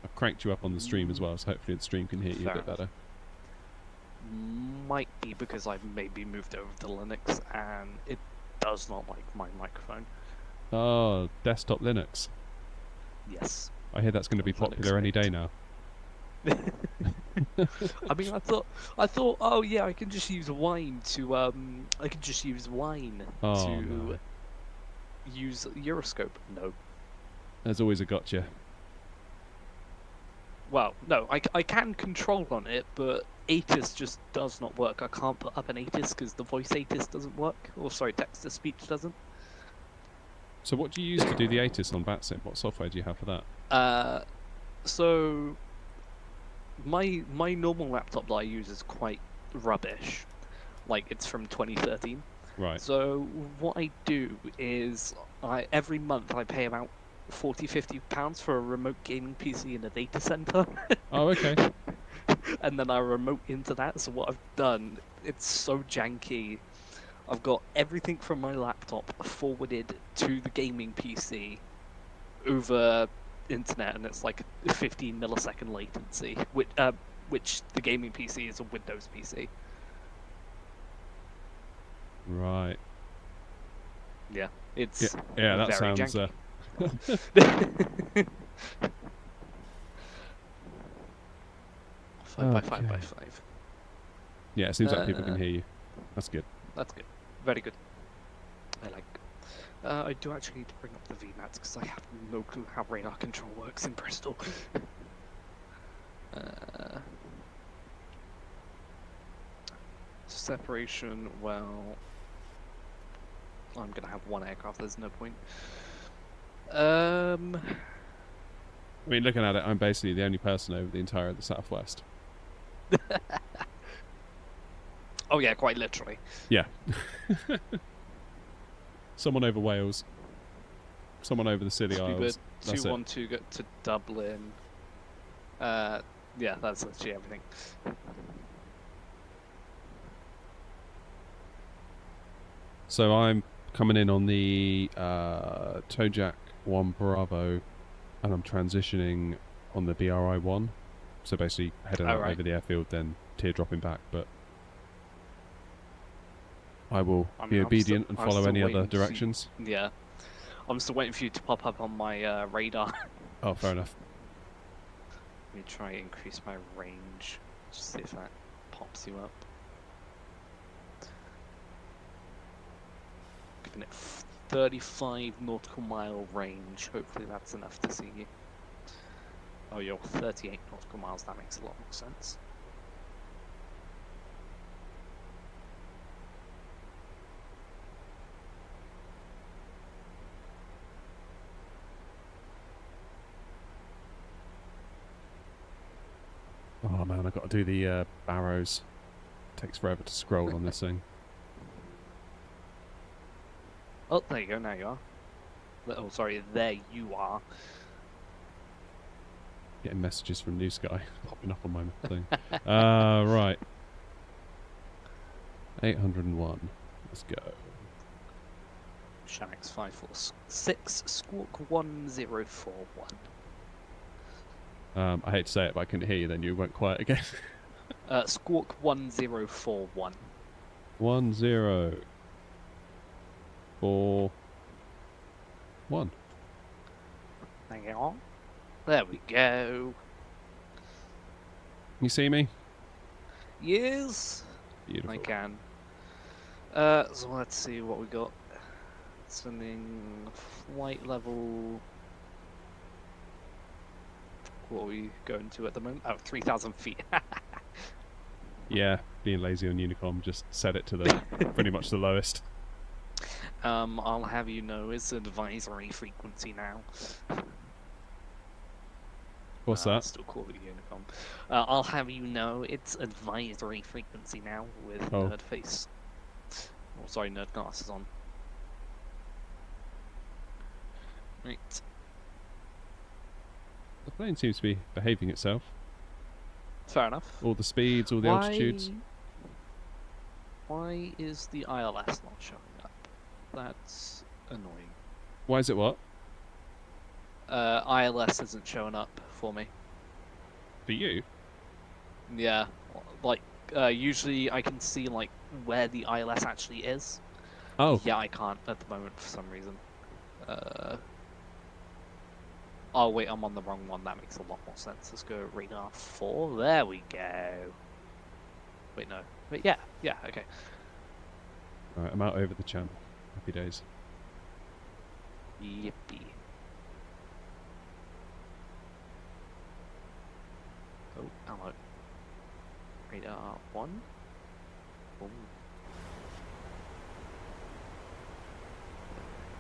Speaker 1: I've cranked you up on the stream as well, so hopefully the stream can hear you
Speaker 6: Fair
Speaker 1: a bit
Speaker 6: enough.
Speaker 1: better.
Speaker 6: Might be because I've maybe moved over to Linux and it does not like my microphone.
Speaker 1: Oh, desktop Linux.
Speaker 6: Yes.
Speaker 1: I hear that's going to be
Speaker 6: Linux
Speaker 1: popular any day now.
Speaker 6: I mean, I thought, oh yeah, I can just use wine to
Speaker 1: Oh, no.
Speaker 6: use Euroscope. No.
Speaker 1: There's always a gotcha.
Speaker 6: Well, no, I can control on it, but ATIS just does not work. I can't put up an ATIS because the voice ATIS doesn't work. Or sorry, text-to-speech doesn't.
Speaker 1: So what do you use to do the ATIS on Vatsim? What software do you have for that?
Speaker 6: So my normal laptop that I use is quite rubbish. Like, it's from 2013.
Speaker 1: Right.
Speaker 6: So what I do is every month I pay about £40–50 for a remote gaming PC in a data center.
Speaker 1: Oh, okay.
Speaker 6: And then I remote into that. So what I've done, it's so janky. I've got everything from my laptop forwarded to the gaming PC over internet, and it's like a 15 millisecond latency, which the gaming PC is a Windows PC.
Speaker 1: Right.
Speaker 6: Yeah, it's
Speaker 1: Yeah, that
Speaker 6: very
Speaker 1: sounds.
Speaker 6: janky. 5x5x5.
Speaker 1: Yeah, it seems like people can hear you. That's good.
Speaker 6: That's good. Very good. I like. I do actually need to bring up the VMAX because I have no clue how radar control works in Bristol. Separation, well, I'm gonna have one aircraft, there's no point.
Speaker 1: I mean, looking at it, I'm basically the only person over the entire of the southwest.
Speaker 6: Oh yeah, quite literally.
Speaker 1: Yeah. Someone over Wales. Someone over the Scilly Isles. That's
Speaker 6: 212 go to Dublin. Yeah, that's literally everything.
Speaker 1: So I'm coming in on the Tojac 1 Bravo, and I'm transitioning on the BRI 1. So basically heading out over the airfield, then teardropping back. But I will be obedient and follow any other directions.
Speaker 6: Yeah, I'm still waiting for you to pop up on my radar.
Speaker 1: Oh, fair enough.
Speaker 6: Let me try and increase my range. Just see if that pops you up. Giving it 35 nautical mile range. Hopefully that's enough to see you. Oh, you're 38 nautical miles. That makes a lot more sense.
Speaker 1: Oh man, I've got to do the barrows. Takes forever to scroll on this thing.
Speaker 6: Oh, there you go, now you are. Oh, sorry, there you are.
Speaker 1: Getting messages from New Sky popping up on my thing. Right. 801. Let's go.
Speaker 6: Shanks 546, Squawk 1041.
Speaker 1: I hate to say it, but I couldn't hear you then. You went quiet again.
Speaker 6: Squawk 1041.
Speaker 1: 1041.
Speaker 6: Hang on. There we go.
Speaker 1: You see me?
Speaker 6: Yes,
Speaker 1: Beautiful.
Speaker 6: I can. So let's see what we got. Sending flight level. What are we going to at the moment? Oh, 3,000 feet.
Speaker 1: Yeah, being lazy on Unicom, just set it to the pretty much the lowest.
Speaker 6: I'll have you know it's advisory frequency now.
Speaker 1: What's that?
Speaker 6: Still call it Unicom. I'll have you know it's advisory frequency now with Nerd Face. Oh, sorry, Nerd Glasses on. Right.
Speaker 1: The plane seems to be behaving itself.
Speaker 6: Fair enough.
Speaker 1: All the speeds, all the altitudes.
Speaker 6: Why is the ILS not showing up? That's annoying.
Speaker 1: Why is it what?
Speaker 6: ILS isn't showing up for me.
Speaker 1: For you?
Speaker 6: Yeah, like usually I can see like where the ILS actually is.
Speaker 1: Oh.
Speaker 6: Yeah, I can't at the moment for some reason. Oh wait, I'm on the wrong one. That makes a lot more sense. Let's go radar 4. There we go. Wait, no. Wait, yeah, okay.
Speaker 1: Alright, I'm out over the channel. Happy days.
Speaker 6: Yippee. Oh, hello. Radar 1. Ooh.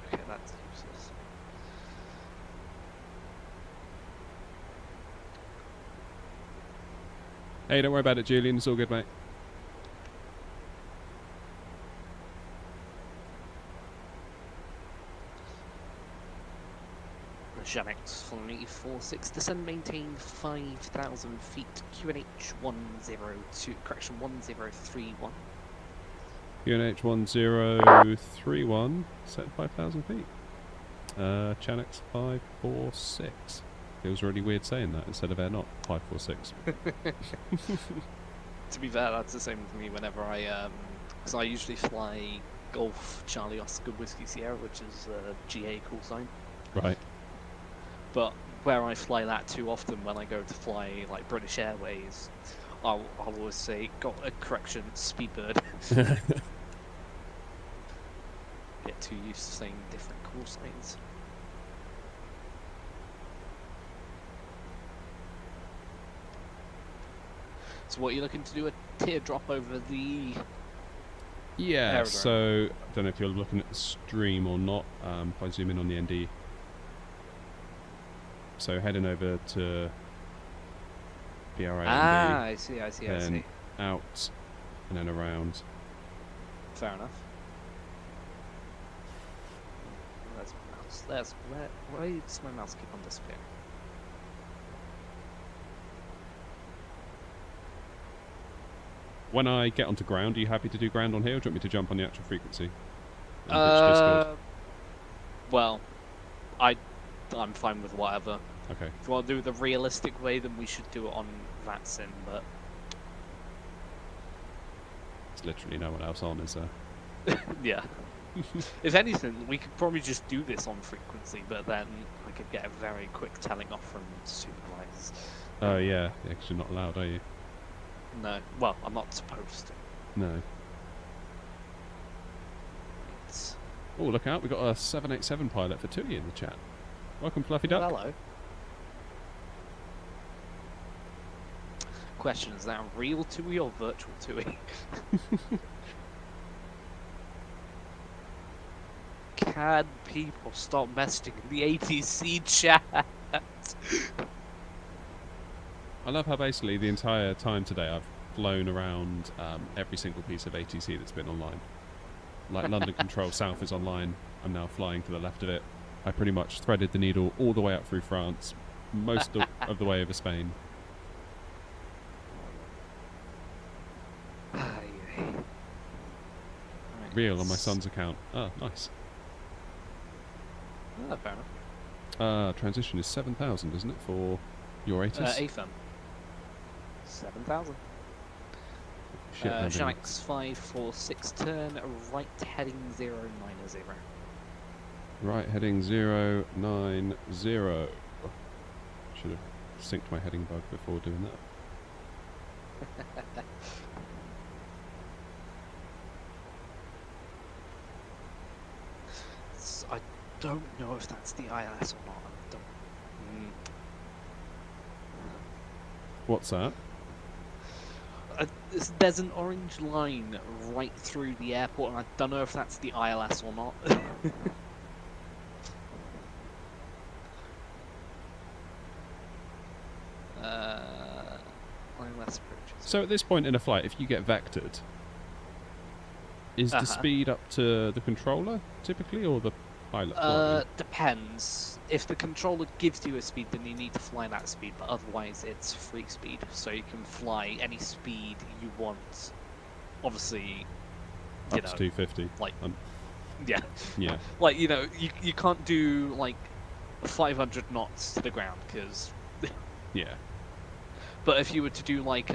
Speaker 6: Okay, that's useless.
Speaker 1: Hey, don't worry about it, Julian. It's all good, mate.
Speaker 6: Janex 446, descend, maintain 5,000 feet, QNH 102, correction 1031.
Speaker 1: UNH 1031, set 5,000 feet. Chanex 546. Feels really weird saying that instead of AirNOTT 546.
Speaker 6: To be fair, that's the same with me whenever I, because I usually fly Golf Charlie Oscar Whiskey Sierra, which is a GA call sign.
Speaker 1: Right.
Speaker 6: But where I fly that too often, when I go to fly like British Airways, I'll always say, got a correction, Speedbird. Get too used to saying different call signs. So what are you looking to do? A teardrop over the...
Speaker 1: Yeah,
Speaker 6: aerodrome?
Speaker 1: so I don't know if you're looking at the stream or not. If I zoom in on the ND. So heading over to BRA
Speaker 6: Ah, I see,
Speaker 1: then out and then around.
Speaker 6: Fair enough. Where's my mouse? Why does my mouse keep on disappearing?
Speaker 1: When I get onto ground, are you happy to do ground on here, or do you want me to jump on the actual frequency? On Discord?
Speaker 6: Well, I'm fine with whatever.
Speaker 1: Okay.
Speaker 6: If you want to do it the realistic way, then we should do it on Vatsim, but...
Speaker 1: There's literally no one else on, is there?
Speaker 6: yeah. If anything, we could probably just do this on frequency, but then I could get a very quick telling off from supervisors.
Speaker 1: Oh, yeah. Yeah, because you're not allowed, are you?
Speaker 6: No. Well, I'm not supposed to.
Speaker 1: No.
Speaker 6: It's...
Speaker 1: Oh, look out. We've got a 787 pilot for Tui in the chat. Welcome, Fluffy Duck.
Speaker 6: Hello. Question, is that real TUI or virtual TUI? Can people stop messaging in the ATC chat?
Speaker 1: I love how basically the entire time today I've flown around every single piece of ATC that's been online. Like London Control South is online. I'm now flying to the left of it. I pretty much threaded the needle all the way up through France, most of the way over Spain. Real on my son's account. Ah, nice.
Speaker 6: Oh, fair enough.
Speaker 1: Transition is 7,000, isn't it, for your ATIS?
Speaker 6: AFM. 7,000.
Speaker 1: Shit,
Speaker 6: Shanks 546, turn right heading 090.
Speaker 1: Right heading 090. Should have synced my heading bug before doing that.
Speaker 6: I don't know if that's the ILS or not. I don't...
Speaker 1: What's that?
Speaker 6: There's an orange line right through the airport, and I don't know if that's the ILS or not. ILS approaches.
Speaker 1: So at this point in a flight, if you get vectored, is the speed up to the controller typically, or the pilot?
Speaker 6: Depends. If the controller gives you a speed, then you need to fly that speed, but otherwise it's free speed, so you can fly any speed you want. Obviously,
Speaker 1: Up to 250.
Speaker 6: like,
Speaker 1: Yeah.
Speaker 6: Like, you know, you can't do like 500 knots to the ground, because
Speaker 1: Yeah.
Speaker 6: but if you were to do like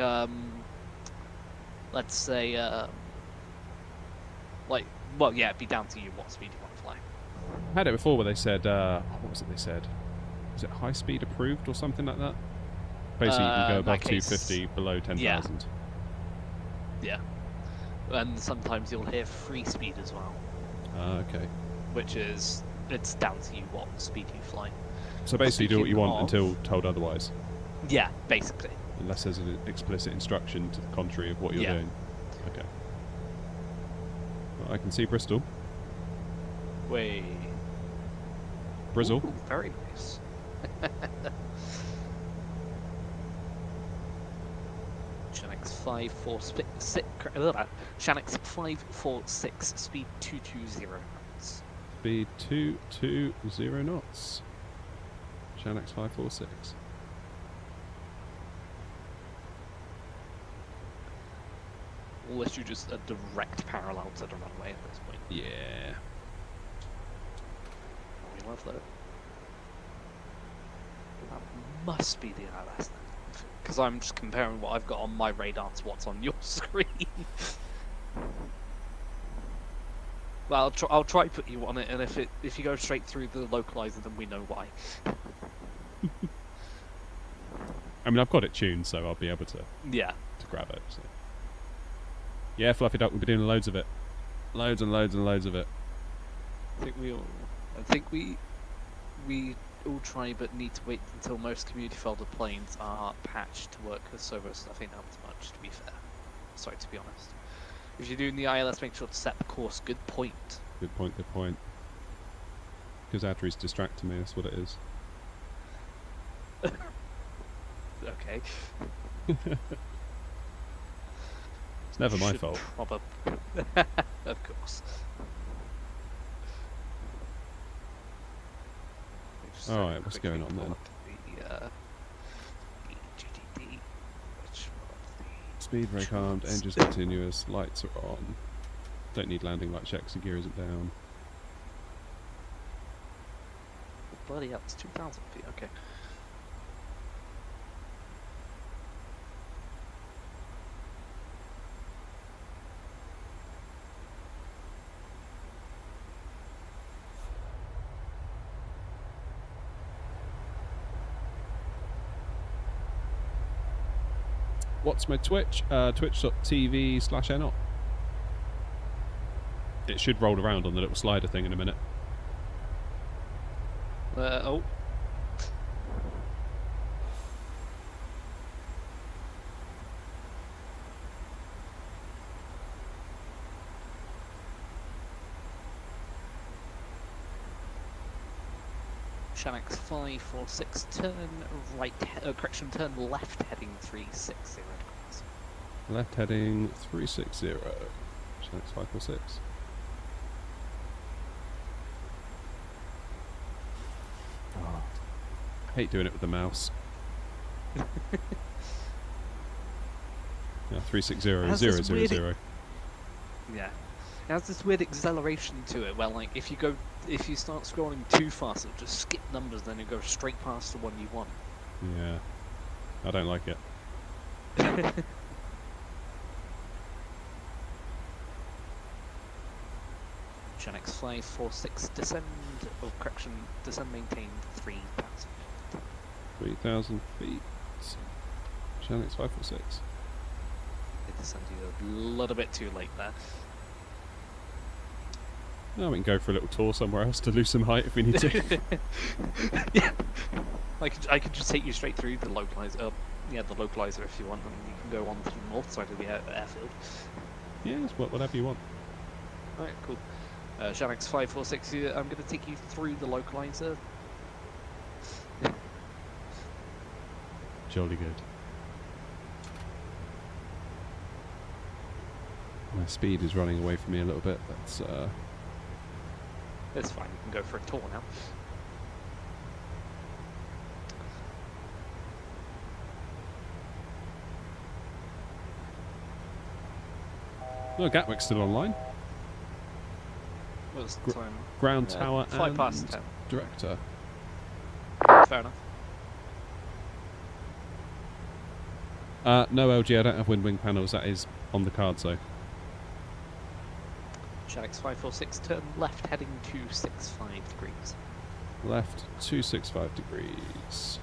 Speaker 6: let's say like, well, yeah, it'd be down to you what speed you want to fly.
Speaker 1: I had it before where they said, what was it they said? Was it high speed approved or something like that? Basically, you can go
Speaker 6: In that
Speaker 1: above
Speaker 6: case,
Speaker 1: 250, below 10,000.
Speaker 6: Yeah. And sometimes you'll hear free speed as well,
Speaker 1: Okay.
Speaker 6: which is, it's down to you what speed you fly.
Speaker 1: So basically, do what you
Speaker 6: Speaking
Speaker 1: want
Speaker 6: of-
Speaker 1: until told otherwise,
Speaker 6: Yeah, basically.
Speaker 1: unless there's an explicit instruction to the contrary of what you're
Speaker 6: Yeah.
Speaker 1: doing. Okay. Well, I can see Bristol.
Speaker 6: Way.
Speaker 1: Brizzle.
Speaker 6: Ooh, very nice. Shanix 546, Shanix 546, speed 220 knots.
Speaker 1: Speed 220 knots. Shanix 546.
Speaker 6: Unless you just a direct parallel to the runway at this point.
Speaker 1: Yeah.
Speaker 6: We love that. That must be the ILS then. Because I'm just comparing what I've got on my radar to what's on your screen. Well, I'll try put you on it, and if you go straight through the localizer, then we know why.
Speaker 1: I mean, I've got it tuned, so I'll be able to
Speaker 6: Yeah.
Speaker 1: grab it. So. Yeah, Fluffy Duck, we'll be doing loads of it. Loads and loads and loads of it.
Speaker 6: I think we all try, but need to wait until most community folder planes are patched to work with server stuff ain't up to much, to be fair. Sorry, to be honest. If you're doing the ILS, make sure to set the course. Good point.
Speaker 1: Good point, good point. Because Adri's distracting me, that's what it is.
Speaker 6: Okay.
Speaker 1: It's never my
Speaker 6: Should
Speaker 1: fault.
Speaker 6: Of course. Just
Speaker 1: Alright, what's
Speaker 6: quickly
Speaker 1: going on
Speaker 6: pull
Speaker 1: then?
Speaker 6: up the GTD, which one of the
Speaker 1: Speed brake armed, engines continuous, lights are on. Don't need landing light checks, the gear isn't down.
Speaker 6: bloody hell, it's 2,000 feet, okay.
Speaker 1: What's my Twitch? Twitch.tv/AirNOTT. It should roll around on the little slider thing in a minute.
Speaker 6: Oh. Shanix 546, turn right, correction, turn left heading 360 degrees.
Speaker 1: Left heading 360. Shanix 546. Oh, I hate doing it with the mouse. Yeah, 360
Speaker 6: How's this
Speaker 1: 000.
Speaker 6: weird Yeah. It has this weird acceleration to it where, like, if you start scrolling too fast, it'll just skip numbers, then it goes straight past the one you want.
Speaker 1: Yeah, I don't like it.
Speaker 6: Shanix 546, descend, correction, descend maintained 3,000.
Speaker 1: 3,000 feet. Shanix 546.
Speaker 6: It descended a little bit too late there.
Speaker 1: No, we can go for a little tour somewhere else to lose some height if we need to.
Speaker 6: Yeah. I could just take you straight through the localizer. Yeah, the localizer if you want, and you can go on to the north side of the airfield.
Speaker 1: Yeah, it's whatever you want.
Speaker 6: Alright, cool. Shanix 546, I'm going to take you through the localizer.
Speaker 1: Jolly good. My speed is running away from me a little bit. That's
Speaker 6: It's fine, you can go for a tour now.
Speaker 1: oh, Gatwick's still online.
Speaker 6: What's the time?
Speaker 1: Ground tower
Speaker 6: 5
Speaker 1: and
Speaker 6: past 10.
Speaker 1: director.
Speaker 6: Fair enough.
Speaker 1: No LG, I don't have wind wing panels. That is on the cards though.
Speaker 6: Shanix 546, turn left heading 265 degrees.
Speaker 1: Left 265 degrees.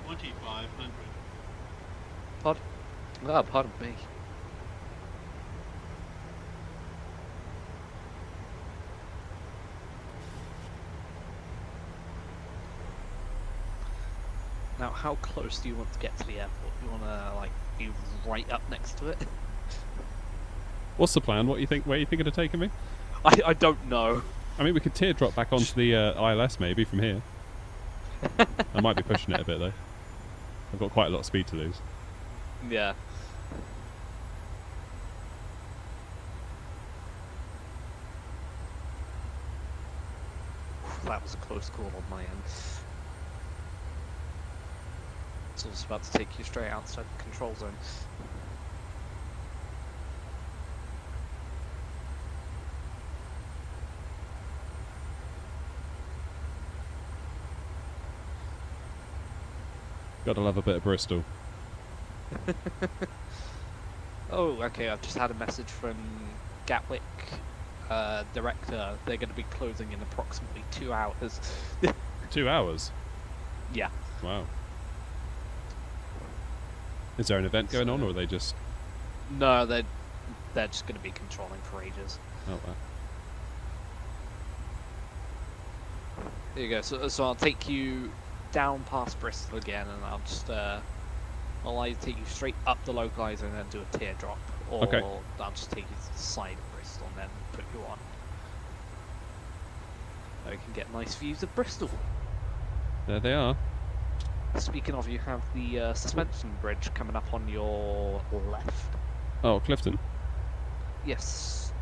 Speaker 7: 2500.
Speaker 6: Pardon me. Now, how close do you want to get to the airport? You want to, like, be right up next to it?
Speaker 1: What's the plan? What you think? Where are you thinking of taking me?
Speaker 6: I don't know.
Speaker 1: I mean, we could teardrop back onto the ILS maybe from here. I might be pushing it a bit though. I've got quite a lot of speed to lose.
Speaker 6: Yeah. That was a close call on my end. It's also about to take you straight outside the control zone.
Speaker 1: Gotta love a bit of Bristol.
Speaker 6: Oh, okay, I've just had a message from Gatwick director. They're going to be closing in approximately 2 hours.
Speaker 1: 2 hours?
Speaker 6: Yeah.
Speaker 1: Wow. Is there an event going on, or are they just...
Speaker 6: No, they're just going to be controlling for ages.
Speaker 1: Oh, wow.
Speaker 6: There you go. So I'll take you down past Bristol again, and I'll just I'll either take you straight up the localizer and then do a teardrop, or
Speaker 1: Okay.
Speaker 6: I'll just take you to the side of Bristol and then put you on. So you can get nice views of Bristol.
Speaker 1: There they are.
Speaker 6: Speaking of, you have the suspension bridge coming up on your left.
Speaker 1: Oh, Clifton.
Speaker 6: Yes.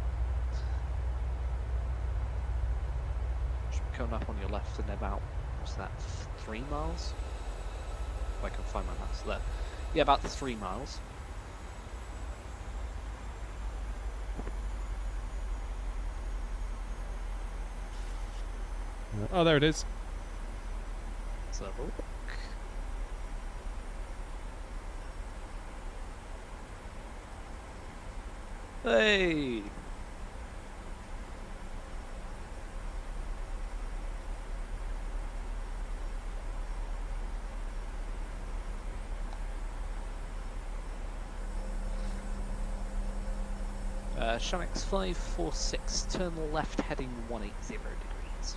Speaker 6: Should be coming up on your left in about, what's that, 3 miles? If I can find my maps there. Yeah, about 3 miles.
Speaker 1: Oh, there it is.
Speaker 6: Let's have a look. Hey! Shanix 546, turn left heading 180 degrees.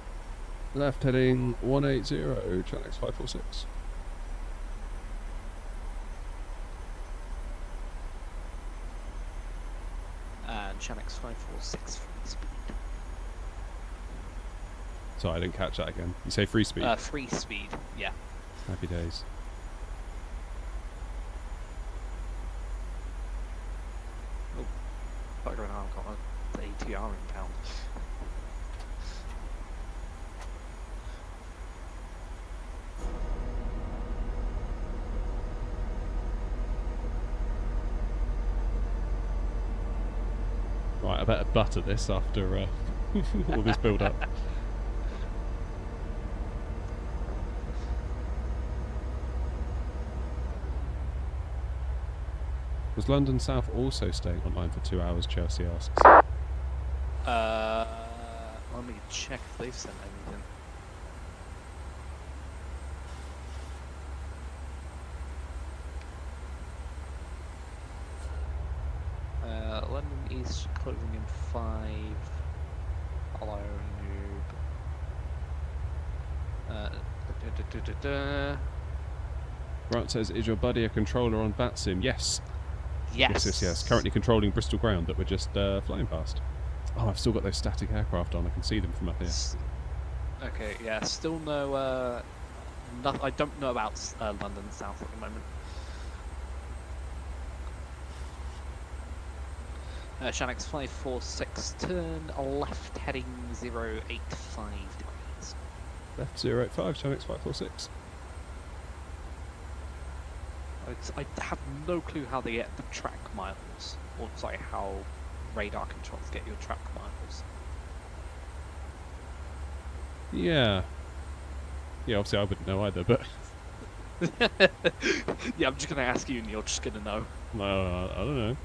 Speaker 1: Left heading 180, Channix 546.
Speaker 6: And Shanix 546 free speed.
Speaker 1: Sorry, I didn't catch that again. You say free speed?
Speaker 6: Free speed, yeah.
Speaker 1: Happy days.
Speaker 6: Bugger and I've got an ATR impound.
Speaker 1: Right, I better butter this after all this build up. Was London South also staying online for 2 hours, Chelsea asks?
Speaker 6: Let me check if they've sent anything. London East closing in 5. Hello, noob.
Speaker 1: Grant says, is your buddy a controller on Vatsim? Yes.
Speaker 6: Yes.
Speaker 1: Yes. Currently controlling Bristol ground that we're just flying past. Oh, I've still got those static aircraft on. I can see them from up here.
Speaker 6: Okay, yeah, still no, I don't know about London South at the moment. Shanix 546, turn left heading 085 degrees.
Speaker 1: Left 085, Channix 546.
Speaker 6: I have no clue how they get the track miles, or sorry, how radar controls get your track miles.
Speaker 1: Yeah. Yeah, obviously I wouldn't know either, but...
Speaker 6: Yeah, I'm just going to ask you and you're just going to know.
Speaker 1: I don't know.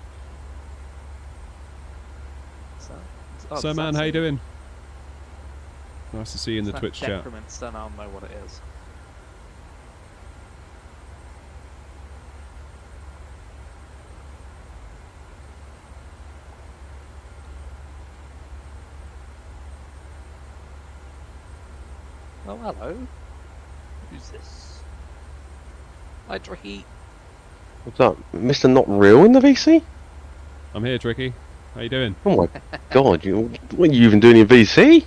Speaker 6: What's that? Oh,
Speaker 1: So
Speaker 6: it's
Speaker 1: man, how you
Speaker 6: Vatsim.
Speaker 1: doing? Nice to see you in the
Speaker 6: It's that
Speaker 1: Twitch chat.
Speaker 6: decrement, so I don't know what it is. Oh, hello. Who's this? Hi, Tricky.
Speaker 8: What's up, Mr. Not Real in the VC?
Speaker 1: I'm here, Tricky. How you doing?
Speaker 8: Oh my god, what are you even doing in VC?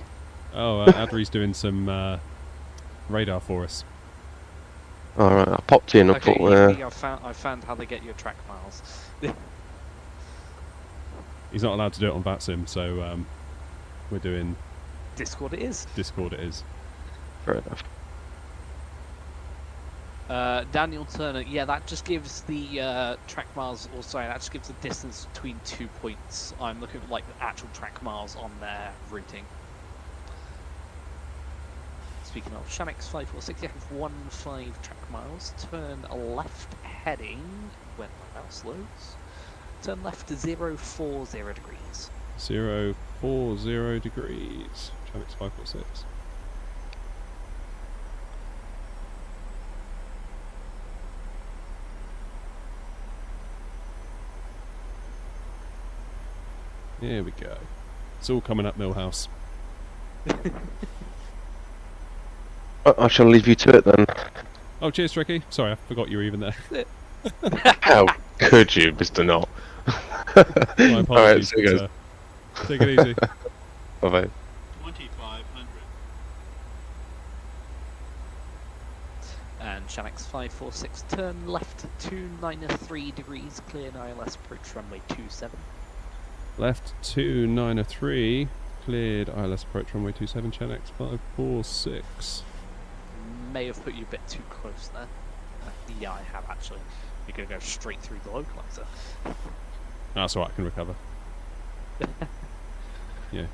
Speaker 1: Oh, Adri's doing some radar for us.
Speaker 8: Alright, I popped in, I
Speaker 6: Okay,
Speaker 8: thought,
Speaker 6: I found how they get your track miles.
Speaker 1: He's not allowed to do it on Vatsim, so we're doing
Speaker 6: Discord it is.
Speaker 1: Discord. It is.
Speaker 8: fair enough.
Speaker 6: Daniel Turner, yeah, that just gives the track miles, or sorry, that just gives the distance between 2 points. I'm looking at like the actual track miles on their routing. Speaking of, Shamex 546, you have 15 track miles. Turn left heading when my mouse loads. Turn left to 040 degrees.
Speaker 1: 040 degrees. Shamex 546. Here we go. It's all coming up, Millhouse.
Speaker 8: I shall leave you to it then.
Speaker 1: Oh, cheers, Tricky. Sorry, I forgot you were even there.
Speaker 8: How could you, Mr. Not?
Speaker 1: My apologies.
Speaker 8: Alright, see you guys.
Speaker 1: Take it easy.
Speaker 8: Bye bye.
Speaker 7: 2500.
Speaker 6: And Shamex 546, turn left to 93 degrees, clear ILS approach runway 27.
Speaker 1: Left 293, cleared ILS approach runway 27, Shamex 546.
Speaker 6: May have put you a bit too close there. Yeah, I have actually. You're going to go straight through the localizer.
Speaker 1: That's alright, I can recover. Yeah.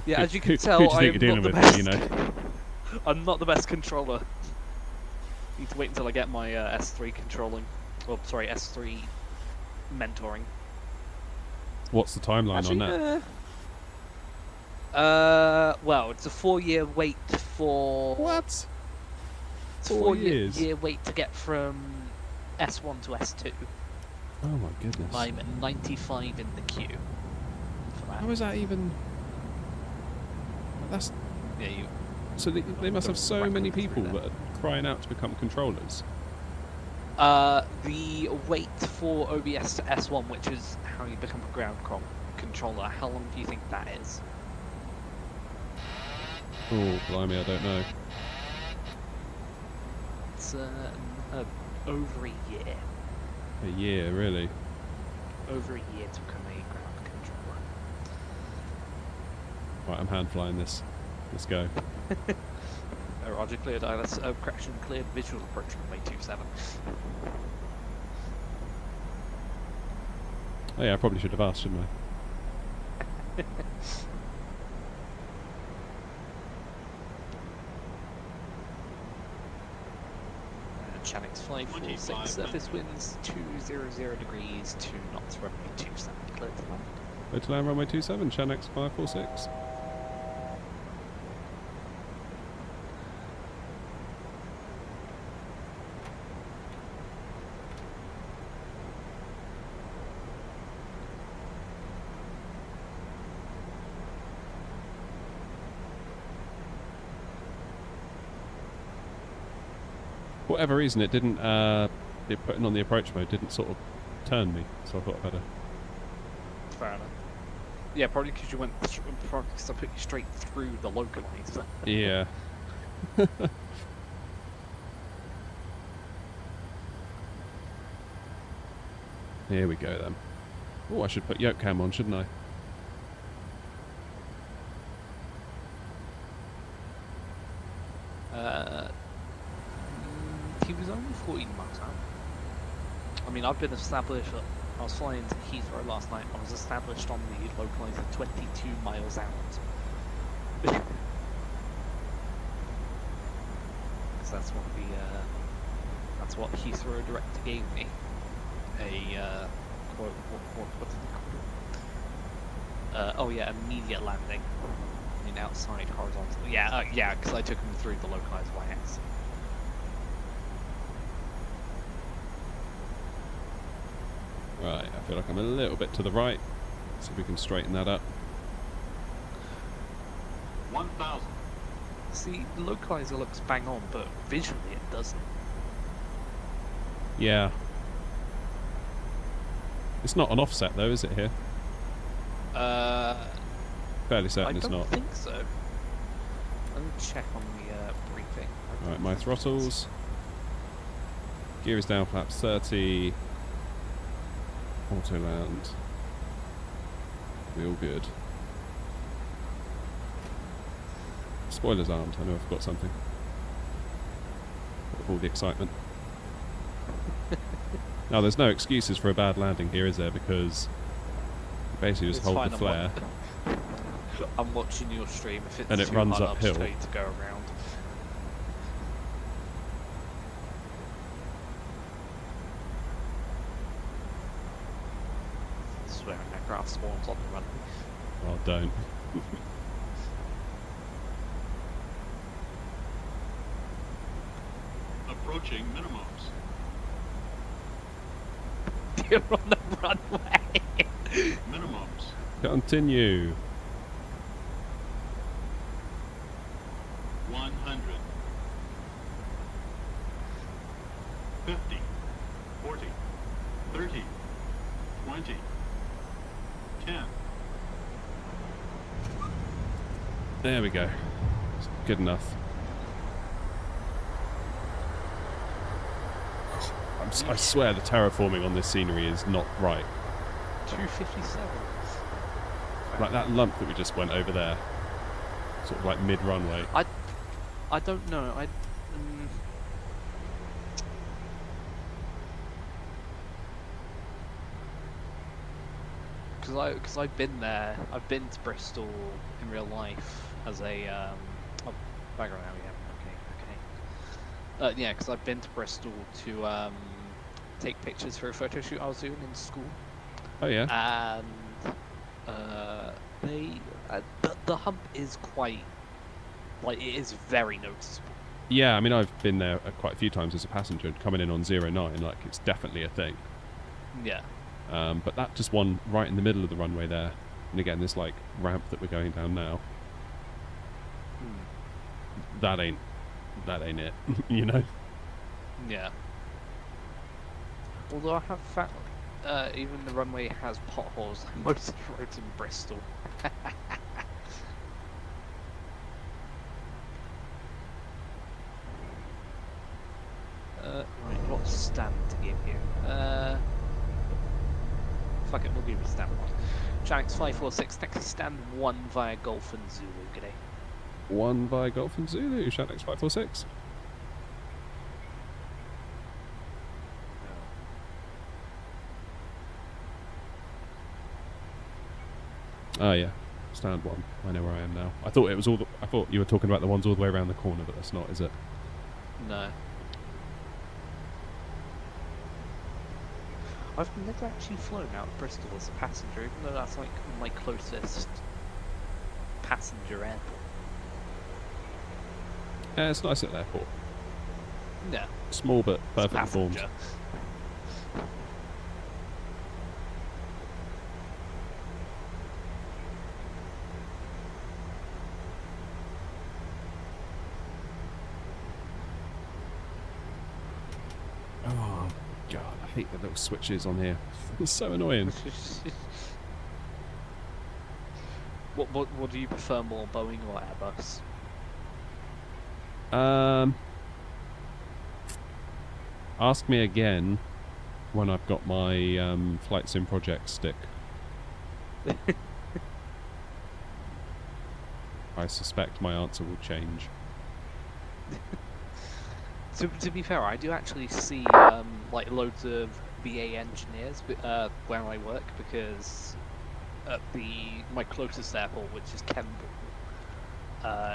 Speaker 6: Yeah, as you
Speaker 1: Who
Speaker 6: can tell,
Speaker 1: do you think
Speaker 6: I'm
Speaker 1: you're dealing
Speaker 6: not the
Speaker 1: with,
Speaker 6: best.
Speaker 1: you know?
Speaker 6: I'm not the best controller. Need to wait until I get my S3 controlling. Well, sorry, S3 mentoring.
Speaker 1: What's the timeline on that?
Speaker 6: Well, it's a 4-year wait for.
Speaker 1: What?
Speaker 6: It's
Speaker 1: 4
Speaker 6: 4 year
Speaker 1: years?
Speaker 6: wait to get from S1 to S2.
Speaker 1: Oh my goodness.
Speaker 6: I'm at 95 in the queue for that.
Speaker 1: How is that even... That's...
Speaker 6: Yeah, you.
Speaker 1: So they must have so
Speaker 6: record
Speaker 1: many
Speaker 6: through
Speaker 1: people
Speaker 6: that.
Speaker 1: that are crying out to become controllers.
Speaker 6: The wait for OBS to S1, which is how you become a ground controller, how long do you think that is?
Speaker 1: Oh, blimey, I don't know.
Speaker 6: It's over a year.
Speaker 1: A year, really?
Speaker 6: Over a year to become a ground controller.
Speaker 1: Right, I'm hand flying this. Let's go.
Speaker 6: Roger, cleared ILS, correction, cleared visual approach runway 27.
Speaker 1: Oh yeah, I probably should have asked, shouldn't I?
Speaker 6: Shamex 546, surface winds 200 degrees, 2 knots, runway 27, cleared to land.
Speaker 1: Go to land runway 27, Shanex 546. For whatever reason, it didn't, putting on the approach mode didn't sort of turn me, so I thought I'd better.
Speaker 6: Fair enough. Yeah, probably because you went, probably because I put you straight through the localizer.
Speaker 1: Yeah. Here we go then. Oh, I should put yoke cam on, shouldn't I?
Speaker 6: He was only 14 miles out. I mean, I've been established. I was flying to Heathrow last night. I was established on the localizer 22 miles out. Because that's what the that's what Heathrow Director gave me. A quote. What did they call Oh yeah, immediate landing. I mean, outside horizontal. Yeah, yeah, because I took him through the localized y-axis.
Speaker 1: Right, I feel like I'm a little bit to the right. See if we can straighten that up.
Speaker 7: 1,000.
Speaker 6: See, the localizer looks bang on, but visually it doesn't.
Speaker 1: Yeah. It's not an offset though, is it here? Fairly certain
Speaker 6: I
Speaker 1: it's
Speaker 6: don't
Speaker 1: not.
Speaker 6: think so. Let me check on the briefing.
Speaker 1: Right, my throttles. Gear is down, flaps 30. Auto land. We all good. Spoilers armed. I know I forgot something. With all the excitement. Now, there's no excuses for a bad landing here, is there? Because you basically just
Speaker 6: It's
Speaker 1: hold
Speaker 6: fine,
Speaker 1: the flare.
Speaker 6: I'm watching your stream. If it's
Speaker 1: And it
Speaker 6: too
Speaker 1: runs
Speaker 6: hard, I'll
Speaker 1: uphill.
Speaker 6: just tell you to go around. I swear, Navigraph swarms on the runway.
Speaker 1: Well, don't.
Speaker 7: Approaching minimums.
Speaker 6: You're on the runway.
Speaker 7: Minimums.
Speaker 1: Continue.
Speaker 7: 100. 50. 40. 30. 20. 10.
Speaker 1: There we go. It's good enough. I swear the terraforming on this scenery is not right.
Speaker 6: 257.
Speaker 1: Like that lump that we just went over there. Sort of like mid-runway.
Speaker 6: I don't know. Because I've been there. I've been to Bristol in real life as a oh, background now. Yeah, okay. Yeah, because I've been to Bristol to take pictures for a photo shoot I was doing in school.
Speaker 1: Oh yeah.
Speaker 6: And the hump is quite, like, it is very noticeable.
Speaker 1: Yeah, I mean I've been there quite a few times as a passenger coming in on 09, like it's definitely a thing.
Speaker 6: Yeah.
Speaker 1: But that just one right in the middle of the runway there. And again, this like ramp that we're going down now. That ain't it, you know?
Speaker 6: Yeah. Although I have found, even the runway has potholes like most of the roads in Bristol. Right, what stand to give you? Fuck it, we'll give you stand 1. Janix 546, taxi stand 1 via Golf and Zulu, g'day.
Speaker 1: 1 by Golf and Zulu, Shattex 546. Oh yeah, stand 1. I know where I am now. I thought it was all. I thought you were talking about the ones all the way around the corner, but that's not, is it?
Speaker 6: No. I've never actually flown out of Bristol as a passenger, even though that's like my closest passenger airport.
Speaker 1: Yeah, it's nice at the airport.
Speaker 6: Yeah.
Speaker 1: Small but perfectly formed.
Speaker 6: Passenger.
Speaker 1: Oh god, I hate the little switches on here. It's so annoying.
Speaker 6: What do you prefer more, Boeing or Airbus?
Speaker 1: Ask me again when I've got my Flight Sim Project stick. I suspect my answer will change.
Speaker 6: To be fair, I do actually see like loads of BA engineers where I work, because at my closest airport, which is Kemble,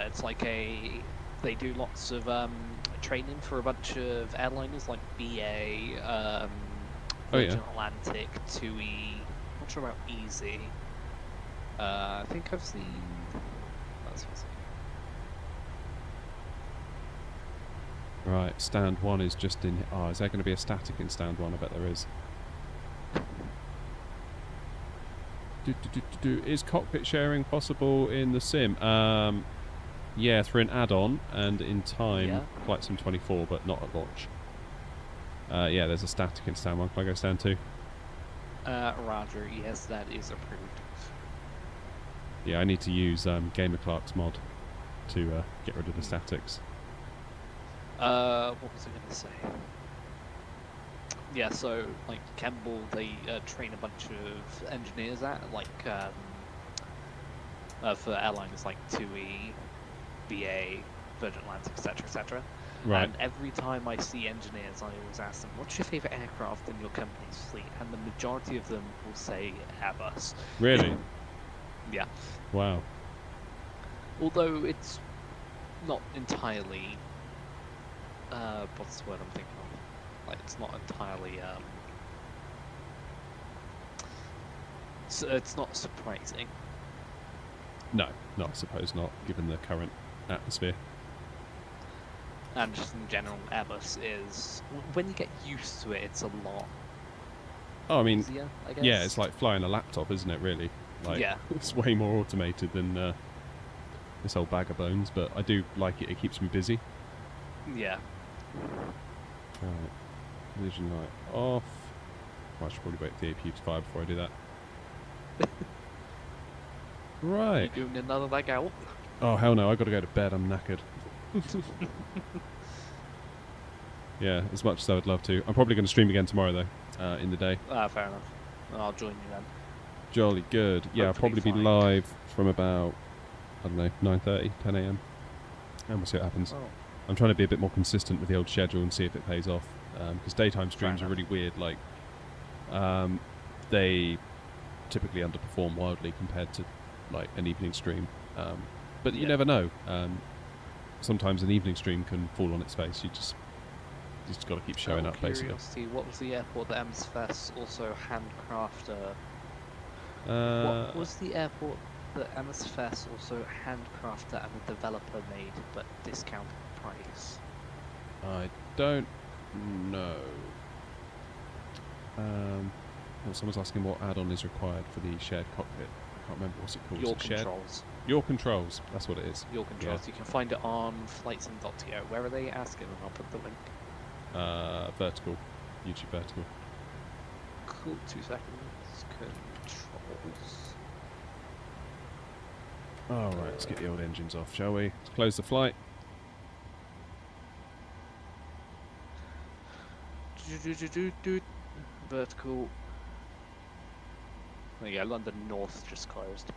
Speaker 6: it's like they do lots of training for a bunch of airliners like BA, Virgin Atlantic, TUI, not sure about Easy, I think I've seen. That's what's
Speaker 1: Right, stand 1 is just in... Oh, is there going to be a static in stand 1? I bet there is. Is cockpit sharing possible in the sim? Yeah, through an add-on and in time,
Speaker 6: Yeah.
Speaker 1: Flight Sim 24, but not at launch. Yeah, there's a static in stand 1. Can I go stand 2?
Speaker 6: Roger. Yes, that is approved.
Speaker 1: Yeah, I need to use Gamer Clark's mod to get rid of the statics.
Speaker 6: What was I going to say? Yeah, so like Campbell, they train a bunch of engineers at like for airlines like TUI, BA, Virgin Atlantic, etc., etc.
Speaker 1: Right.
Speaker 6: And every time I see engineers, I always ask them, "What's your favorite aircraft in your company's fleet?" And the majority of them will say Airbus.
Speaker 1: Really?
Speaker 6: Yeah.
Speaker 1: Wow.
Speaker 6: Although it's not entirely. What's the word I'm thinking of? Like, it's not entirely. So it's not surprising.
Speaker 1: No, I suppose not, given the current atmosphere.
Speaker 6: And just in general, Airbus is. When you get used to it, it's a lot
Speaker 1: Oh, I mean,
Speaker 6: easier, I guess.
Speaker 1: yeah, it's like flying a laptop, isn't it, really? Like,
Speaker 6: Yeah.
Speaker 1: it's way more automated than this old bag of bones, but I do like it. It keeps me busy.
Speaker 6: Yeah.
Speaker 1: Right. Collision light off. Well, I should probably wait for the APU to fire before I do that. Right.
Speaker 6: You doing another leg out?
Speaker 1: Oh, hell no, I got to go to bed. I'm knackered. Yeah, as much as I would love to. I'm probably going to stream again tomorrow, though, in the day.
Speaker 6: Fair enough. I'll join you then.
Speaker 1: Jolly good. Yeah, I'll
Speaker 6: Hopefully
Speaker 1: probably be
Speaker 6: fine.
Speaker 1: live from about, I don't know, 9:30, 10 a.m. And we'll see what happens.
Speaker 6: Oh.
Speaker 1: I'm trying to be a bit more consistent with the old schedule and see if it pays off. Because daytime streams are
Speaker 6: enough.
Speaker 1: really weird. Like, they typically underperform wildly compared to like an evening stream. But you
Speaker 6: Yeah.
Speaker 1: never know. Sometimes an evening stream can fall on its face. You just got to keep showing up, basically.
Speaker 6: Curiosity, what was the airport that MSFS also handcrafted? What was the airport that MSFS also handcrafted and the developer made but discounted price?
Speaker 1: I don't know. Well, someone's asking what add-on is required for the shared cockpit. I can't remember what's it called.
Speaker 6: Your
Speaker 1: Is it shared?
Speaker 6: controls.
Speaker 1: Your controls. That's what it is.
Speaker 6: Your controls. You can find it on flightsim.to. Where are they asking? And I'll put the link.
Speaker 1: Vertical. YouTube vertical.
Speaker 6: Cool. 2 seconds. Controls.
Speaker 1: Alright, let's get the old engines off, shall we? Let's close the flight.
Speaker 6: Vertical. Oh yeah, London North just closed.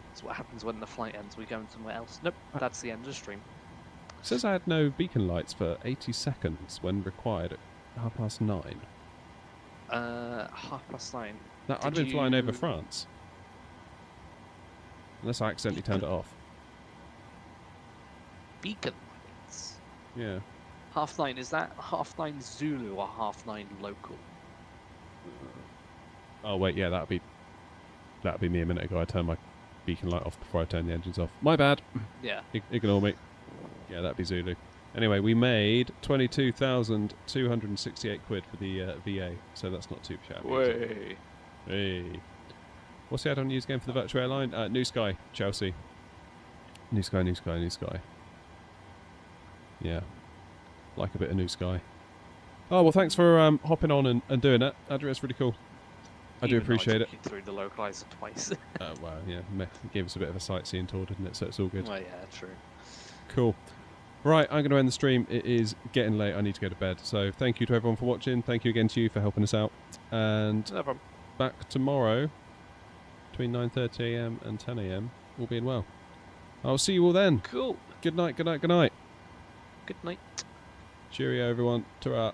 Speaker 6: That's what happens when the flight ends. We go somewhere else. Nope, that's the end of the stream.
Speaker 1: It says I had no beacon lights for 80 seconds when required at 9:30.
Speaker 6: 9:30.
Speaker 1: That, I'd been flying over France. Unless I accidentally turned it off.
Speaker 6: Beacon lights.
Speaker 1: Yeah.
Speaker 6: 9:30. Is that 9:30 Zulu or 9:30 local?
Speaker 1: Oh wait, yeah, that'd be me a minute ago. I turned my beacon light off before I turned the engines off. My bad.
Speaker 6: Yeah.
Speaker 1: Ignore me. Yeah, that'd be Zulu. Anyway, we made 22,268 quid for the VA, so that's not too shabby.
Speaker 6: Way.
Speaker 1: Hey. What's the add-on used again for the virtual airline? New Sky, Chelsea. New Sky, New Sky, New Sky. Yeah. Like a bit of New Sky. Oh, well, thanks for hopping on and doing that. Andrew, it's really cool. I do appreciate it.
Speaker 6: You through the localizer twice.
Speaker 1: Well, yeah, it gave us a bit of a sightseeing tour, didn't it? So it's all good.
Speaker 6: Oh yeah, true.
Speaker 1: Cool. Right, I'm going to end the stream. It is getting late. I need to go to bed. So thank you to everyone for watching. Thank you again to you for helping us out. And
Speaker 6: No problem.
Speaker 1: back tomorrow between 9:30 a.m. and 10 a.m. all being well. I'll see you all then.
Speaker 6: Cool.
Speaker 1: Good night, good night, good night.
Speaker 6: Good night.
Speaker 1: Cheerio, everyone. Ta-ra.